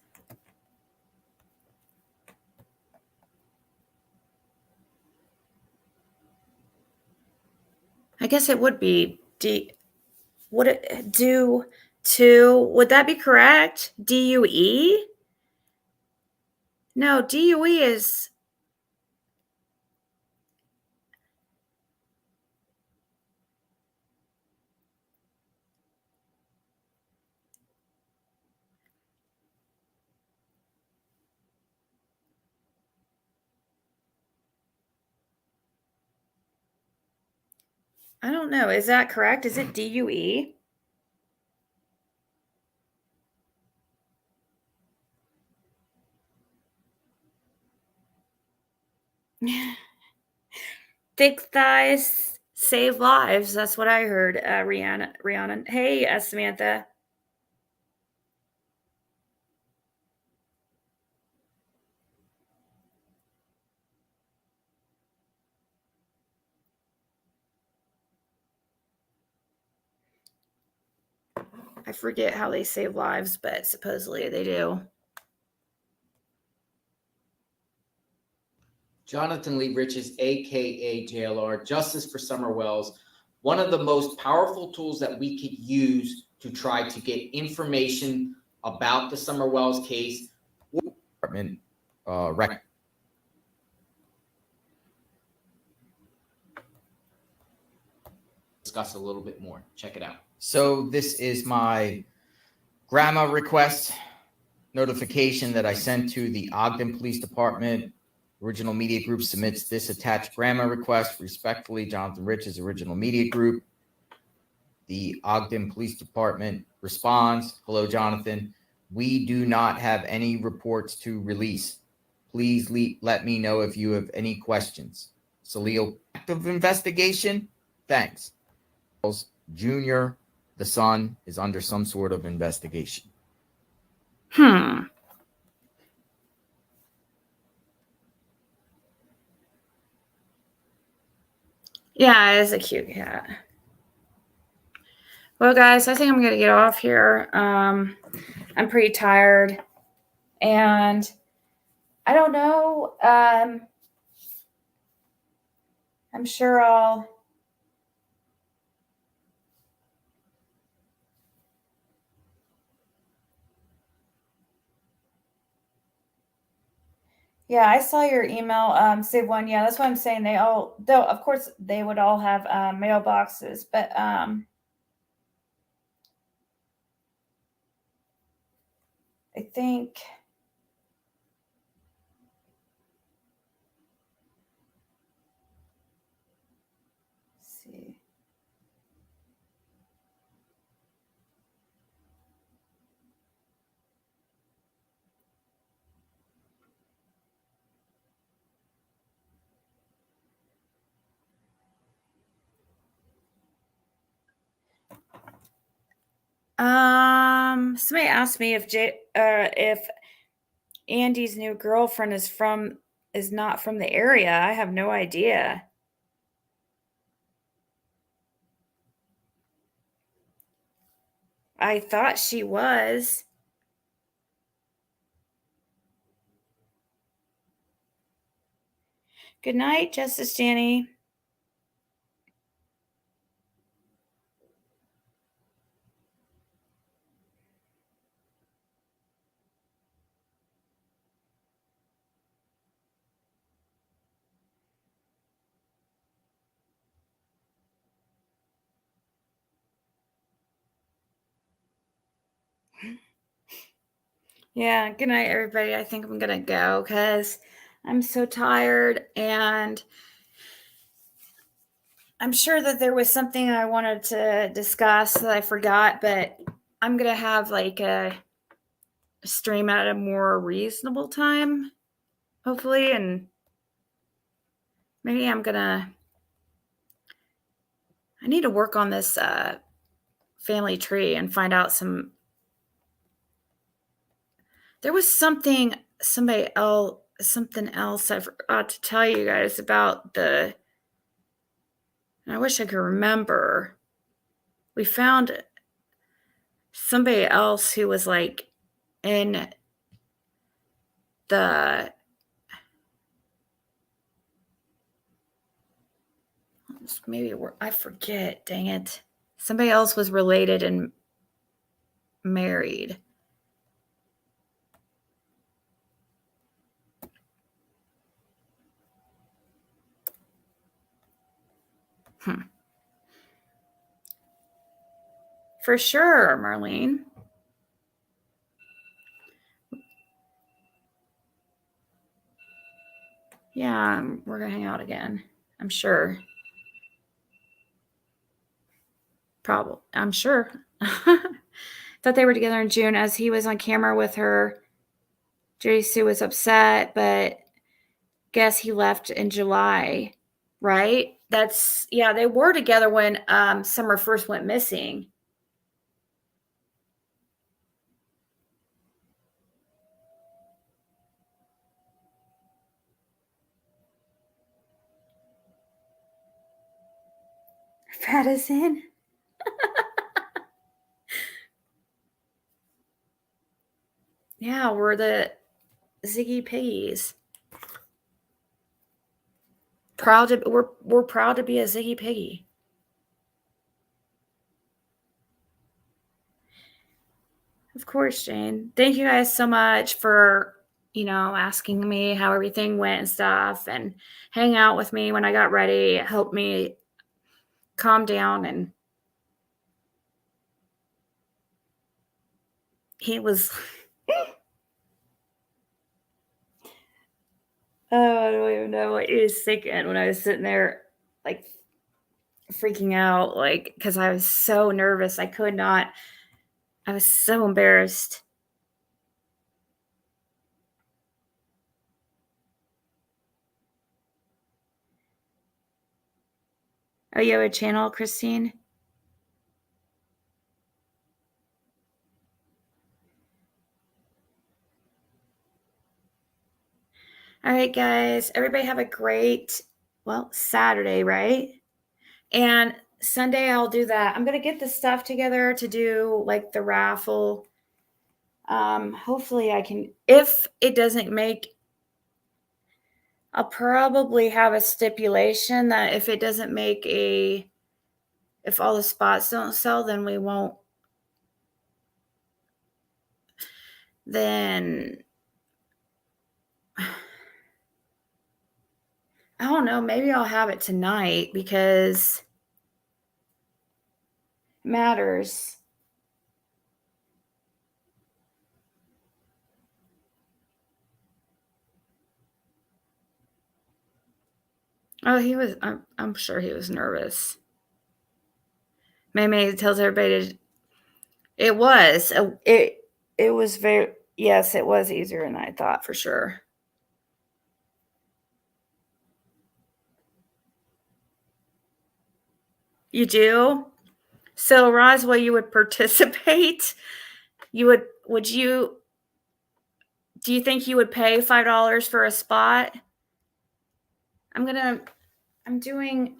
I guess it would be would it do to, would that be correct? DUE? No, DUE is, I don't know. Is that correct? Is it DUE? Thick thighs save lives. That's what I heard. Rihanna. Hey, Samantha. I forget how they save lives, but supposedly they do. Jonathan Lee Riches, aka JLR, Justice for Summer Wells, one of the most powerful tools that we could use to try to get information about the Summer Wells case. Department record. Discuss a little bit more. Check it out. So this is my grandma request notification that I sent to the Ogden Police Department Original Media Group submits this attached grammar request. Respectfully, Jonathan Rich's Original Media Group. The Ogden Police Department responds, hello, Jonathan. We do not have any reports to release. Please let me know if you have any questions. Salil, active investigation? Thanks. Junior, the son, is under some sort of investigation. Yeah, it is a cute cat. Well, guys, I think I'm going to get off here. I'm pretty tired. And I don't know. I'm sure I'll... Yeah, I saw your email, Save One. Yeah, that's what I'm saying. Though, of course, they would all have mailboxes, but I think... Let's see. Somebody asked me if Andy's new girlfriend is not from the area. I have no idea. I thought she was. Good night, Justice Danny. Yeah, good night, everybody. I think I'm going to go because I'm so tired, and I'm sure that there was something I wanted to discuss that I forgot, but I'm going to have like a stream at a more reasonable time, hopefully, and maybe I need to work on this family tree and find out there was something else I forgot to tell you guys about I wish I could remember. We found somebody else who was like in the I forget, dang it. Somebody else was related and married. For sure, Marlene. Yeah, we're going to hang out again. I'm sure. Probably. I'm sure. Thought they were together in June. As he was on camera with her, JodiSue was upset, but guess he left in July, right? They were together when Summer first went missing. Madison. Yeah, we're the Ziggy Piggies. We're proud to be a Ziggy Piggy. Of course, Jane. Thank you guys so much for, asking me how everything went and stuff, and hang out with me when I got ready. It helped me calm down, and he was Oh, I don't even know what he was thinking when I was sitting there, like, freaking out, like, because I was so nervous. I was so embarrassed. Oh, you have a channel, Christine? All right, guys. Everybody have a great, Saturday, right? And Sunday I'll do that. I'm gonna get the stuff together to do like the raffle. Hopefully I can. If it doesn't make, I'll probably have a stipulation that if it doesn't make if all the spots don't sell, then we won't. Then I don't know. Maybe I'll have it tonight because it matters. Oh, he was. I'm sure he was nervous. Maybe tells everybody to. It was. It was very. Yes, it was easier than I thought for sure. You do? So, Roswell, you would participate? Would you, do you think you would pay $5 for a spot? I'm doing,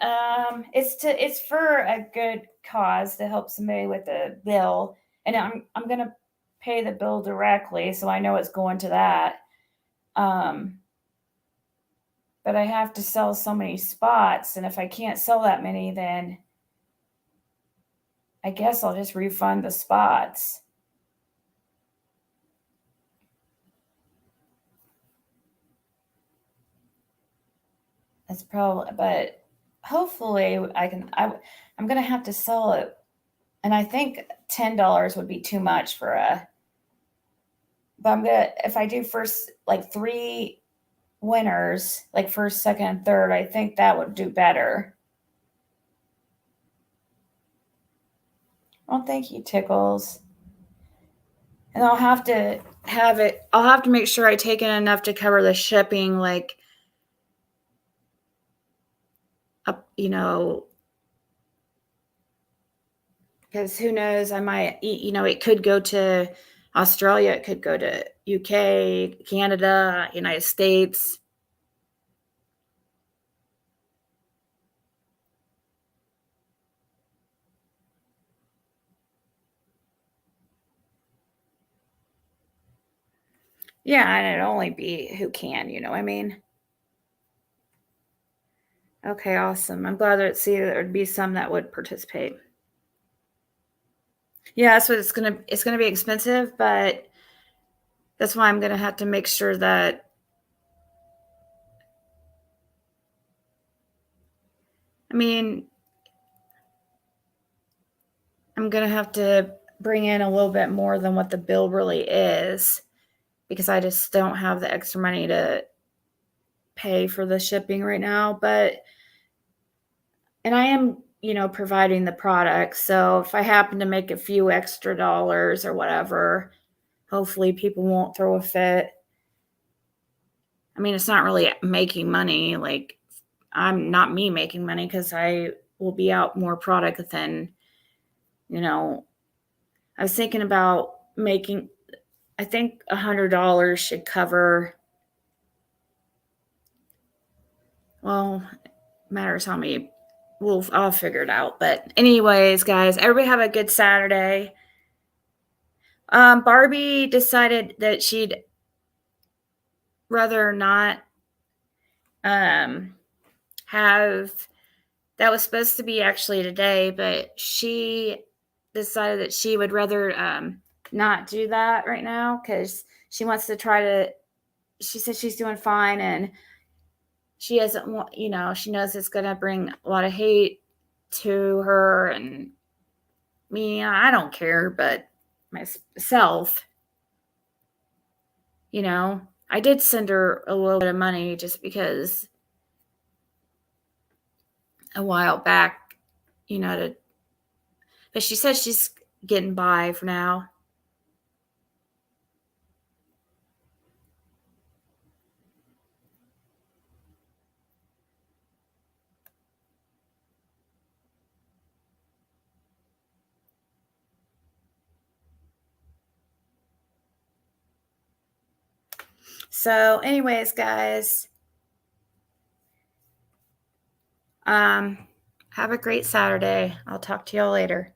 it's for a good cause to help somebody with a bill. And I'm going to pay the bill directly. So I know it's going to that. But I have to sell so many spots. And if I can't sell that many, then I guess I'll just refund the spots. That's probably, but hopefully I'm going to have to sell it. And I think $10 would be too much but if I do first, like 3 winners, like first, second, and third, I think that would do better. Oh, thank you, Tickles. And I'll have to make sure I take in enough to cover the shipping, like, because who knows, I might, it could go to Australia, it could go to UK, Canada, United States. Yeah, and it'd only be who can, you know what I mean? Okay, awesome. I'm glad that there would be some that would participate. Yeah, that's what it's gonna be expensive, but that's why I'm gonna have to make sure that I'm gonna have to bring in a little bit more than what the bill really is because I just don't have the extra money to pay for the shipping right now. And I am, providing the product. So if I happen to make a few extra dollars or whatever, hopefully people won't throw a fit. It's not really making money. Like, I'm not me making money because I will be out more product than, I was thinking about making, I think $100 should cover, matters how many, I'll figure it out. But anyways, guys, everybody have a good Saturday. Barbie decided that she'd rather not have, that was supposed to be actually today, but she decided that she would rather not do that right now because she wants to she said she's doing fine and she doesn't want, she knows it's going to bring a lot of hate to her and me. I don't care, but myself, I did send her a little bit of money just because a while back, but she says she's getting by for now. So anyways, guys, have a great Saturday. I'll talk to y'all later.